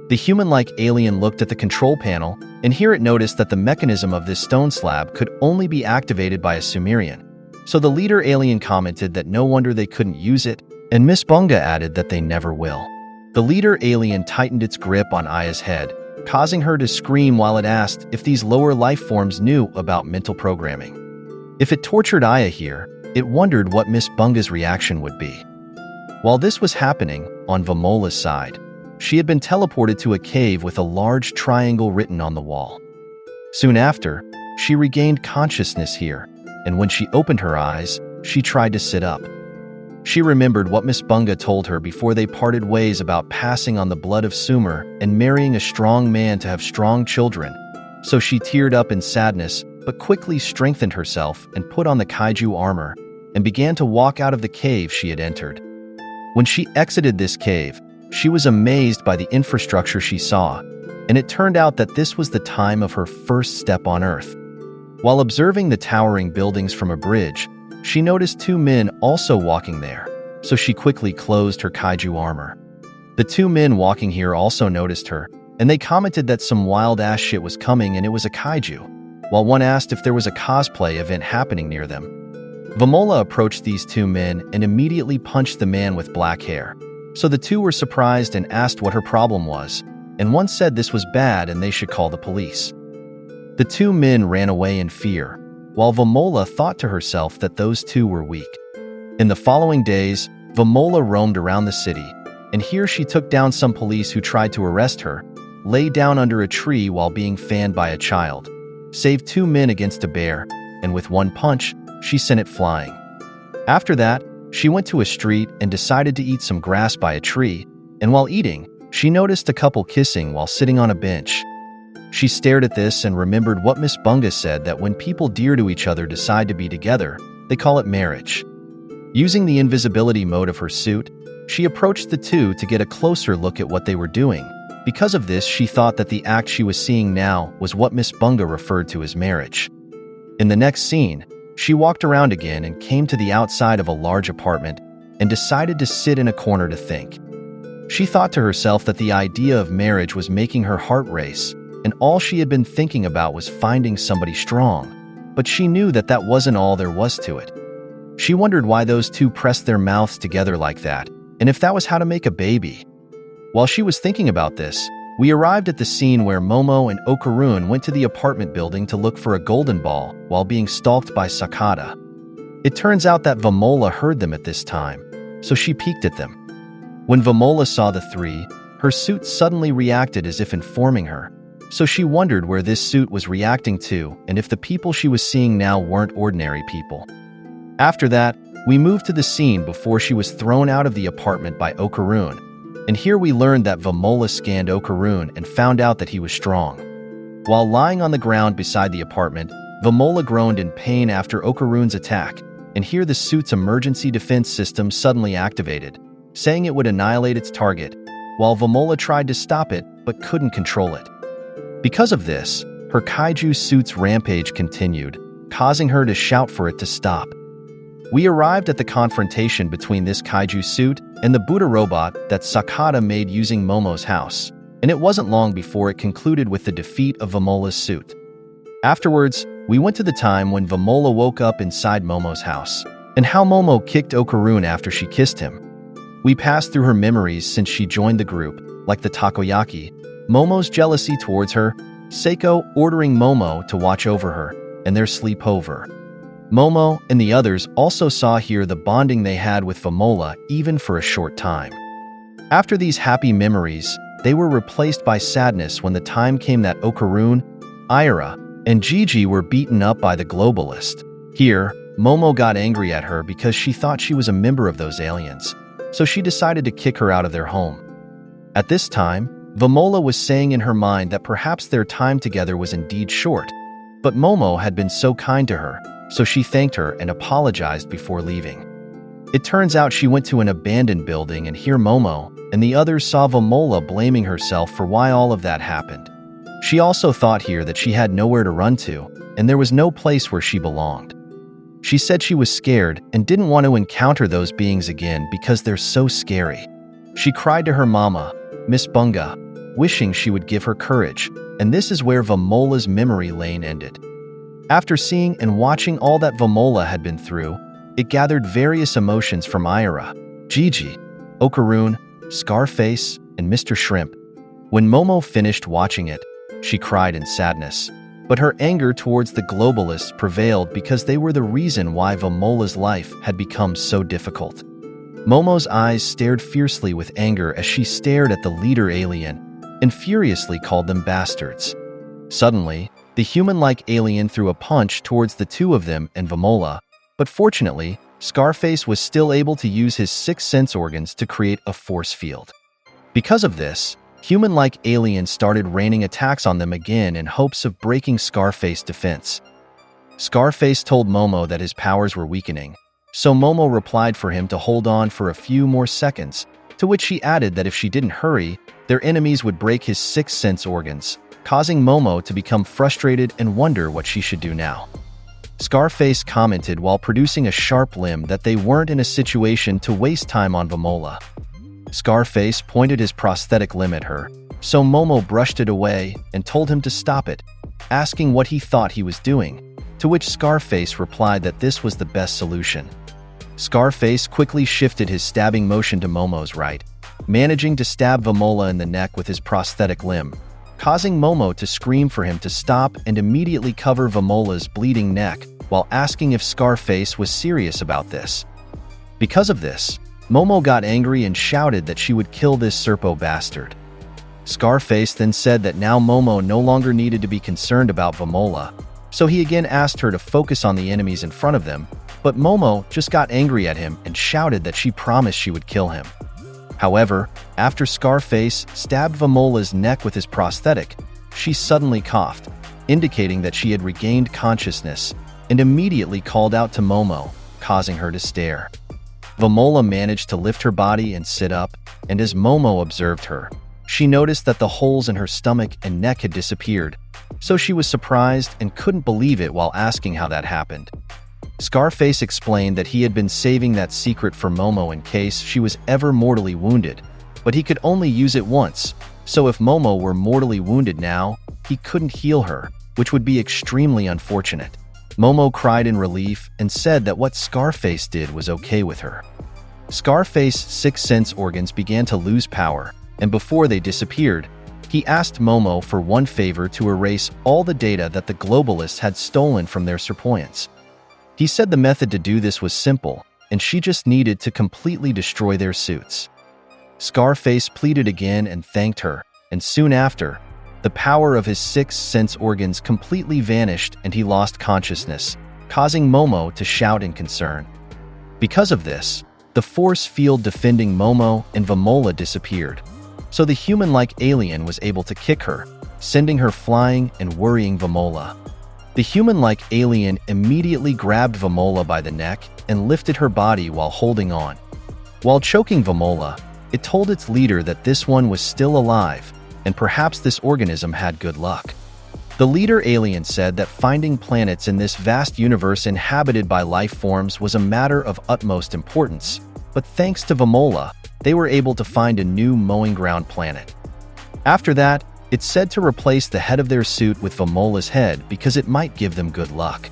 The human-like alien looked at the control panel, and here it noticed that the mechanism of this stone slab could only be activated by a Sumerian. So the leader alien commented that no wonder they couldn't use it, and Miss Bunga added that they never will. The leader alien tightened its grip on Aya's head, causing her to scream while it asked if these lower life forms knew about mental programming. If it tortured Aya here, it wondered what Miss Bunga's reaction would be. While this was happening, on Vamola's side, she had been teleported to a cave with a large triangle written on the wall. Soon after, she regained consciousness here, and when she opened her eyes, she tried to sit up. She remembered what Miss Bunga told her before they parted ways about passing on the blood of Sumer and marrying a strong man to have strong children, so she teared up in sadness but quickly strengthened herself and put on the kaiju armor and began to walk out of the cave she had entered. When she exited this cave, she was amazed by the infrastructure she saw, and it turned out that this was the time of her first step on Earth. While observing the towering buildings from a bridge, she noticed two men also walking there, so she quickly closed her kaiju armor. The two men walking here also noticed her, and they commented that some wild-ass shit was coming and it was a kaiju, while one asked if there was a cosplay event happening near them. Vamola approached these two men and immediately punched the man with black hair, so the two were surprised and asked what her problem was, and one said this was bad and they should call the police. The two men ran away in fear, while Vamola thought to herself that those two were weak. In the following days, Vamola roamed around the city, and here she took down some police who tried to arrest her, lay down under a tree while being fanned by a child, saved two men against a bear, and with one punch, she sent it flying. After that, she went to a street and decided to eat some grass by a tree, and while eating, she noticed a couple kissing while sitting on a bench. She stared at this and remembered what Miss Bunga said that when people dear to each other decide to be together, they call it marriage. Using the invisibility mode of her suit, she approached the two to get a closer look at what they were doing. Because of this, she thought that the act she was seeing now was what Miss Bunga referred to as marriage. In the next scene, she walked around again and came to the outside of a large apartment and decided to sit in a corner to think. She thought to herself that the idea of marriage was making her heart race, and all she had been thinking about was finding somebody strong, but she knew that that wasn't all there was to it. She wondered why those two pressed their mouths together like that, and if that was how to make a baby. While she was thinking about this, we arrived at the scene where Momo and Okarun went to the apartment building to look for a golden ball while being stalked by Sakata. It turns out that Vamola heard them at this time, so she peeked at them. When Vamola saw the three, her suit suddenly reacted as if informing her, so she wondered where this suit was reacting to and if the people she was seeing now weren't ordinary people. After that, we moved to the scene before she was thrown out of the apartment by Okarun, And here we learned that Vamola scanned Okarun and found out that he was strong. While lying on the ground beside the apartment, Vamola groaned in pain after Okarun's attack, and here the suit's emergency defense system suddenly activated, saying it would annihilate its target, while Vamola tried to stop it but couldn't control it. Because of this, her kaiju suit's rampage continued, causing her to shout for it to stop. We arrived at the confrontation between this kaiju suit and the Buddha robot that Sakata made using Momo's house, and it wasn't long before it concluded with the defeat of Vamola's suit. Afterwards, we went to the time when Vamola woke up inside Momo's house, and how Momo kicked Okarun after she kissed him. We passed through her memories since she joined the group, like the takoyaki, Momo's jealousy towards her, Seiko ordering Momo to watch over her, and their sleepover. Momo and the others also saw here the bonding they had with Vamola even for a short time. After these happy memories, they were replaced by sadness when the time came that Okarun, Aira, and Gigi were beaten up by the Globalist. Here, Momo got angry at her because she thought she was a member of those aliens, so she decided to kick her out of their home. At this time, Vamola was saying in her mind that perhaps their time together was indeed short, but Momo had been so kind to her, so she thanked her and apologized before leaving. It turns out she went to an abandoned building, and here Momo and the others saw Vamola blaming herself for why all of that happened. She also thought here that she had nowhere to run to, and there was no place where she belonged. She said she was scared and didn't want to encounter those beings again because they're so scary. She cried to her mama, Miss Bunga, wishing she would give her courage, and this is where Vamola's memory lane ended. After seeing and watching all that Vamola had been through, it gathered various emotions from Aira, Gigi, Okarun, Scarface, and Mr. Shrimp. When Momo finished watching it, she cried in sadness, but her anger towards the Globalists prevailed because they were the reason why Vamola's life had become so difficult. Momo's eyes stared fiercely with anger as she stared at the leader alien and furiously called them bastards. Suddenly, the human-like alien threw a punch towards the two of them and Vamola, but fortunately, Scarface was still able to use his 6 sense organs to create a force field. Because of this, human-like aliens started raining attacks on them again in hopes of breaking Scarface's defense. Scarface told Momo that his powers were weakening, so Momo replied for him to hold on for a few more seconds, to which she added that if she didn't hurry, their enemies would break his 6 sense organs, causing Momo to become frustrated and wonder what she should do now. Scarface commented while producing a sharp limb that they weren't in a situation to waste time on Vamola. Scarface pointed his prosthetic limb at her, so Momo brushed it away and told him to stop it, asking what he thought he was doing, to which Scarface replied that this was the best solution. Scarface quickly shifted his stabbing motion to Momo's right, managing to stab Vamola in the neck with his prosthetic limb, causing Momo to scream for him to stop and immediately cover Vamola's bleeding neck while asking if Scarface was serious about this. Because of this, Momo got angry and shouted that she would kill this Serpo bastard. Scarface then said that now Momo no longer needed to be concerned about Vamola, so he again asked her to focus on the enemies in front of them, but Momo just got angry at him and shouted that she promised she would kill him. However, after Scarface stabbed Vamola's neck with his prosthetic, she suddenly coughed, indicating that she had regained consciousness, and immediately called out to Momo, causing her to stare. Vamola managed to lift her body and sit up, and as Momo observed her, she noticed that the holes in her stomach and neck had disappeared, so she was surprised and couldn't believe it while asking how that happened. Scarface explained that he had been saving that secret for Momo in case she was ever mortally wounded, but he could only use it once, so if Momo were mortally wounded now, he couldn't heal her, which would be extremely unfortunate. Momo cried in relief and said that what Scarface did was okay with her. Scarface's 6 sense organs began to lose power, and before they disappeared, he asked Momo for one favor to erase all the data that the Globalists had stolen from their Serpoians. He said the method to do this was simple, and she just needed to completely destroy their suits. Scarface pleaded again and thanked her, and soon after, the power of his 6 sense organs completely vanished and he lost consciousness, causing Momo to shout in concern. Because of this, the force field defending Momo and Vamola disappeared, so the human-like alien was able to kick her, sending her flying and worrying Vamola. The human-like alien immediately grabbed Vamola by the neck and lifted her body while holding on. While choking Vamola, it told its leader that this one was still alive, and perhaps this organism had good luck. The leader alien said that finding planets in this vast universe inhabited by life forms was a matter of utmost importance, but thanks to Vamola, they were able to find a new mowing ground planet. After that, it's said to replace the head of their suit with Vamola's head because it might give them good luck.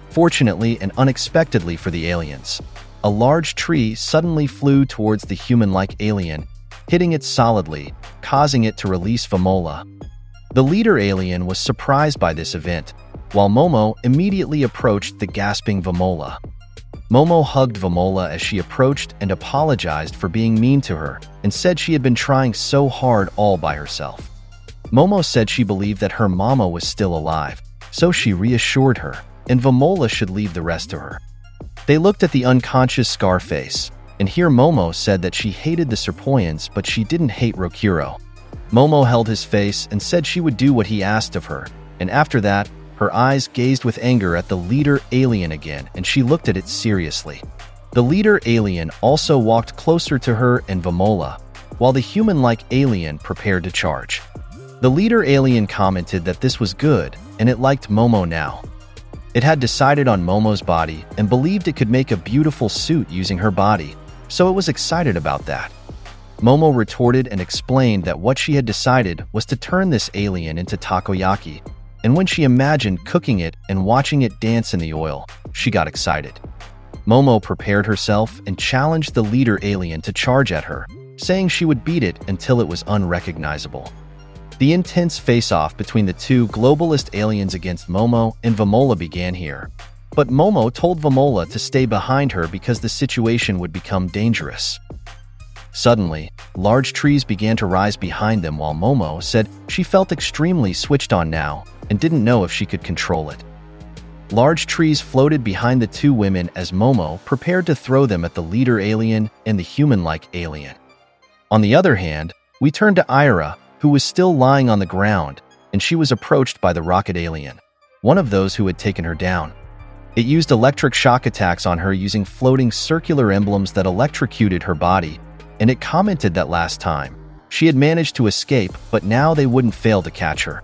Fortunately and unexpectedly for the aliens, a large tree suddenly flew towards the human-like alien, hitting it solidly, causing it to release Vamola. The leader alien was surprised by this event, while Momo immediately approached the gasping Vamola. Momo hugged Vamola as she approached and apologized for being mean to her and said she had been trying so hard all by herself. Momo said she believed that her mama was still alive, so she reassured her, and Vamola should leave the rest to her. They looked at the unconscious Scarface, and here Momo said that she hated the Serpoians but she didn't hate Rokuro. Momo held his face and said she would do what he asked of her, and after that, her eyes gazed with anger at the leader alien again and she looked at it seriously. The leader alien also walked closer to her and Vamola, while the human-like alien prepared to charge. The leader alien commented that this was good and it liked Momo now. It had decided on Momo's body and believed it could make a beautiful suit using her body, so it was excited about that. Momo retorted and explained that what she had decided was to turn this alien into takoyaki, and when she imagined cooking it and watching it dance in the oil, she got excited. Momo prepared herself and challenged the leader alien to charge at her, saying she would beat it until it was unrecognizable. The intense face-off between the two globalist aliens against Momo and Vamola began here, but Momo told Vamola to stay behind her because the situation would become dangerous. Suddenly, large trees began to rise behind them while Momo said she felt extremely switched on now and didn't know if she could control it. Large trees floated behind the two women as Momo prepared to throw them at the leader alien and the human-like alien. On the other hand, we turned to Ira, who was still lying on the ground, and she was approached by the rocket alien, one of those who had taken her down. It used electric shock attacks on her using floating circular emblems that electrocuted her body, and it commented that last time, she had managed to escape, but now they wouldn't fail to catch her.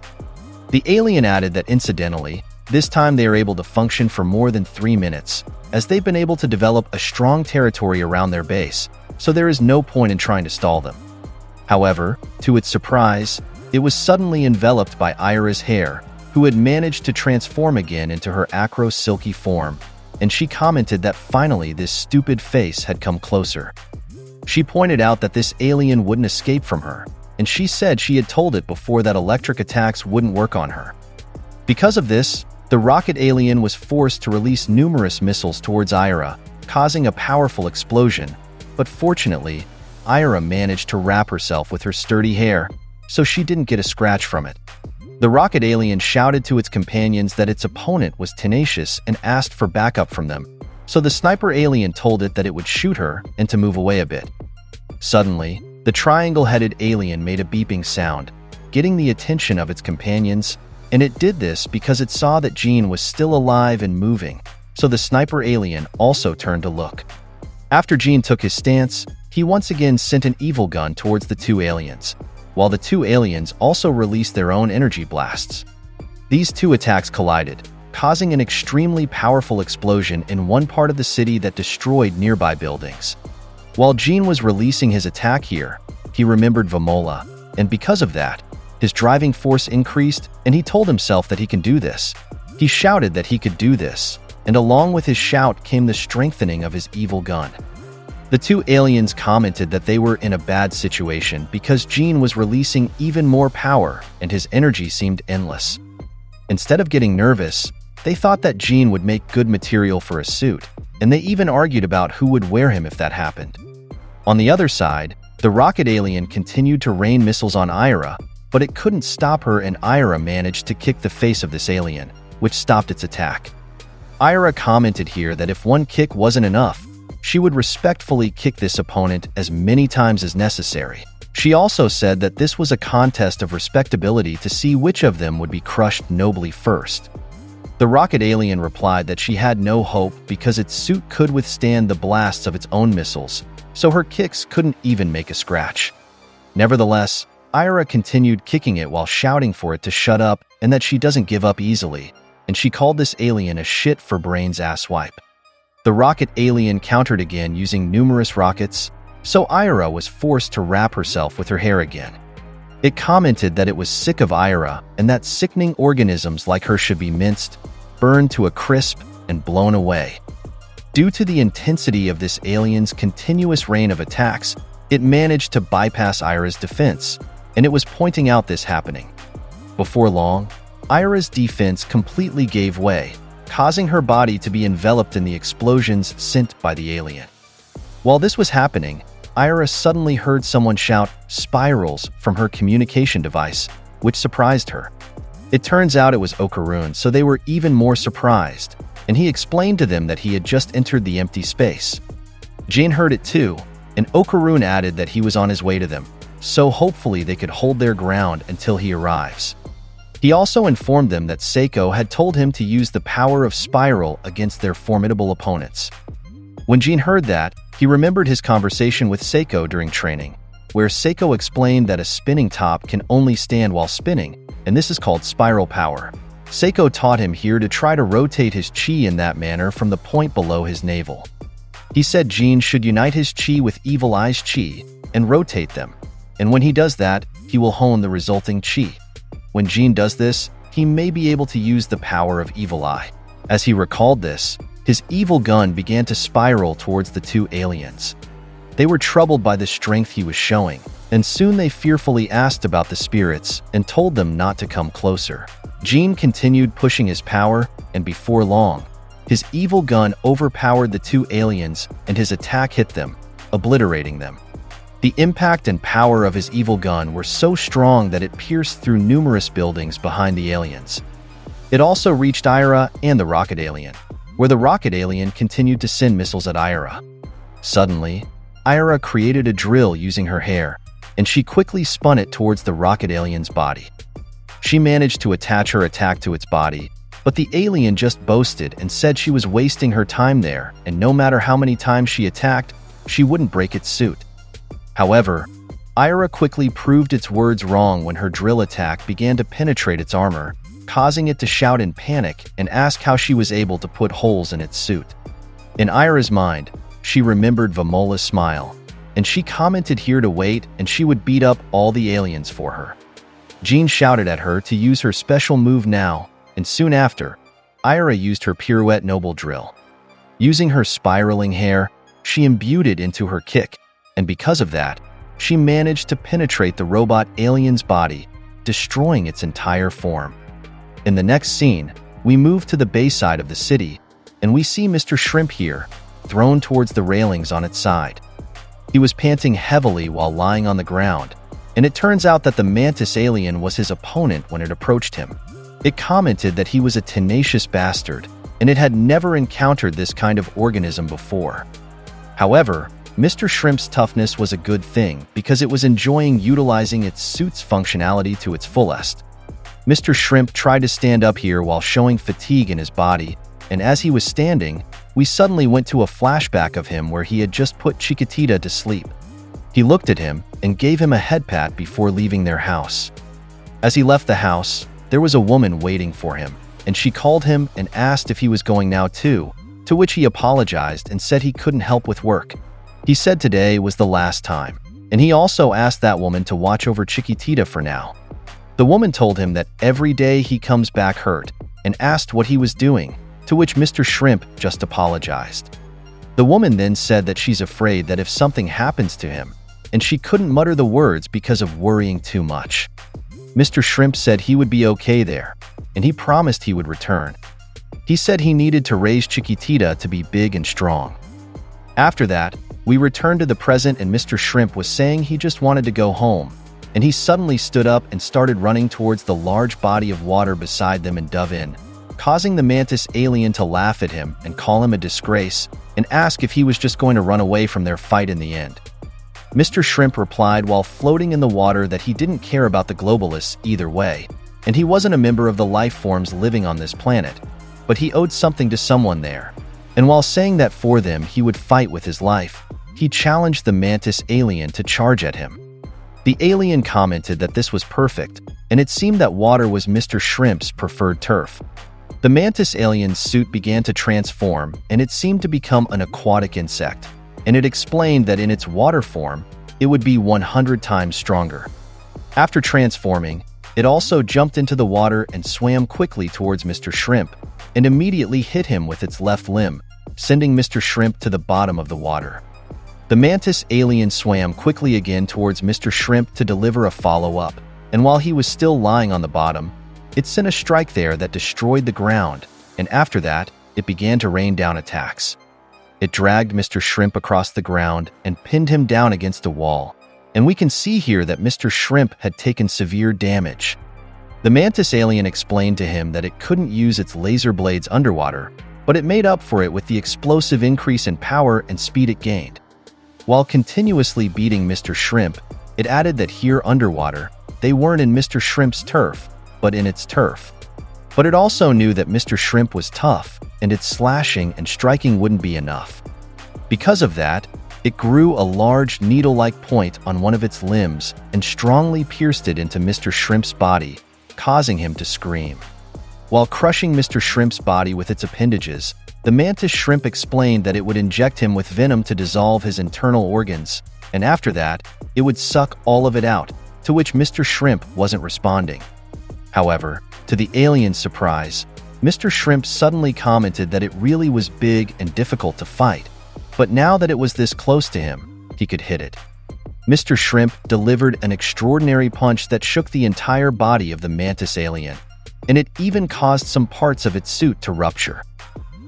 The alien added that incidentally, this time they are able to function for more than 3 minutes, as they've been able to develop a strong territory around their base, so there is no point in trying to stall them. However, to its surprise, it was suddenly enveloped by Ira's hair, who had managed to transform again into her acro-silky form, and she commented that finally this stupid face had come closer. She pointed out that this alien wouldn't escape from her, and she said she had told it before that electric attacks wouldn't work on her. Because of this, the rocket alien was forced to release numerous missiles towards Ira, causing a powerful explosion, but fortunately, Ira managed to wrap herself with her sturdy hair, so she didn't get a scratch from it. The rocket alien shouted to its companions that its opponent was tenacious and asked for backup from them, so the sniper alien told it that it would shoot her and to move away a bit. Suddenly, the triangle-headed alien made a beeping sound, getting the attention of its companions, and it did this because it saw that Jean was still alive and moving, so the sniper alien also turned to look. After Jean took his stance, he once again sent an evil gun towards the two aliens, while the two aliens also released their own energy blasts. These two attacks collided, causing an extremely powerful explosion in one part of the city that destroyed nearby buildings. While Jean was releasing his attack here, he remembered Vamola, and because of that, his driving force increased and he told himself that he can do this. He shouted that he could do this, and along with his shout came the strengthening of his evil gun. The two aliens commented that they were in a bad situation because Jean was releasing even more power and his energy seemed endless. Instead of getting nervous, they thought that Jean would make good material for a suit, and they even argued about who would wear him if that happened. On the other side, the rocket alien continued to rain missiles on Ira, but it couldn't stop her and Ira managed to kick the face of this alien, which stopped its attack. Ira commented here that if one kick wasn't enough, she would respectfully kick this opponent as many times as necessary. She also said that this was a contest of respectability to see which of them would be crushed nobly first. The rocket alien replied that she had no hope because its suit could withstand the blasts of its own missiles, so her kicks couldn't even make a scratch. Nevertheless, Ira continued kicking it while shouting for it to shut up and that she doesn't give up easily, and she called this alien a shit for brains asswipe. The rocket alien countered again using numerous rockets, so Ira was forced to wrap herself with her hair again. It commented that it was sick of Ira and that sickening organisms like her should be minced, burned to a crisp, and blown away. Due to the intensity of this alien's continuous rain of attacks, it managed to bypass Ira's defense, and it was pointing out this happening. Before long, Ira's defense completely gave way, causing her body to be enveloped in the explosions sent by the alien. While this was happening, Ira suddenly heard someone shout "spirals" from her communication device, which surprised her. It turns out it was Okarun, so they were even more surprised, and he explained to them that he had just entered the empty space. Jane heard it too, and Okarun added that he was on his way to them, so hopefully they could hold their ground until he arrives. He also informed them that Seiko had told him to use the power of Spiral against their formidable opponents. When Jin heard that, he remembered his conversation with Seiko during training, where Seiko explained that a spinning top can only stand while spinning, and this is called spiral power. Seiko taught him here to try to rotate his chi in that manner from the point below his navel. He said Jin should unite his chi with Evil Eye's chi and rotate them, and when he does that, he will hone the resulting chi. When Jin does this, he may be able to use the power of Evil Eye. As he recalled this, his evil gun began to spiral towards the two aliens. They were troubled by the strength he was showing, and soon they fearfully asked about the spirits and told them not to come closer. Jin continued pushing his power, and before long, his evil gun overpowered the two aliens and his attack hit them, obliterating them. The impact and power of his evil gun were so strong that it pierced through numerous buildings behind the aliens. It also reached Ira and the rocket alien, where the rocket alien continued to send missiles at Ira. Suddenly, Ira created a drill using her hair, and she quickly spun it towards the rocket alien's body. She managed to attach her attack to its body, but the alien just boasted and said she was wasting her time there, and no matter how many times she attacked, she wouldn't break its suit. However, Ira quickly proved its words wrong when her drill attack began to penetrate its armor, causing it to shout in panic and ask how she was able to put holes in its suit. In Ira's mind, she remembered Vamola's smile, and she commented here to wait and she would beat up all the aliens for her. Jean shouted at her to use her special move now, and soon after, Ira used her pirouette noble drill. Using her spiraling hair, she imbued it into her kick, and because of that, she managed to penetrate the robot alien's body, destroying its entire form. In the next scene, we move to the bayside of the city, and we see Mr. Shrimp here, thrown towards the railings on its side. He was panting heavily while lying on the ground, and it turns out that the mantis alien was his opponent when it approached him. It commented that he was a tenacious bastard, and it had never encountered this kind of organism before. However, Mr. Shrimp's toughness was a good thing because it was enjoying utilizing its suit's functionality to its fullest. Mr. Shrimp tried to stand up here while showing fatigue in his body, and as he was standing, we suddenly went to a flashback of him where he had just put Chiquitita to sleep. He looked at him and gave him a head pat before leaving their house. As he left the house, there was a woman waiting for him, and she called him and asked if he was going now too, to which he apologized and said he couldn't help with work. He said today was the last time, and he also asked that woman to watch over Chiquitita for now. The woman told him that every day he comes back hurt and asked what he was doing, to which Mr. Shrimp just apologized. The woman then said that she's afraid that if something happens to him, and she couldn't mutter the words because of worrying too much. Mr. Shrimp said he would be okay there, and he promised he would return. He said he needed to raise Chiquitita to be big and strong. After that, we returned to the present and Mr. Shrimp was saying he just wanted to go home, and he suddenly stood up and started running towards the large body of water beside them and dove in, causing the mantis alien to laugh at him and call him a disgrace, and ask if he was just going to run away from their fight in the end. Mr. Shrimp replied while floating in the water that he didn't care about the globalists either way, and he wasn't a member of the life forms living on this planet, but he owed something to someone there. And while saying that for them he would fight with his life, he challenged the mantis alien to charge at him. The alien commented that this was perfect, and it seemed that water was Mr. Shrimp's preferred turf. The mantis alien's suit began to transform, and it seemed to become an aquatic insect, and it explained that in its water form, it would be 100 times stronger. After transforming, it also jumped into the water and swam quickly towards Mr. Shrimp, and immediately hit him with its left limb, sending Mr. Shrimp to the bottom of the water. The mantis alien swam quickly again towards Mr. Shrimp to deliver a follow-up, and while he was still lying on the bottom, it sent a strike there that destroyed the ground, and after that, it began to rain down attacks. It dragged Mr. Shrimp across the ground and pinned him down against a wall, and we can see here that Mr. Shrimp had taken severe damage. The mantis alien explained to him that it couldn't use its laser blades underwater, but it made up for it with the explosive increase in power and speed it gained. While continuously beating Mr. Shrimp, it added that here underwater, they weren't in Mr. Shrimp's turf, but in its turf. But it also knew that Mr. Shrimp was tough, and its slashing and striking wouldn't be enough. Because of that, it grew a large needle-like point on one of its limbs and strongly pierced it into Mr. Shrimp's body, causing him to scream. While crushing Mr. Shrimp's body with its appendages, the mantis shrimp explained that it would inject him with venom to dissolve his internal organs, and after that, it would suck all of it out, to which Mr. Shrimp wasn't responding. However, to the alien's surprise, Mr. Shrimp suddenly commented that it really was big and difficult to fight, but now that it was this close to him, he could hit it. Mr. Shrimp delivered an extraordinary punch that shook the entire body of the mantis alien, and it even caused some parts of its suit to rupture.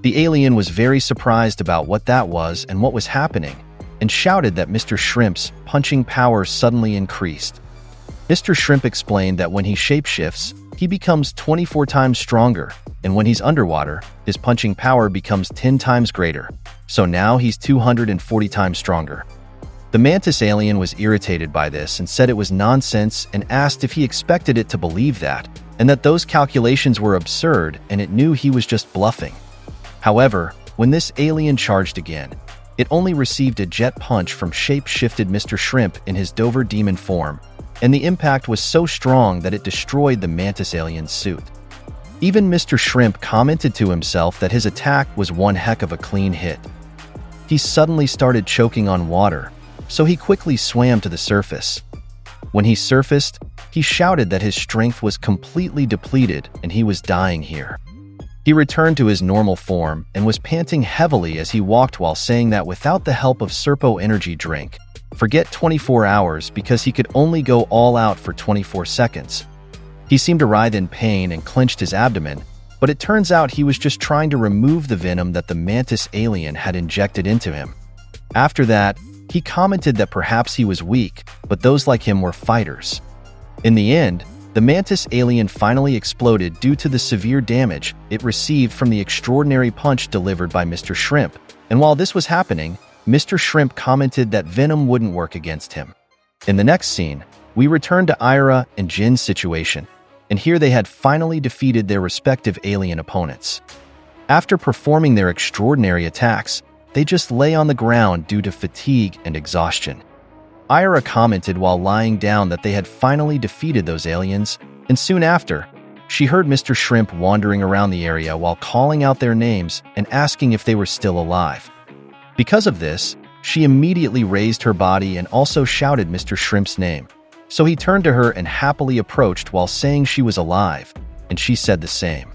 The alien was very surprised about what that was and what was happening, and shouted that Mr. Shrimp's punching power suddenly increased. Mr. Shrimp explained that when he shapeshifts, he becomes 24 times stronger, and when he's underwater, his punching power becomes 10 times greater, so now he's 240 times stronger. The mantis alien was irritated by this and said it was nonsense and asked if he expected it to believe that, and that those calculations were absurd and it knew he was just bluffing. However, when this alien charged again, it only received a jet punch from shape-shifted Mr. Shrimp in his Dover demon form, and the impact was so strong that it destroyed the mantis alien's suit. Even Mr. Shrimp commented to himself that his attack was one heck of a clean hit. He suddenly started choking on water, so he quickly swam to the surface. When he surfaced, he shouted that his strength was completely depleted and he was dying here. He returned to his normal form and was panting heavily as he walked while saying that without the help of Serpo energy drink, forget 24 hours because he could only go all out for 24 seconds. He seemed to writhe in pain and clenched his abdomen, but it turns out he was just trying to remove the venom that the mantis alien had injected into him. After that, he commented that perhaps he was weak, but those like him were fighters. In the end, the mantis alien finally exploded due to the severe damage it received from the extraordinary punch delivered by Mr. Shrimp, and while this was happening, Mr. Shrimp commented that venom wouldn't work against him. In the next scene, we return to Ira and Jin's situation, and here they had finally defeated their respective alien opponents. After performing their extraordinary attacks, they just lay on the ground due to fatigue and exhaustion. Ira commented while lying down that they had finally defeated those aliens, and soon after, she heard Mr. Shrimp wandering around the area while calling out their names and asking if they were still alive. Because of this, she immediately raised her body and also shouted Mr. Shrimp's name. So he turned to her and happily approached while saying she was alive, and she said the same.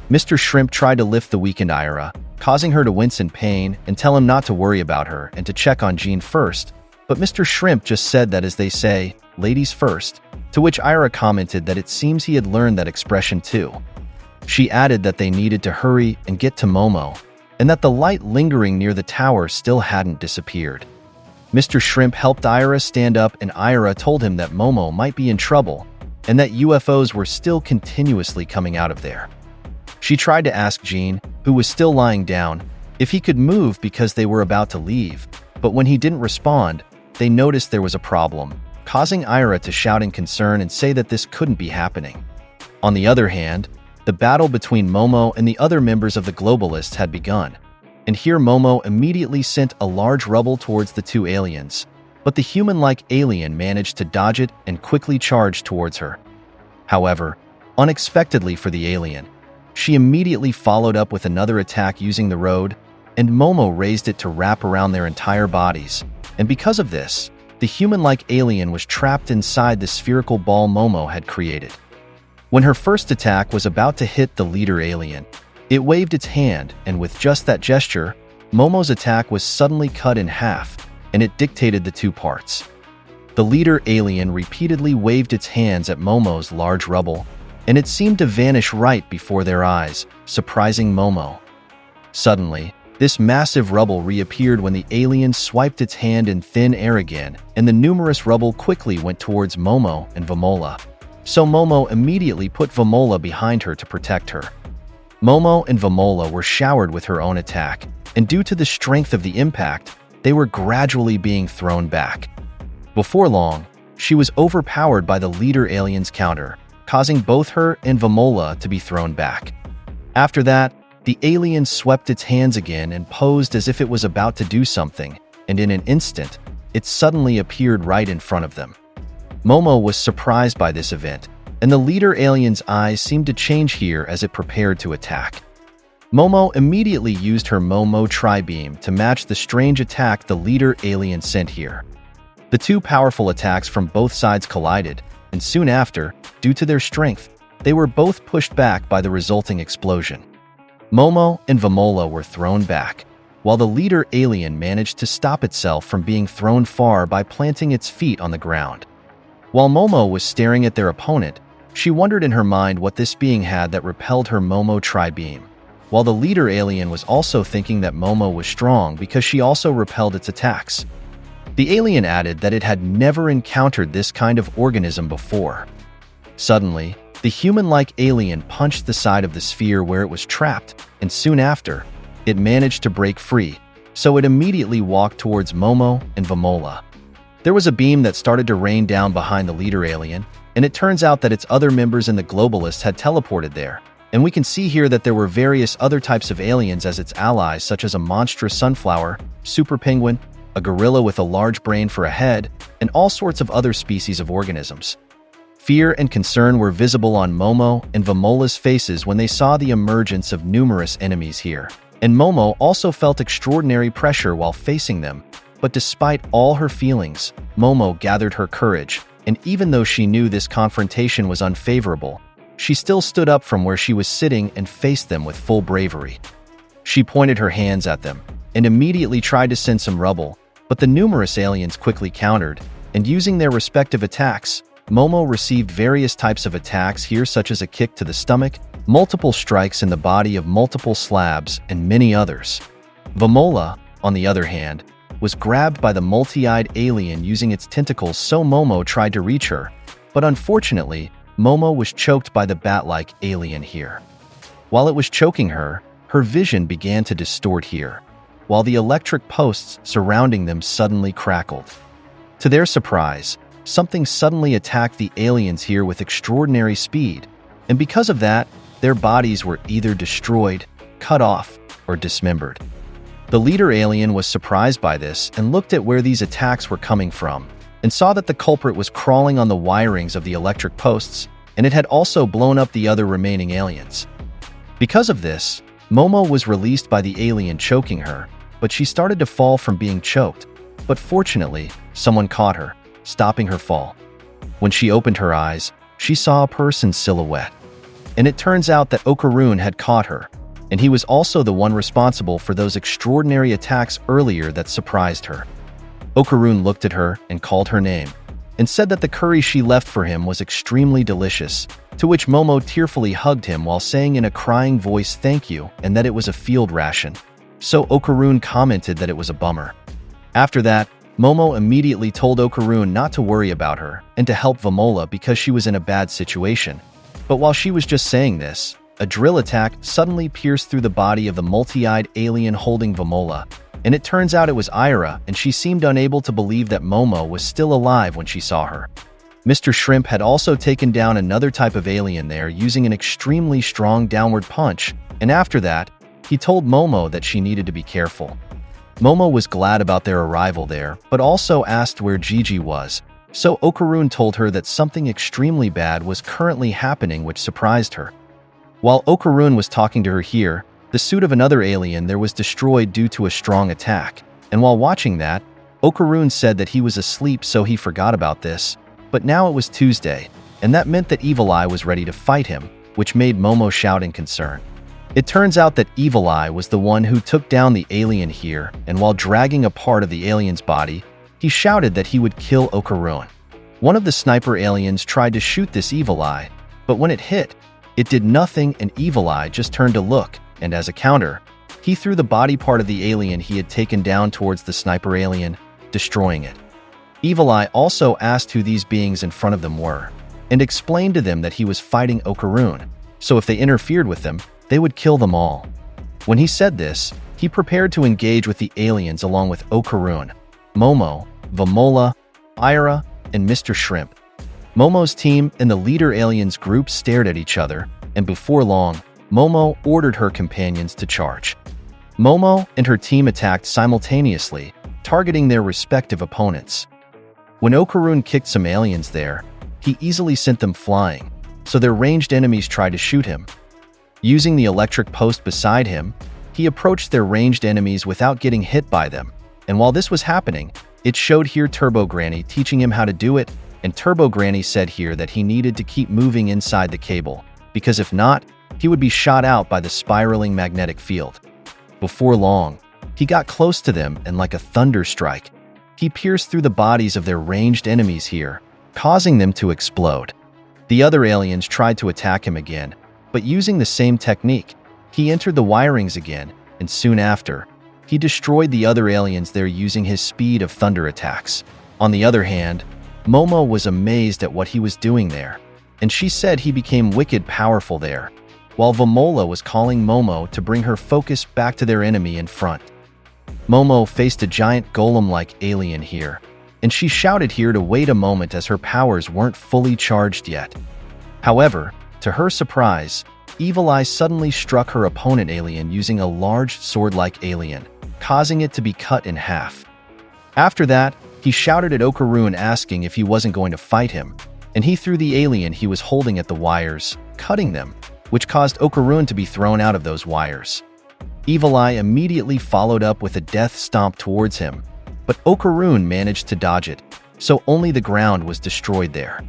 Mr. Shrimp tried to lift the weakened Ira, causing her to wince in pain and tell him not to worry about her and to check on Jean first, but Mr. Shrimp just said that, as they say, ladies first, to which Ira commented that it seems he had learned that expression too. She added that they needed to hurry and get to Momo, and that the light lingering near the tower still hadn't disappeared. Mr. Shrimp helped Ira stand up, and Ira told him that Momo might be in trouble and that UFOs were still continuously coming out of there. She tried to ask Jean, who was still lying down, if he could move because they were about to leave, but when he didn't respond, they noticed there was a problem, causing Ira to shout in concern and say that this couldn't be happening. On the other hand, the battle between Momo and the other members of the Globalists had begun, and here Momo immediately sent a large rubble towards the two aliens, but the human-like alien managed to dodge it and quickly charged towards her. However, unexpectedly for the alien, she immediately followed up with another attack using the road, and Momo raised it to wrap around their entire bodies, and because of this, the human-like alien was trapped inside the spherical ball Momo had created. When her first attack was about to hit the leader alien, it waved its hand, and with just that gesture, Momo's attack was suddenly cut in half, and it dictated the two parts. The leader alien repeatedly waved its hands at Momo's large rubble, and it seemed to vanish right before their eyes, surprising Momo. Suddenly, this massive rubble reappeared when the alien swiped its hand in thin air again, and the numerous rubble quickly went towards Momo and Vamola. So Momo immediately put Vamola behind her to protect her. Momo and Vamola were showered with her own attack, and due to the strength of the impact, they were gradually being thrown back. Before long, she was overpowered by the leader alien's counter, causing both her and Vamola to be thrown back. After that, the alien swept its hands again and posed as if it was about to do something, and in an instant, it suddenly appeared right in front of them. Momo was surprised by this event, and the leader alien's eyes seemed to change here as it prepared to attack. Momo immediately used her Momo Tri-Beam to match the strange attack the leader alien sent here. The two powerful attacks from both sides collided, and soon after, due to their strength, they were both pushed back by the resulting explosion. Momo and Vamola were thrown back, while the leader alien managed to stop itself from being thrown far by planting its feet on the ground. While Momo was staring at their opponent, she wondered in her mind what this being had that repelled her Momo Tri-Beam, while the leader alien was also thinking that Momo was strong because she also repelled its attacks. The alien added that it had never encountered this kind of organism before. Suddenly, the human-like alien punched the side of the sphere where it was trapped, and soon after, it managed to break free, so it immediately walked towards Momo and Vamola. There was a beam that started to rain down behind the leader alien, and it turns out that its other members in the Globalist had teleported there, and we can see here that there were various other types of aliens as its allies, such as a monstrous sunflower, super penguin, a gorilla with a large brain for a head, and all sorts of other species of organisms. Fear and concern were visible on Momo and Vamola's faces when they saw the emergence of numerous enemies here, and Momo also felt extraordinary pressure while facing them. But despite all her feelings, Momo gathered her courage, and even though she knew this confrontation was unfavorable, she still stood up from where she was sitting and faced them with full bravery. She pointed her hands at them, and immediately tried to send some rubble, but the numerous aliens quickly countered, and using their respective attacks, Momo received various types of attacks here such as a kick to the stomach, multiple strikes in the body of multiple slabs, and many others. Vamola, on the other hand, was grabbed by the multi-eyed alien using its tentacles, so Momo tried to reach her, but unfortunately, Momo was choked by the bat-like alien here. While it was choking her, her vision began to distort here, while the electric posts surrounding them suddenly crackled. To their surprise, something suddenly attacked the aliens here with extraordinary speed, and because of that, their bodies were either destroyed, cut off, or dismembered. The leader alien was surprised by this and looked at where these attacks were coming from, and saw that the culprit was crawling on the wirings of the electric posts, and it had also blown up the other remaining aliens. Because of this, Momo was released by the alien choking her, but she started to fall from being choked, but fortunately, someone caught her, stopping her fall. When she opened her eyes, she saw a person's silhouette, and it turns out that Okarun had caught her, and he was also the one responsible for those extraordinary attacks earlier that surprised her. Okarun looked at her and called her name, and said that the curry she left for him was extremely delicious, to which Momo tearfully hugged him while saying in a crying voice thank you and that it was a field ration. So Okarun commented that it was a bummer. After that, Momo immediately told Okarun not to worry about her and to help Vamola because she was in a bad situation. But while she was just saying this, a drill attack suddenly pierced through the body of the multi-eyed alien holding Vamola, and it turns out it was Ira, and she seemed unable to believe that Momo was still alive when she saw her. Mr. Shrimp had also taken down another type of alien there using an extremely strong downward punch, and after that, he told Momo that she needed to be careful. Momo was glad about their arrival there, but also asked where Gigi was, so Okarun told her that something extremely bad was currently happening, which surprised her. While Okarun was talking to her here, the suit of another alien there was destroyed due to a strong attack, and while watching that, Okarun said that he was asleep so he forgot about this, but now it was Tuesday, and that meant that Evil Eye was ready to fight him, which made Momo shout in concern. It turns out that Evil Eye was the one who took down the alien here, and while dragging a part of the alien's body, he shouted that he would kill Okarun. One of the sniper aliens tried to shoot this Evil Eye, but when it hit, it did nothing and Evil Eye just turned to look, and as a counter, he threw the body part of the alien he had taken down towards the sniper alien, destroying it. Evil Eye also asked who these beings in front of them were, and explained to them that he was fighting Okarun, so if they interfered with them, they would kill them all. When he said this, he prepared to engage with the aliens along with Okarun, Momo, Vamola, Ira, and Mr. Shrimp. Momo's team and the leader aliens group stared at each other, and before long, Momo ordered her companions to charge. Momo and her team attacked simultaneously, targeting their respective opponents. When Okarun kicked some aliens there, he easily sent them flying, so their ranged enemies tried to shoot him. Using the electric post beside him, he approached their ranged enemies without getting hit by them, and while this was happening, it showed here Turbo Granny teaching him how to do it, and Turbo Granny said here that he needed to keep moving inside the cable, because if not, he would be shot out by the spiraling magnetic field. Before long, he got close to them and like a thunder strike, he pierced through the bodies of their ranged enemies here, causing them to explode. The other aliens tried to attack him again, but using the same technique, he entered the wirings again, and soon after, he destroyed the other aliens there using his speed of thunder attacks. On the other hand, Momo was amazed at what he was doing there, and she said he became wicked powerful there, while Vamola was calling Momo to bring her focus back to their enemy in front. Momo faced a giant golem-like alien here, and she shouted here to wait a moment as her powers weren't fully charged yet. However, to her surprise, Evil Eye suddenly struck her opponent alien using a large sword-like alien, causing it to be cut in half. After that, he shouted at Okarun asking if he wasn't going to fight him, and he threw the alien he was holding at the wires, cutting them, which caused Okarun to be thrown out of those wires. Evil Eye immediately followed up with a death stomp towards him, but Okarun managed to dodge it, so only the ground was destroyed there.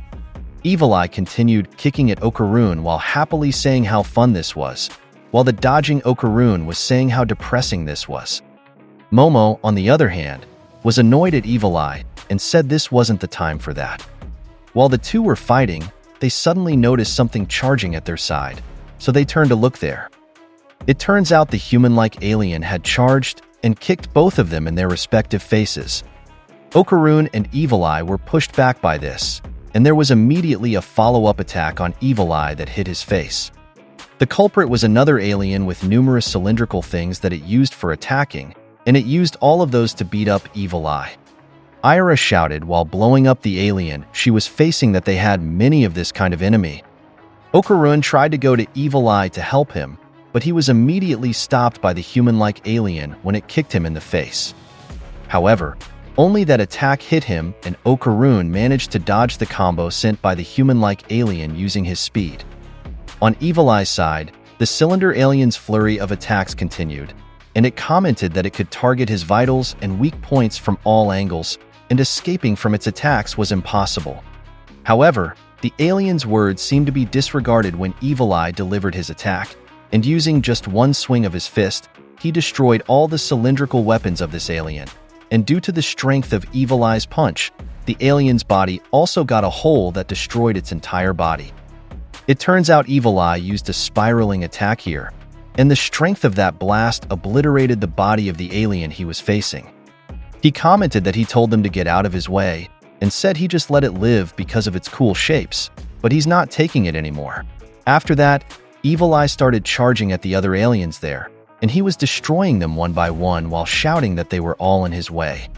Evil Eye continued kicking at Okarun while happily saying how fun this was, while the dodging Okarun was saying how depressing this was. Momo, on the other hand, was annoyed at Evil Eye and said this wasn't the time for that. While the two were fighting, they suddenly noticed something charging at their side, so they turned to look there. It turns out the human-like alien had charged and kicked both of them in their respective faces. Okarun and Evil Eye were pushed back by this, and there was immediately a follow-up attack on Evil Eye that hit his face. The culprit was another alien with numerous cylindrical things that it used for attacking, and it used all of those to beat up Evil Eye. Ira shouted while blowing up the alien she was facing that they had many of this kind of enemy. Okarun tried to go to Evil Eye to help him, but he was immediately stopped by the human-like alien when it kicked him in the face. However, only that attack hit him and Okarun managed to dodge the combo sent by the human-like alien using his speed. On Evil Eye's side, the cylinder alien's flurry of attacks continued, and it commented that it could target his vitals and weak points from all angles, and escaping from its attacks was impossible. However, the alien's words seemed to be disregarded when Evil Eye delivered his attack, and using just one swing of his fist, he destroyed all the cylindrical weapons of this alien, and due to the strength of Evil Eye's punch, the alien's body also got a hole that destroyed its entire body. It turns out Evil Eye used a spiraling attack here, and the strength of that blast obliterated the body of the alien he was facing. He commented that he told them to get out of his way, and said he just let it live because of its cool shapes, but he's not taking it anymore. After that, Evil Eye started charging at the other aliens there, and he was destroying them one by one while shouting that they were all in his way.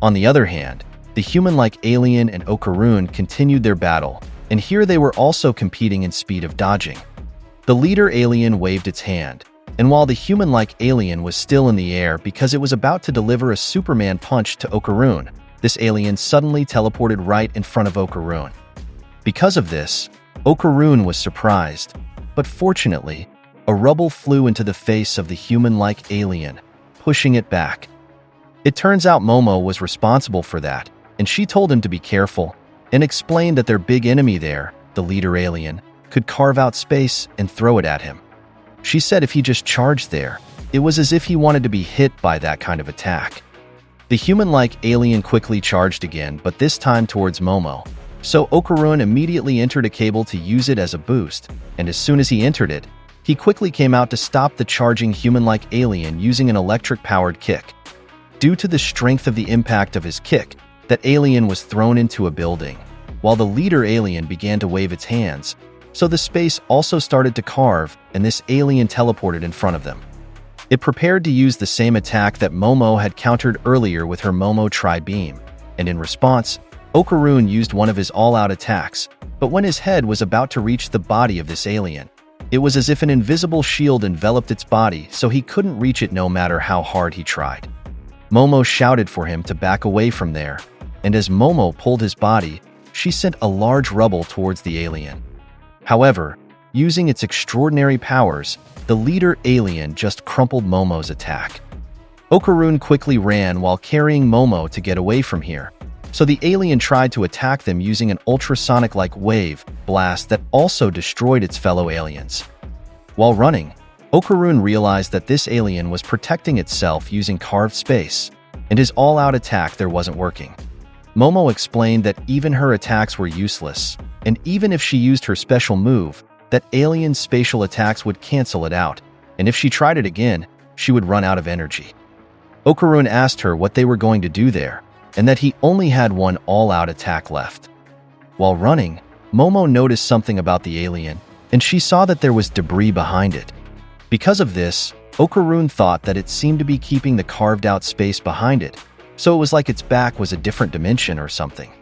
On the other hand, the human-like alien and Okarun continued their battle, and here they were also competing in speed of dodging. The leader alien waved its hand, and while the human-like alien was still in the air because it was about to deliver a Superman punch to Okarun, this alien suddenly teleported right in front of Okarun. Because of this, Okarun was surprised, but fortunately, a rubble flew into the face of the human-like alien, pushing it back. It turns out Momo was responsible for that, and she told him to be careful, and explained that their big enemy there, the leader alien, could carve out space and throw it at him. She said if he just charged there, it was as if he wanted to be hit by that kind of attack. The human-like alien quickly charged again, but this time towards Momo. So Okarun immediately entered a cable to use it as a boost, and as soon as he entered it, he quickly came out to stop the charging human-like alien using an electric-powered kick. Due to the strength of the impact of his kick, that alien was thrown into a building, while the leader alien began to wave its hands, so the space also started to carve, and this alien teleported in front of them. It prepared to use the same attack that Momo had countered earlier with her Momo Tri-Beam, and in response, Okarun used one of his all-out attacks, but when his head was about to reach the body of this alien, it was as if an invisible shield enveloped its body so he couldn't reach it no matter how hard he tried. Momo shouted for him to back away from there, and as Momo pulled his body, she sent a large rubble towards the alien. However, using its extraordinary powers, the leader alien just crumpled Momo's attack. Okarun quickly ran while carrying Momo to get away from here, so the alien tried to attack them using an ultrasonic-like wave blast that also destroyed its fellow aliens. While running, Okarun realized that this alien was protecting itself using carved space, and his all-out attack there wasn't working. Momo explained that even her attacks were useless, and even if she used her special move, that alien's spatial attacks would cancel it out, and if she tried it again, she would run out of energy. Okarun asked her what they were going to do there, and that he only had one all-out attack left. While running, Momo noticed something about the alien, and she saw that there was debris behind it. Because of this, Okarun thought that it seemed to be keeping the carved-out space behind it, so it was like its back was a different dimension or something.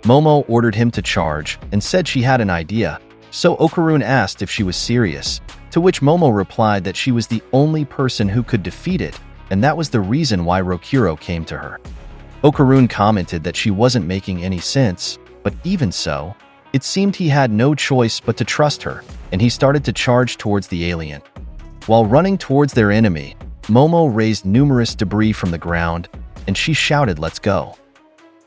Momo ordered him to charge and said she had an idea, so Okarun asked if she was serious, to which Momo replied that she was the only person who could defeat it, and that was the reason why Rokuro came to her. Okarun commented that she wasn't making any sense, but even so, it seemed he had no choice but to trust her, and he started to charge towards the alien. While running towards their enemy, Momo raised numerous debris from the ground, and she shouted, "Let's go."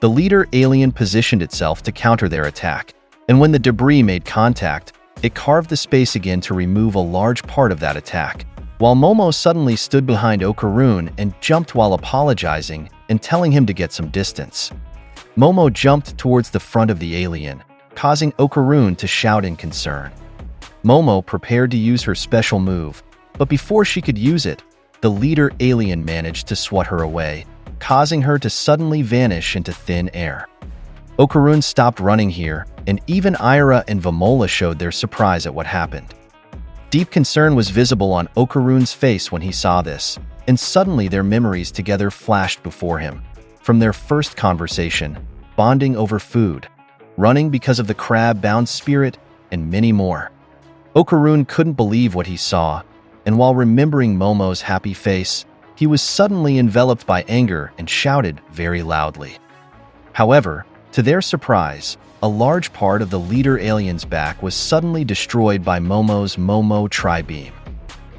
The leader alien positioned itself to counter their attack, and when the debris made contact, it carved the space again to remove a large part of that attack, while Momo suddenly stood behind Okarun and jumped while apologizing and telling him to get some distance. Momo jumped towards the front of the alien, causing Okarun to shout in concern. Momo prepared to use her special move, but before she could use it, the leader alien managed to swat her away, causing her to suddenly vanish into thin air. Okarun stopped running here, and even Ira and Vamola showed their surprise at what happened. Deep concern was visible on Okarun's face when he saw this, and suddenly their memories together flashed before him, from their first conversation, bonding over food, running because of the crab-bound spirit, and many more. Okarun couldn't believe what he saw, and while remembering Momo's happy face, he was suddenly enveloped by anger and shouted very loudly. However, to their surprise, a large part of the leader alien's back was suddenly destroyed by Momo's Momo Tri-Beam.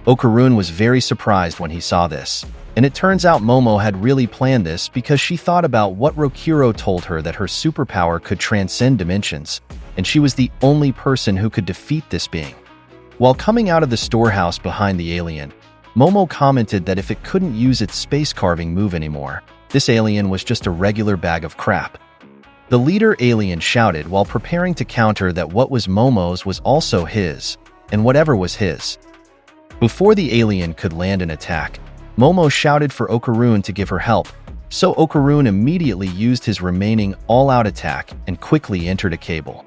Okarun was very surprised when he saw this, and it turns out Momo had really planned this because she thought about what Rokuro told her that her superpower could transcend dimensions, and she was the only person who could defeat this being. While coming out of the storehouse behind the alien, Momo commented that if it couldn't use its space carving move anymore, this alien was just a regular bag of crap. The leader alien shouted while preparing to counter that what was Momo's was also his, and whatever was his. Before the alien could land an attack, Momo shouted for Okarun to give her help, so Okarun immediately used his remaining all-out attack and quickly entered a cable.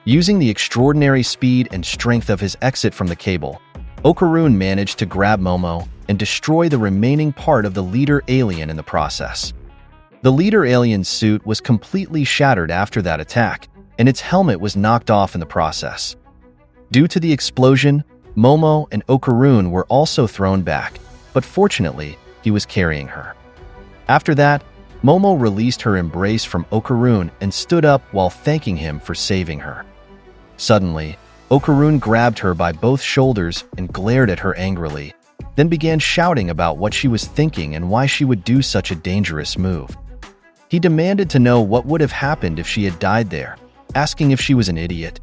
Using the extraordinary speed and strength of his exit from the cable, Okarun managed to grab Momo and destroy the remaining part of the leader alien in the process. The leader alien's suit was completely shattered after that attack, and its helmet was knocked off in the process. Due to the explosion, Momo and Okarun were also thrown back, but fortunately, he was carrying her. After that, Momo released her embrace from Okarun and stood up while thanking him for saving her. Suddenly, Okarun grabbed her by both shoulders and glared at her angrily, then began shouting about what she was thinking and why she would do such a dangerous move. He demanded to know what would have happened if she had died there, asking if she was an idiot.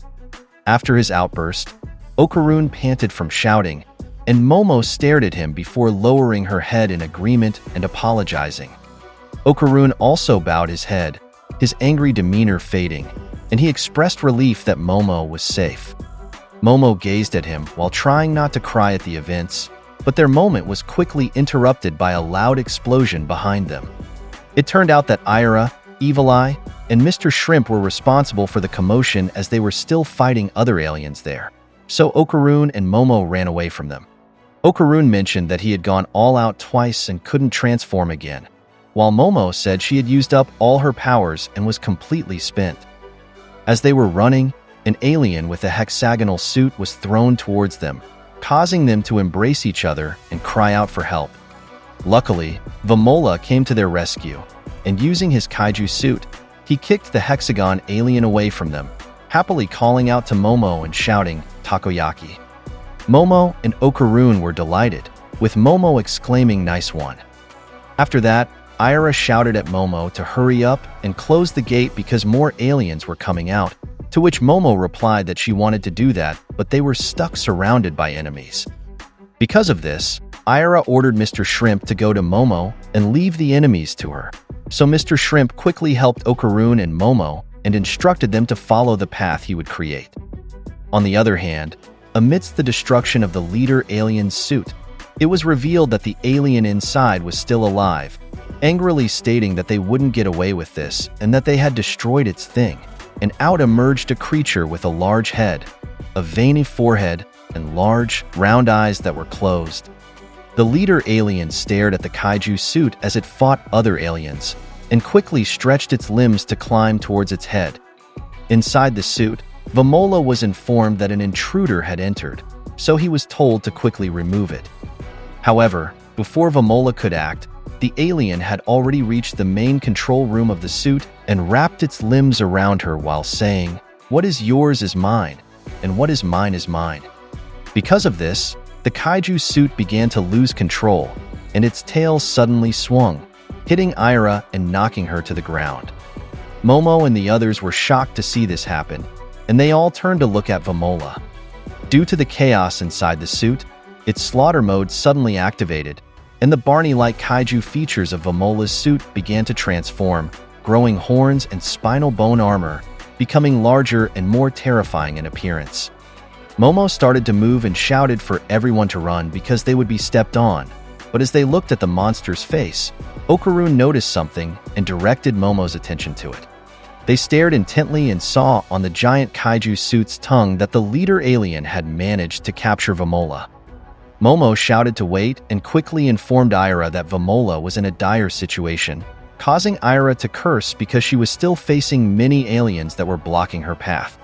After his outburst, Okarun panted from shouting, and Momo stared at him before lowering her head in agreement and apologizing. Okarun also bowed his head, his angry demeanor fading, and he expressed relief that Momo was safe. Momo gazed at him while trying not to cry at the events, but their moment was quickly interrupted by a loud explosion behind them. It turned out that Ira, Evil Eye, and Mr. Shrimp were responsible for the commotion as they were still fighting other aliens there. So Okarun and Momo ran away from them. Okarun mentioned that he had gone all out twice and couldn't transform again, while Momo said she had used up all her powers and was completely spent. As they were running, an alien with a hexagonal suit was thrown towards them, causing them to embrace each other and cry out for help. Luckily, Vamola came to their rescue, and using his kaiju suit, he kicked the hexagon alien away from them, happily calling out to Momo and shouting, "Takoyaki." Momo and Okarun were delighted, with Momo exclaiming, "Nice one." After that, Ira shouted at Momo to hurry up and close the gate because more aliens were coming out, to which Momo replied that she wanted to do that, but they were stuck surrounded by enemies. Because of this, Ira ordered Mr. Shrimp to go to Momo and leave the enemies to her. So Mr. Shrimp quickly helped Okarun and Momo and instructed them to follow the path he would create. On the other hand, amidst the destruction of the leader alien's suit, it was revealed that the alien inside was still alive, angrily stating that they wouldn't get away with this and that they had destroyed its thing, and out emerged a creature with a large head, a veiny forehead, and large, round eyes that were closed. The leader alien stared at the kaiju suit as it fought other aliens, and quickly stretched its limbs to climb towards its head. Inside the suit, Vamola was informed that an intruder had entered, so he was told to quickly remove it. However, before Vamola could act, the alien had already reached the main control room of the suit and wrapped its limbs around her while saying, "What is yours is mine, and what is mine is mine." Because of this, the kaiju suit began to lose control, and its tail suddenly swung, hitting Ira and knocking her to the ground. Momo and the others were shocked to see this happen, and they all turned to look at Vamola. Due to the chaos inside the suit, its slaughter mode suddenly activated, and the Barney-like kaiju features of Vamola's suit began to transform, growing horns and spinal bone armor, becoming larger and more terrifying in appearance. Momo started to move and shouted for everyone to run because they would be stepped on, but as they looked at the monster's face, Okarun noticed something and directed Momo's attention to it. They stared intently and saw on the giant kaiju suit's tongue that the leader alien had managed to capture Vamola. Momo shouted to wait and quickly informed Ira that Vamola was in a dire situation, causing Ira to curse because she was still facing many aliens that were blocking her path.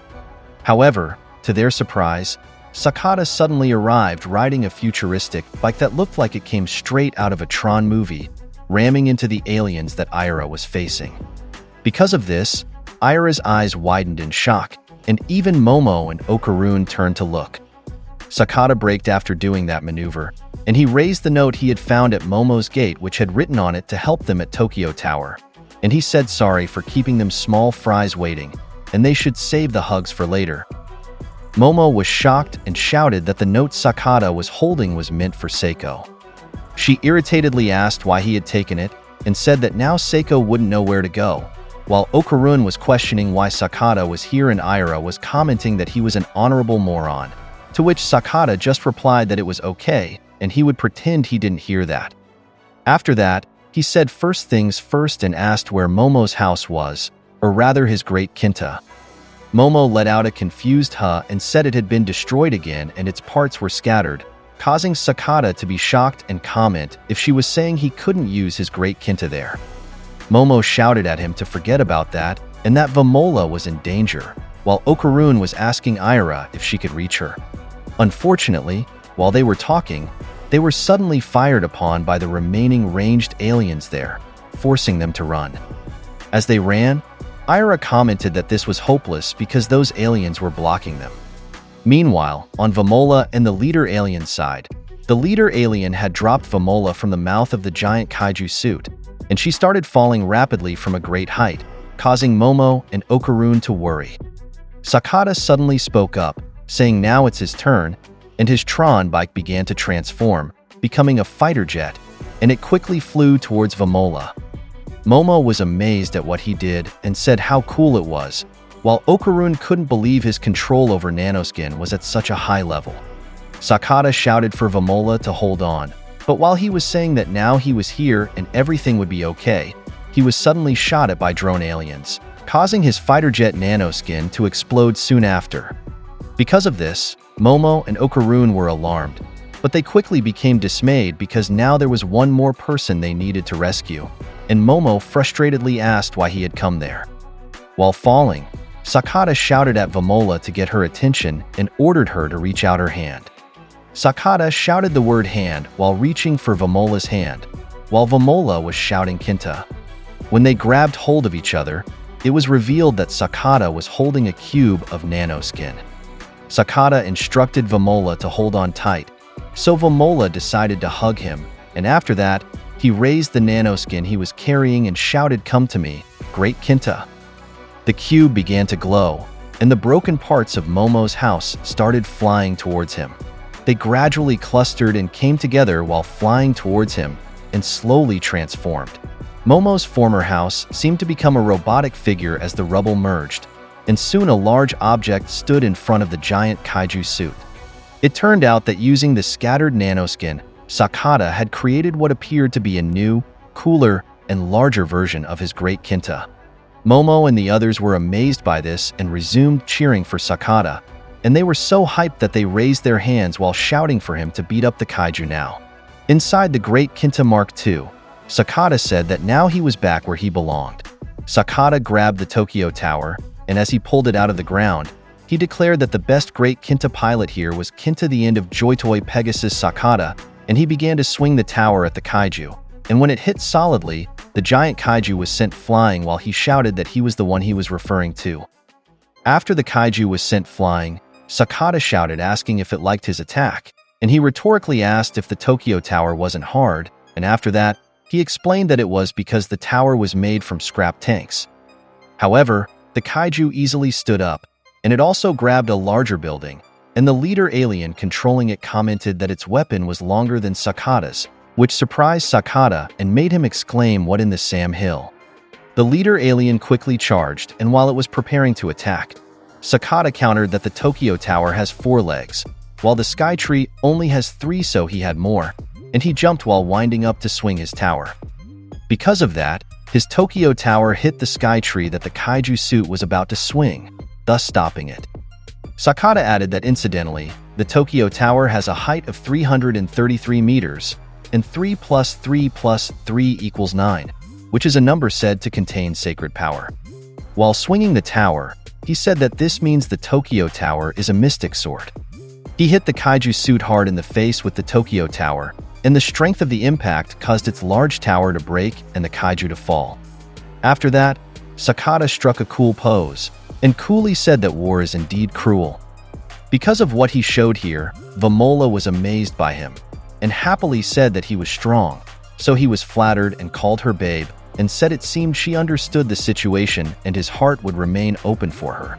However, to their surprise, Sakata suddenly arrived riding a futuristic bike that looked like it came straight out of a Tron movie, ramming into the aliens that Ira was facing. Because of this, Ira's eyes widened in shock, and even Momo and Okarun turned to look. Sakata braked after doing that maneuver, and he raised the note he had found at Momo's gate which had written on it to help them at Tokyo Tower, and he said sorry for keeping them small fries waiting, and they should save the hugs for later. Momo was shocked and shouted that the note Sakata was holding was meant for Seiko. She irritatedly asked why he had taken it, and said that now Seiko wouldn't know where to go, while Okarun was questioning why Sakata was here and Ira was commenting that he was an honorable moron, to which Sakata just replied that it was okay, and he would pretend he didn't hear that. After that, he said first things first and asked where Momo's house was, or rather his great Kinta. Momo let out a confused huh and said it had been destroyed again and its parts were scattered, causing Sakata to be shocked and comment if she was saying he couldn't use his great Kinta there. Momo shouted at him to forget about that and that Vamola was in danger, while Okarun was asking Ira if she could reach her. Unfortunately, while they were talking, they were suddenly fired upon by the remaining ranged aliens there, forcing them to run. As they ran, Ira commented that this was hopeless because those aliens were blocking them. Meanwhile, on Vamola and the leader alien side, the leader alien had dropped Vamola from the mouth of the giant kaiju suit, and she started falling rapidly from a great height, causing Momo and Okarun to worry. Sakata suddenly spoke up, saying now it's his turn, and his Tron bike began to transform, becoming a fighter jet, and it quickly flew towards Vamola. Momo was amazed at what he did and said how cool it was, while Okarun couldn't believe his control over Nanoskin was at such a high level. Sakata shouted for Vamola to hold on, but while he was saying that now he was here and everything would be okay, he was suddenly shot at by drone aliens, causing his fighter jet Nanoskin to explode soon after. Because of this, Momo and Okarun were alarmed, but they quickly became dismayed because now there was one more person they needed to rescue, and Momo frustratedly asked why he had come there. While falling, Sakata shouted at Vamola to get her attention and ordered her to reach out her hand. Sakata shouted the word hand while reaching for Vamola's hand, while Vamola was shouting Kinta. When they grabbed hold of each other, it was revealed that Sakata was holding a cube of nanoskin. Sakata instructed Vamola to hold on tight, so Vamola decided to hug him, and after that, he raised the nanoskin he was carrying and shouted, "Come to me, Great Kinta." The cube began to glow, and the broken parts of Momo's house started flying towards him. They gradually clustered and came together while flying towards him, and slowly transformed. Momo's former house seemed to become a robotic figure as the rubble merged, and soon a large object stood in front of the giant kaiju suit. It turned out that using the scattered nanoskin, Sakata had created what appeared to be a new, cooler, and larger version of his great Kinta. Momo and the others were amazed by this and resumed cheering for Sakata, and they were so hyped that they raised their hands while shouting for him to beat up the kaiju now. Inside the Great Kinta Mark II, Sakata said that now he was back where he belonged. Sakata grabbed the Tokyo Tower, and as he pulled it out of the ground, he declared that the best Great Kinta pilot here was Kinta the end of Joy-Toy Pegasus Sakata, and he began to swing the tower at the kaiju. And when it hit solidly, the giant kaiju was sent flying while he shouted that he was the one he was referring to. After the kaiju was sent flying, Sakata shouted asking if it liked his attack, and he rhetorically asked if the Tokyo Tower wasn't hard, and after that, he explained that it was because the tower was made from scrap tanks. However, the kaiju easily stood up, and it also grabbed a larger building, and the leader alien controlling it commented that its weapon was longer than Sakata's, which surprised Sakata and made him exclaim, "What in the Sam Hill?" The leader alien quickly charged, and while it was preparing to attack, Sakata countered that the Tokyo Tower has 4 legs, while the Sky Tree only has 3, so he had more, and he jumped while winding up to swing his tower. Because of that, his Tokyo Tower hit the Sky Tree that the kaiju suit was about to swing, thus stopping it. Sakata added that incidentally, the Tokyo Tower has a height of 333 meters, and 3 plus 3 plus 3 equals 9, which is a number said to contain sacred power. While swinging the tower, he said that this means the Tokyo Tower is a mystic sword. He hit the kaiju suit hard in the face with the Tokyo Tower, and the strength of the impact caused its large tower to break and the kaiju to fall. After that, Sakata struck a cool pose, and coolly said that war is indeed cruel. Because of what he showed here, Vamola was amazed by him, and happily said that he was strong, so he was flattered and called her babe, and said it seemed she understood the situation and his heart would remain open for her.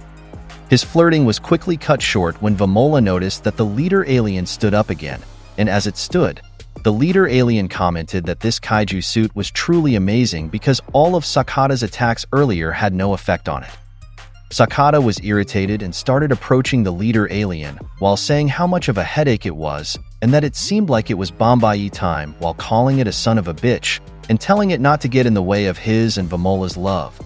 His flirting was quickly cut short when Vamola noticed that the leader alien stood up again, and as it stood, the leader alien commented that this kaiju suit was truly amazing because all of Sakata's attacks earlier had no effect on it. Sakata was irritated and started approaching the leader alien while saying how much of a headache it was and that it seemed like it was Bombay time while calling it a son of a bitch and telling it not to get in the way of his and Vamola's love.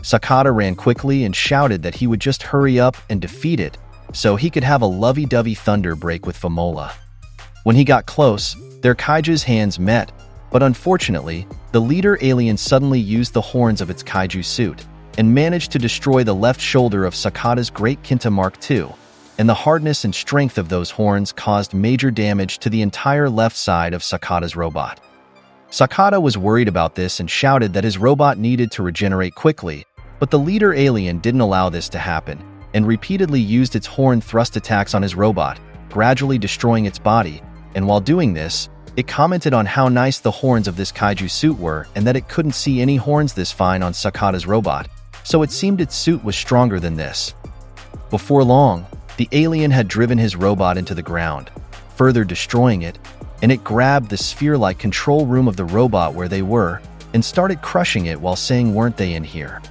Sakata ran quickly and shouted that he would just hurry up and defeat it so he could have a lovey-dovey thunder break with Vamola. When he got close, their kaiju's hands met, but unfortunately, the leader alien suddenly used the horns of its kaiju suit and managed to destroy the left shoulder of Sakata's Great Kinta Mark II, and the hardness and strength of those horns caused major damage to the entire left side of Sakata's robot. Sakata was worried about this and shouted that his robot needed to regenerate quickly, but the leader alien didn't allow this to happen and repeatedly used its horn thrust attacks on his robot, gradually destroying its body, and while doing this, it commented on how nice the horns of this kaiju suit were and that it couldn't see any horns this fine on Sakata's robot, so it seemed its suit was stronger than this. Before long, the alien had driven his robot into the ground, further destroying it, and it grabbed the sphere-like control room of the robot where they were and started crushing it while saying, "Weren't they in here?"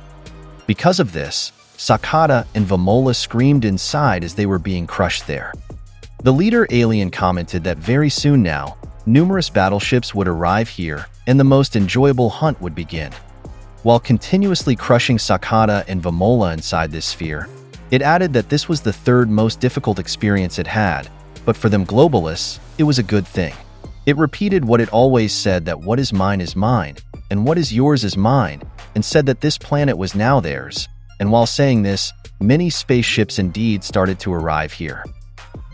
Because of this, Sakata and Vamola screamed inside as they were being crushed there. The leader alien commented that very soon now, numerous battleships would arrive here and the most enjoyable hunt would begin. While continuously crushing Sakata and Vamola inside this sphere, it added that this was the third most difficult experience it had, but for them globalists, it was a good thing. It repeated what it always said, that what is mine, and what is yours is mine, and said that this planet was now theirs, and while saying this, many spaceships indeed started to arrive here.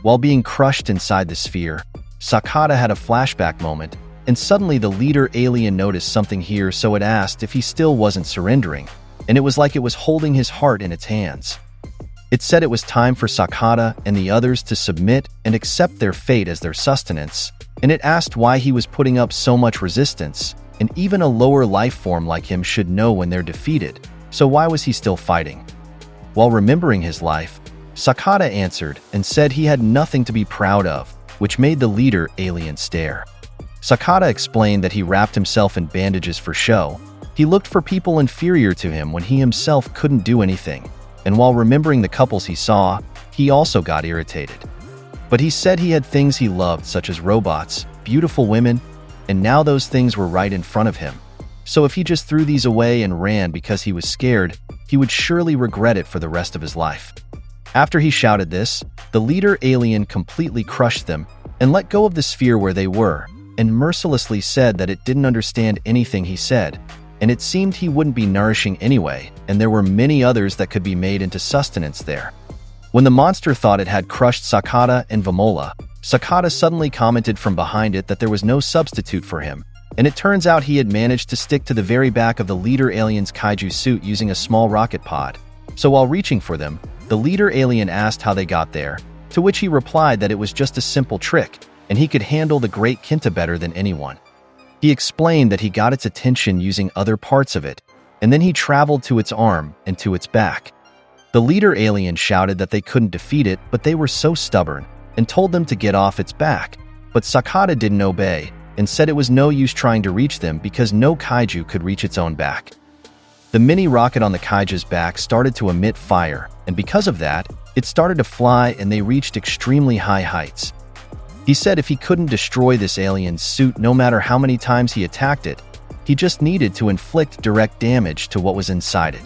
While being crushed inside the sphere, Sakata had a flashback moment, and suddenly the leader alien noticed something here, so it asked if he still wasn't surrendering, and it was like it was holding his heart in its hands. It said it was time for Sakata and the others to submit and accept their fate as their sustenance, and it asked why he was putting up so much resistance, and even a lower life form like him should know when they're defeated, so why was he still fighting? While remembering his life, Sakata answered and said he had nothing to be proud of, which made the leader alien stare. Sakata explained that he wrapped himself in bandages for show. He looked for people inferior to him when he himself couldn't do anything, and while remembering the couples he saw, he also got irritated. But he said he had things he loved, such as robots, beautiful women, and now those things were right in front of him. So if he just threw these away and ran because he was scared, he would surely regret it for the rest of his life. After he shouted this, the leader alien completely crushed them and let go of the sphere where they were, and mercilessly said that it didn't understand anything he said, and it seemed he wouldn't be nourishing anyway, and there were many others that could be made into sustenance there. When the monster thought it had crushed Sakata and Vamola, Sakata suddenly commented from behind it that there was no substitute for him, and it turns out he had managed to stick to the very back of the leader alien's kaiju suit using a small rocket pod. So while reaching for them, the leader alien asked how they got there, to which he replied that it was just a simple trick, and he could handle the Great Kinta better than anyone. He explained that he got its attention using other parts of it, and then he traveled to its arm and to its back. The leader alien shouted that they couldn't defeat it, but they were so stubborn, and told them to get off its back, but Sakata didn't obey, and said it was no use trying to reach them because no kaiju could reach its own back. The mini rocket on the kaiju's back started to emit fire, and because of that, it started to fly and they reached extremely high heights. He said if he couldn't destroy this alien's suit no matter how many times he attacked it, he just needed to inflict direct damage to what was inside it.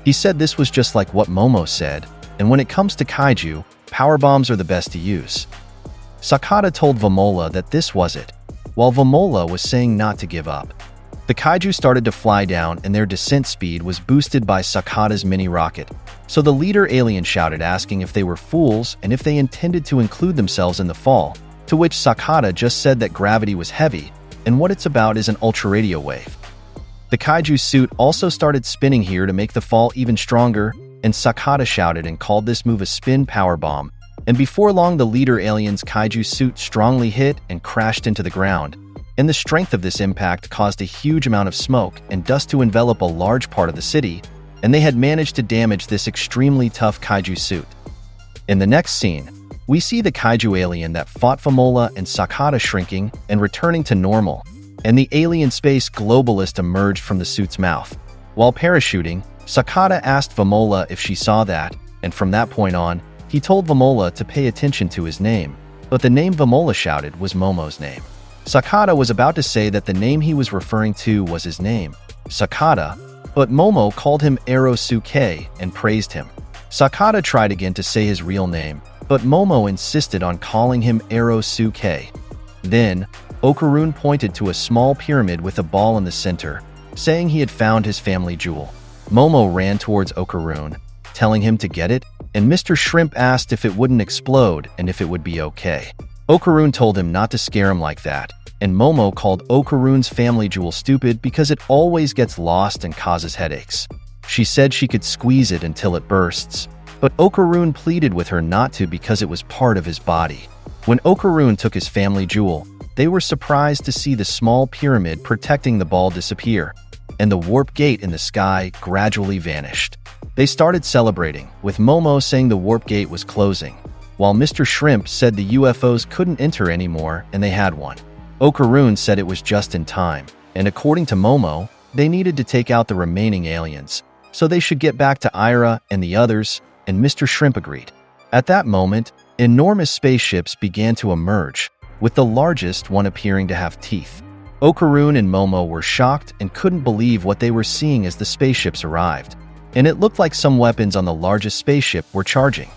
He said this was just like what Momo said, and when it comes to kaiju, power bombs are the best to use. Sakata told Vamola that this was it, while Vamola was saying not to give up. The kaiju started to fly down and their descent speed was boosted by Sakata's mini rocket, so the leader alien shouted asking if they were fools and if they intended to include themselves in the fall, to which Sakata just said that gravity was heavy, and what it's about is an ultra-radio wave. The kaiju suit also started spinning here to make the fall even stronger, and Sakata shouted and called this move a spin power bomb, and before long the leader alien's kaiju suit strongly hit and crashed into the ground, and the strength of this impact caused a huge amount of smoke and dust to envelop a large part of the city, and they had managed to damage this extremely tough kaiju suit. In the next scene, we see the kaiju alien that fought Vamola and Sakata shrinking and returning to normal, and the alien space globalist emerged from the suit's mouth. While parachuting, Sakata asked Vamola if she saw that, and from that point on, he told Vamola to pay attention to his name, but the name Vamola shouted was Momo's name. Sakata was about to say that the name he was referring to was his name, Sakata, but Momo called him Erosuke and praised him. Sakata tried again to say his real name, but Momo insisted on calling him Erosuke. Then, Okarun pointed to a small pyramid with a ball in the center, saying he had found his family jewel. Momo ran towards Okarun, telling him to get it, and Mr. Shrimp asked if it wouldn't explode and if it would be okay. Okarun told him not to scare him like that, and Momo called Okarun's family jewel stupid because it always gets lost and causes headaches. She said she could squeeze it until it bursts, but Okarun pleaded with her not to because it was part of his body. When Okarun took his family jewel, they were surprised to see the small pyramid protecting the ball disappear, and the warp gate in the sky gradually vanished. They started celebrating, with Momo saying the warp gate was closing, while Mr. Shrimp said the UFOs couldn't enter anymore and they had one. Okarun said it was just in time, and according to Momo, they needed to take out the remaining aliens, so they should get back to Ira and the others, and Mr. Shrimp agreed. At that moment, enormous spaceships began to emerge, with the largest one appearing to have teeth. Okarun and Momo were shocked and couldn't believe what they were seeing as the spaceships arrived, and it looked like some weapons on the largest spaceship were charging.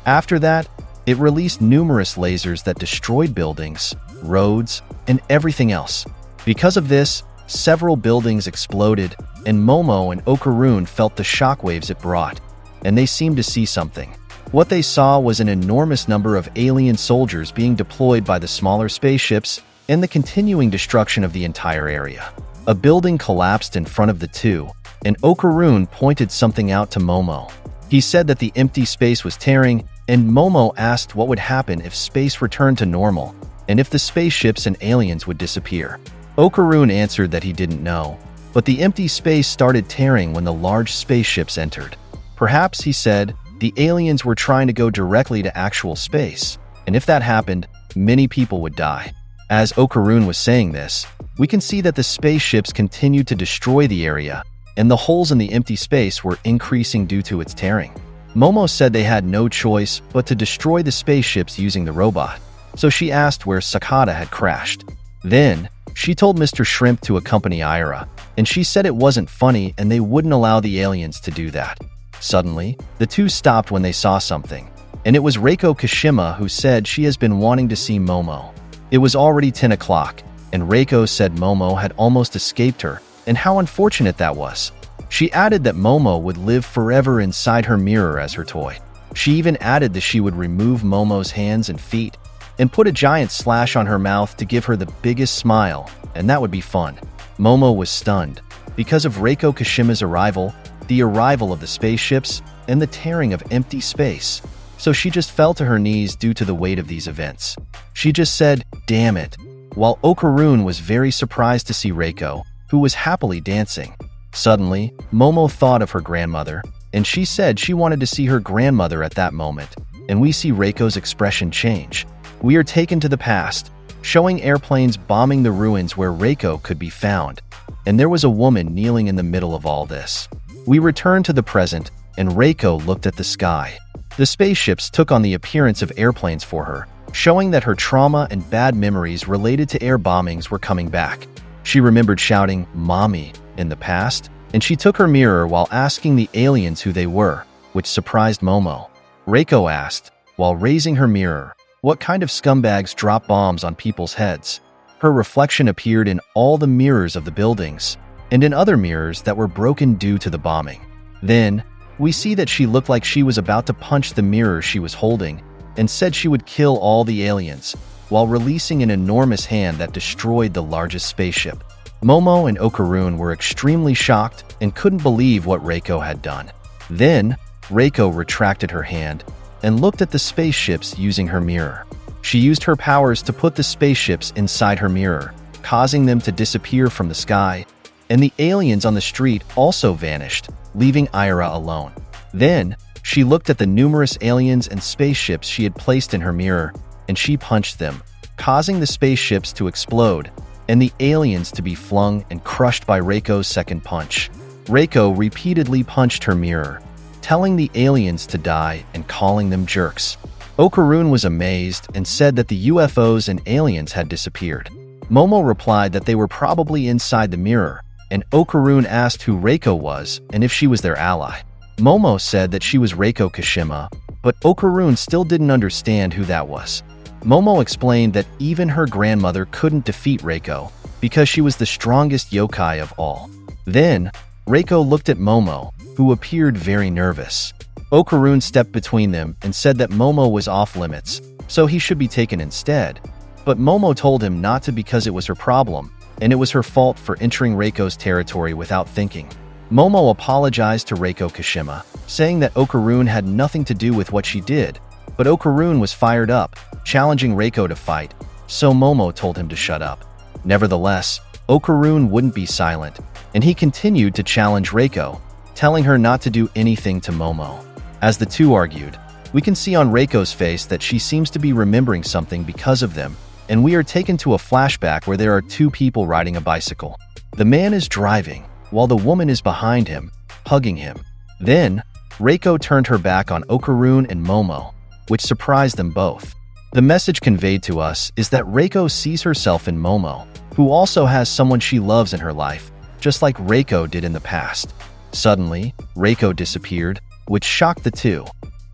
After that, it released numerous lasers that destroyed buildings, roads, and everything else. Because of this, several buildings exploded, and Momo and Okarun felt the shockwaves it brought, and they seemed to see something. What they saw was an enormous number of alien soldiers being deployed by the smaller spaceships and the continuing destruction of the entire area. A building collapsed in front of the two, and Okarun pointed something out to Momo. He said that the empty space was tearing, and Momo asked what would happen if space returned to normal, and if the spaceships and aliens would disappear. Okarun answered that he didn't know, but the empty space started tearing when the large spaceships entered. Perhaps, he said, the aliens were trying to go directly to actual space, and if that happened, many people would die. As Okarun was saying this, we can see that the spaceships continued to destroy the area, and the holes in the empty space were increasing due to its tearing. Momo said they had no choice but to destroy the spaceships using the robot, so she asked where Sakata had crashed. Then, she told Mr. Shrimp to accompany Ira, and she said it wasn't funny and they wouldn't allow the aliens to do that. Suddenly, the two stopped when they saw something, and it was Reiko Kashima who said she has been wanting to see Momo. It was already 10 o'clock, and Reiko said Momo had almost escaped her, and how unfortunate that was. She added that Momo would live forever inside her mirror as her toy. She even added that she would remove Momo's hands and feet, and put a giant slash on her mouth to give her the biggest smile, and that would be fun. Momo was stunned, because of Reiko Kashima's arrival, the arrival of the spaceships, and the tearing of empty space. So she just fell to her knees due to the weight of these events. She just said, "Damn it," while Okarun was very surprised to see Reiko, who was happily dancing. Suddenly, Momo thought of her grandmother, and she said she wanted to see her grandmother at that moment, and we see Reiko's expression change. We are taken to the past, showing airplanes bombing the ruins where Reiko could be found, and there was a woman kneeling in the middle of all this. We return to the present, and Reiko looked at the sky. The spaceships took on the appearance of airplanes for her, showing that her trauma and bad memories related to air bombings were coming back. She remembered shouting, "Mommy," in the past, and she took her mirror while asking the aliens who they were, which surprised Momo. Reiko asked, while raising her mirror, what kind of scumbags drop bombs on people's heads. Her reflection appeared in all the mirrors of the buildings, and in other mirrors that were broken due to the bombing. Then, we see that she looked like she was about to punch the mirror she was holding, and said she would kill all the aliens, while releasing an enormous hand that destroyed the largest spaceship. Momo and Okarun were extremely shocked and couldn't believe what Reiko had done. Then, Reiko retracted her hand and looked at the spaceships using her mirror. She used her powers to put the spaceships inside her mirror, causing them to disappear from the sky, and the aliens on the street also vanished, leaving Ira alone. Then, she looked at the numerous aliens and spaceships she had placed in her mirror, and she punched them, causing the spaceships to explode, and the aliens to be flung and crushed by Reiko's second punch. Reiko repeatedly punched her mirror, telling the aliens to die and calling them jerks. Okarun was amazed and said that the UFOs and aliens had disappeared. Momo replied that they were probably inside the mirror, and Okarun asked who Reiko was and if she was their ally. Momo said that she was Reiko Kashima, but Okarun still didn't understand who that was. Momo explained that even her grandmother couldn't defeat Reiko because she was the strongest yokai of all. Then, Reiko looked at Momo, who appeared very nervous. Okarun stepped between them and said that Momo was off limits, so he should be taken instead. But Momo told him not to because it was her problem, and it was her fault for entering Reiko's territory without thinking. Momo apologized to Reiko Kashima, saying that Okarun had nothing to do with what she did, but Okarun was fired up, challenging Reiko to fight, so Momo told him to shut up. Nevertheless, Okarun wouldn't be silent, and he continued to challenge Reiko, telling her not to do anything to Momo. As the two argued, we can see on Reiko's face that she seems to be remembering something because of them, and we are taken to a flashback where there are two people riding a bicycle. The man is driving, while the woman is behind him, hugging him. Then, Reiko turned her back on Okarun and Momo, which surprised them both. The message conveyed to us is that Reiko sees herself in Momo, who also has someone she loves in her life, just like Reiko did in the past. Suddenly, Reiko disappeared, which shocked the two,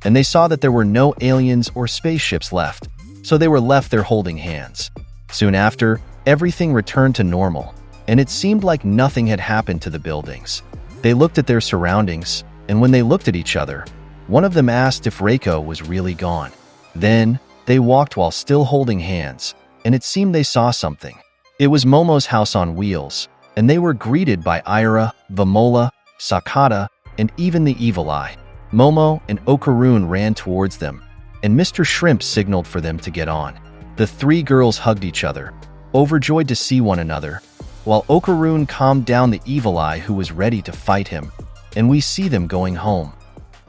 and they saw that there were no aliens or spaceships left, so they were left there holding hands. Soon after, everything returned to normal, and it seemed like nothing had happened to the buildings. They looked at their surroundings, and when they looked at each other, one of them asked if Reiko was really gone. Then, they walked while still holding hands, and it seemed they saw something. It was Momo's house on wheels, and they were greeted by Ira, Vamola, Sakata, and even the Evil Eye. Momo and Okarun ran towards them, and Mr. Shrimp signaled for them to get on. The three girls hugged each other, overjoyed to see one another, while Okarun calmed down the Evil Eye who was ready to fight him, and we see them going home.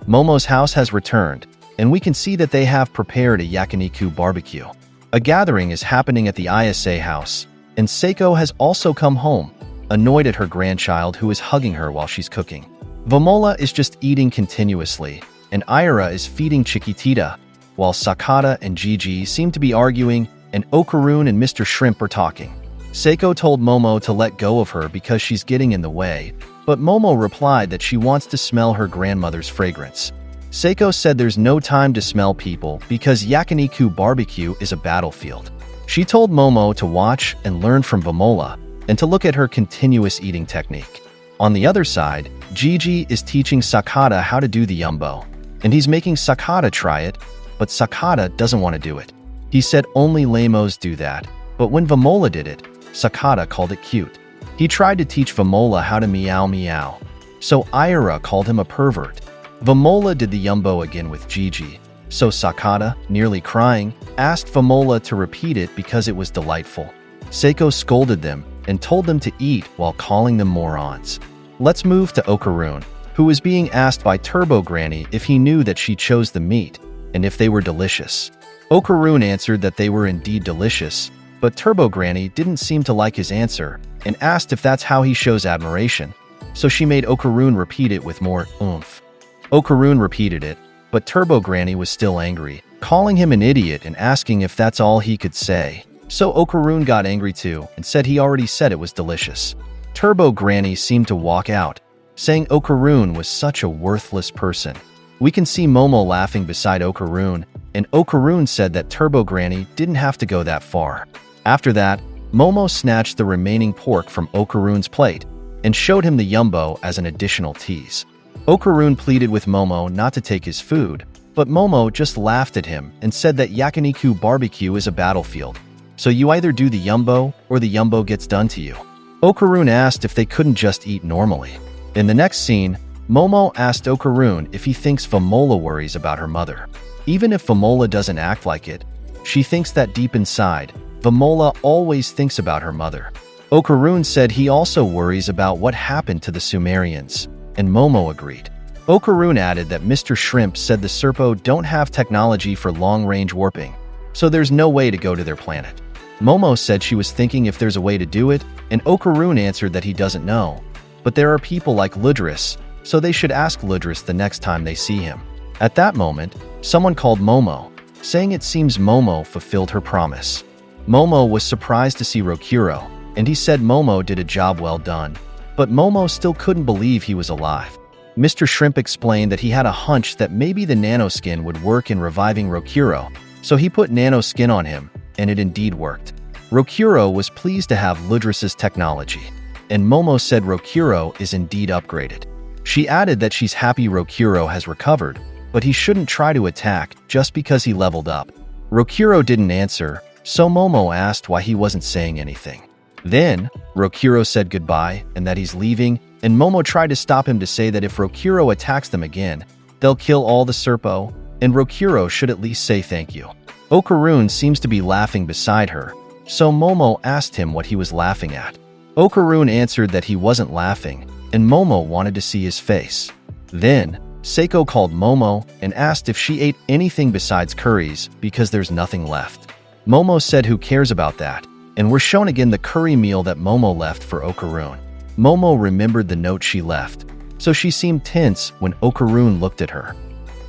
Momo's house has returned, and we can see that they have prepared a yakiniku barbecue. A gathering is happening at the ISA house, and Seiko has also come home, annoyed at her grandchild who is hugging her while she's cooking. Vamola is just eating continuously, and Ira is feeding Chiquitita, while Sakata and Gigi seem to be arguing, and Okarun and Mr. Shrimp are talking. Seiko told Momo to let go of her because she's getting in the way, but Momo replied that she wants to smell her grandmother's fragrance. Seiko said there's no time to smell people because yakiniku barbecue is a battlefield. She told Momo to watch and learn from Vamola and to look at her continuous eating technique. On the other side, Gigi is teaching Sakata how to do the yumbo, and he's making Sakata try it, but Sakata doesn't want to do it. He said only lamos do that, but when Vamola did it, Sakata called it cute. He tried to teach Vamola how to meow meow, so Ira called him a pervert. Vamola did the yumbo again with Gigi, so Sakata, nearly crying, asked Vamola to repeat it because it was delightful. Seiko scolded them and told them to eat while calling them morons. Let's move to Okarun, who was being asked by Turbo Granny if he knew that she chose the meat and if they were delicious. Okarun answered that they were indeed delicious, but Turbo Granny didn't seem to like his answer and asked if that's how he shows admiration, so she made Okarun repeat it with more oomph. Okarun repeated it, but Turbo Granny was still angry, calling him an idiot and asking if that's all he could say. So Okarun got angry too and said he already said it was delicious. Turbo Granny seemed to walk out, saying Okarun was such a worthless person. We can see Momo laughing beside Okarun, and Okarun said that Turbo Granny didn't have to go that far. After that, Momo snatched the remaining pork from Okarun's plate and showed him the yumbo as an additional tease. Okarun pleaded with Momo not to take his food, but Momo just laughed at him and said that yakiniku barbecue is a battlefield, so you either do the yumbo or the yumbo gets done to you. Okarun asked if they couldn't just eat normally. In the next scene, Momo asked Okarun if he thinks Vamola worries about her mother. Even if Vamola doesn't act like it, she thinks that deep inside, Vamola always thinks about her mother. Okarun said he also worries about what happened to the Sumerians, and Momo agreed. Okarun added that Mr. Shrimp said the Serpo don't have technology for long-range warping, so there's no way to go to their planet. Momo said she was thinking if there's a way to do it, and Okarun answered that he doesn't know. But there are people like Ludris, so they should ask Ludris the next time they see him. At that moment, someone called Momo, saying it seems Momo fulfilled her promise. Momo was surprised to see Rokuro, and he said Momo did a job well done. but Momo still couldn't believe he was alive. Mr. Shrimp explained that he had a hunch that maybe the nanoskin would work in reviving Rokuro, so he put nanoskin on him, and it indeed worked. Rokuro was pleased to have Ludris's technology, and Momo said Rokuro is indeed upgraded. She added that she's happy Rokuro has recovered, but he shouldn't try to attack just because he leveled up. Rokuro didn't answer, so Momo asked why he wasn't saying anything. Then, Rokuro said goodbye and that he's leaving, and Momo tried to stop him to say that if Rokuro attacks them again, they'll kill all the Serpo, and Rokuro should at least say thank you. Okarun seems to be laughing beside her, so Momo asked him what he was laughing at. Okarun answered that he wasn't laughing, and Momo wanted to see his face. Then, Seiko called Momo and asked if she ate anything besides curries because there's nothing left. Momo said who cares about that, and we're shown again the curry meal that Momo left for Okarun. Momo remembered the note she left, so she seemed tense when Okarun looked at her.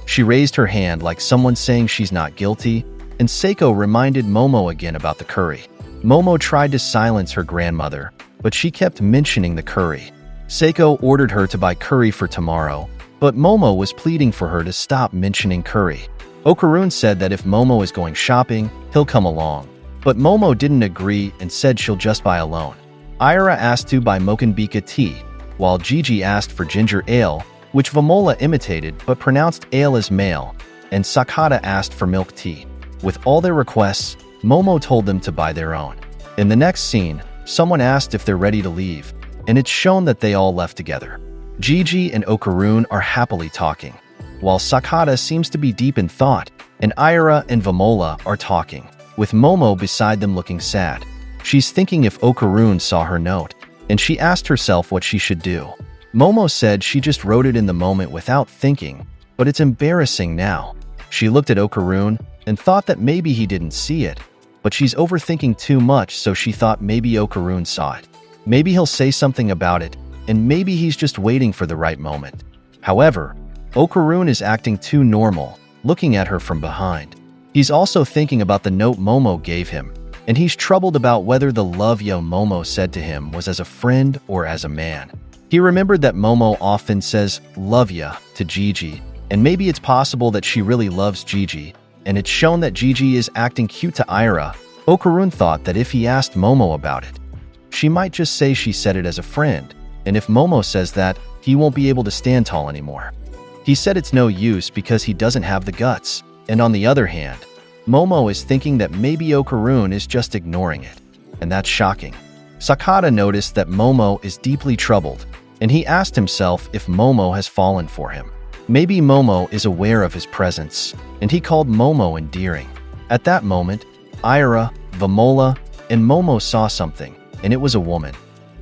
She raised her hand like someone saying she's not guilty, and Seiko reminded Momo again about the curry. Momo tried to silence her grandmother, but she kept mentioning the curry. Seiko ordered her to buy curry for tomorrow, but Momo was pleading for her to stop mentioning curry. Okarun said that if Momo is going shopping, he'll come along, but Momo didn't agree and said she'll just buy alone. Ira asked to buy Mokonbika tea, while Gigi asked for ginger ale, which Vamola imitated but pronounced ale as male, and Sakata asked for milk tea. With all their requests, Momo told them to buy their own. In the next scene, someone asked if they're ready to leave, and it's shown that they all left together. Gigi and Okarun are happily talking, while Sakata seems to be deep in thought, and Ira and Vamola are talking, with Momo beside them looking sad. She's thinking if Okarun saw her note, and she asked herself what she should do. Momo said she just wrote it in the moment without thinking, but it's embarrassing now. She looked at Okarun and thought that maybe he didn't see it, but she's overthinking too much, so she thought maybe Okarun saw it. Maybe he'll say something about it, and maybe he's just waiting for the right moment. However, Okarun is acting too normal, looking at her from behind. He's also thinking about the note Momo gave him, and he's troubled about whether the love you Momo said to him was as a friend or as a man. He remembered that Momo often says love ya to Gigi, and maybe it's possible that she really loves Gigi, and it's shown that Gigi is acting cute to Ira. Okarun thought that if he asked Momo about it, she might just say she said it as a friend, and if Momo says that, he won't be able to stand tall anymore. He said it's no use because he doesn't have the guts, and on the other hand, Momo is thinking that maybe Okarun is just ignoring it, and that's shocking. Sakata noticed that Momo is deeply troubled, and he asked himself if Momo has fallen for him. Maybe Momo is aware of his presence, and he called Momo endearing. At that moment, Ira, Vamola, and Momo saw something, and it was a woman.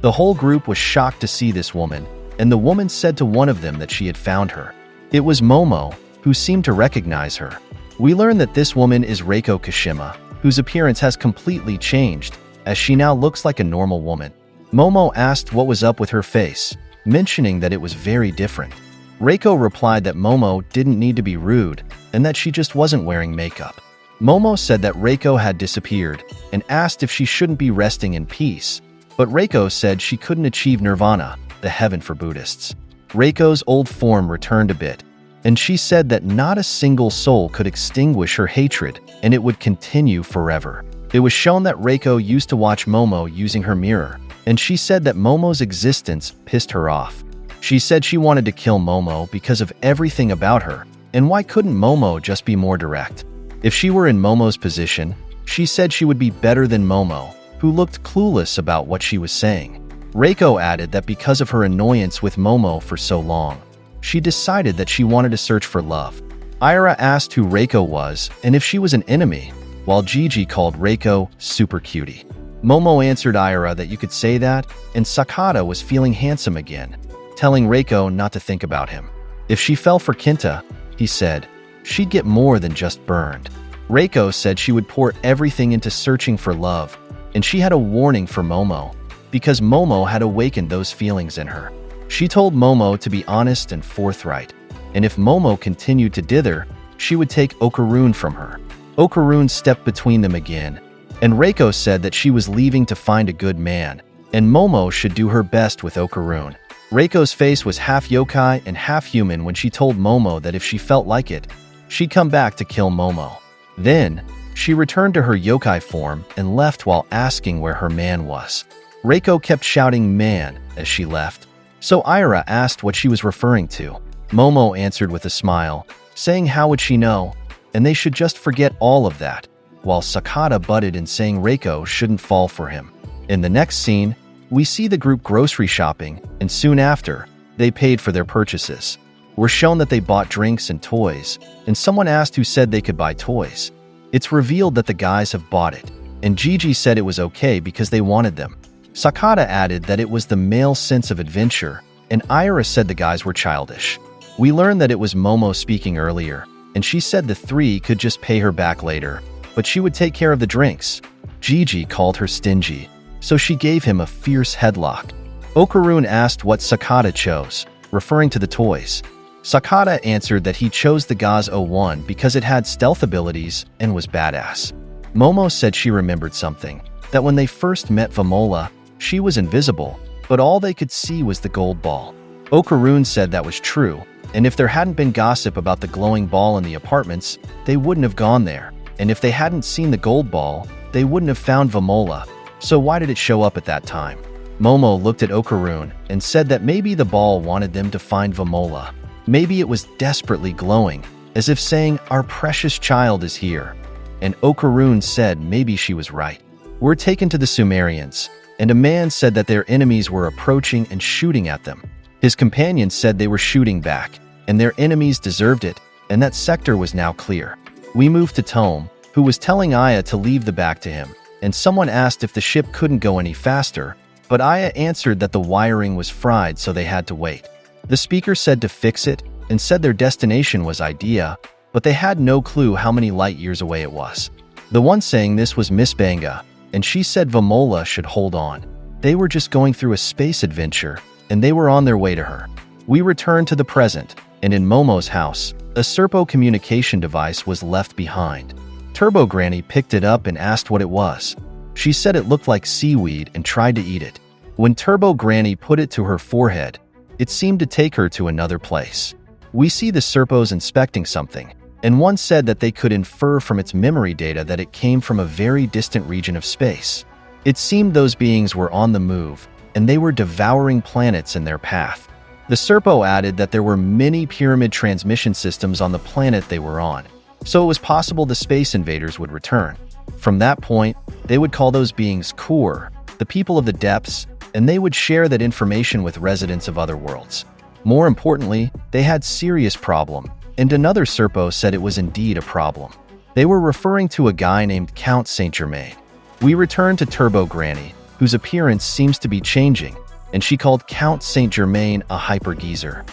The whole group was shocked to see this woman, and the woman said to one of them that she had found her. It was Momo, who seemed to recognize her. We learn that this woman is Reiko Kashima, whose appearance has completely changed, as she now looks like a normal woman. Momo asked what was up with her face, mentioning that it was very different. Reiko replied that Momo didn't need to be rude, and that she just wasn't wearing makeup. Momo said that Reiko had disappeared, and asked if she shouldn't be resting in peace, but Reiko said she couldn't achieve nirvana, the heaven for Buddhists. Reiko's old form returned a bit, and she said that not a single soul could extinguish her hatred, and it would continue forever. It was shown that Reiko used to watch Momo using her mirror, and she said that Momo's existence pissed her off. She said she wanted to kill Momo because of everything about her, and why couldn't Momo just be more direct? If she were in Momo's position, she said she would be better than Momo, who looked clueless about what she was saying. Reiko added that because of her annoyance with Momo for so long, she decided that she wanted to search for love. Ira asked who Reiko was and if she was an enemy, while Gigi called Reiko super cutie. Momo answered Ira that you could say that, and Sakata was feeling handsome again, telling Reiko not to think about him. If she fell for Kinta, he said, she'd get more than just burned. Reiko said she would pour everything into searching for love, and she had a warning for Momo, because Momo had awakened those feelings in her. She told Momo to be honest and forthright, and if Momo continued to dither, she would take Okarun from her. Okarun stepped between them again, and Reiko said that she was leaving to find a good man, and Momo should do her best with Okarun. Reiko's face was half yokai and half human when she told Momo that if she felt like it, she'd come back to kill Momo. Then, she returned to her yokai form and left while asking where her man was. Reiko kept shouting "man" as she left, so Aira asked what she was referring to. Momo answered with a smile, saying how would she know, and they should just forget all of that, while Sakata butted in saying Reiko shouldn't fall for him. In the next scene, we see the group grocery shopping, and soon after, they paid for their purchases. We're shown that they bought drinks and toys, and someone asked who said they could buy toys. It's revealed that the guys have bought it, and Gigi said it was okay because they wanted them. Sakata added that it was the male sense of adventure, and Aira said the guys were childish. We learned that it was Momo speaking earlier, and she said the three could just pay her back later, but she would take care of the drinks. Gigi called her stingy, so she gave him a fierce headlock. Okarun asked what Sakata chose, referring to the toys. Sakata answered that he chose the Gaz 01 because it had stealth abilities and was badass. Momo said she remembered something, that when they first met Vamola, she was invisible, but all they could see was the gold ball. Okarun said that was true, and if there hadn't been gossip about the glowing ball in the apartments, they wouldn't have gone there, and if they hadn't seen the gold ball, they wouldn't have found Vamola. So why did it show up at that time? Momo looked at Okarun and said that maybe the ball wanted them to find Vamola. Maybe it was desperately glowing, as if saying, "Our precious child is here." And Okarun said maybe she was right. We're taken to the Sumerians, and a man said that their enemies were approaching and shooting at them. His companions said they were shooting back, and their enemies deserved it, and that sector was now clear. We moved to Tome, who was telling Aya to leave the back to him, and someone asked if the ship couldn't go any faster, but Aya answered that the wiring was fried so they had to wait. The speaker said to fix it, and said their destination was Idea, but they had no clue how many light years away it was. The one saying this was Miss Banga, and she said Vamola should hold on. They were just going through a space adventure, and they were on their way to her. We returned to the present, and in Momo's house, a Serpo communication device was left behind. Turbo Granny picked it up and asked what it was. She said it looked like seaweed and tried to eat it. When Turbo Granny put it to her forehead, it seemed to take her to another place. We see the Serpos inspecting something, and one said that they could infer from its memory data that it came from a very distant region of space. It seemed those beings were on the move, and they were devouring planets in their path. The Serpo added that there were many pyramid transmission systems on the planet they were on, so it was possible the space invaders would return. From that point, they would call those beings Kur, the people of the depths, and they would share that information with residents of other worlds. More importantly, they had serious problem, and another Serpo said it was indeed a problem. They were referring to a guy named Count Saint Germain. We returned to Turbo Granny, whose appearance seems to be changing, and she called Count Saint Germain a hyper geezer.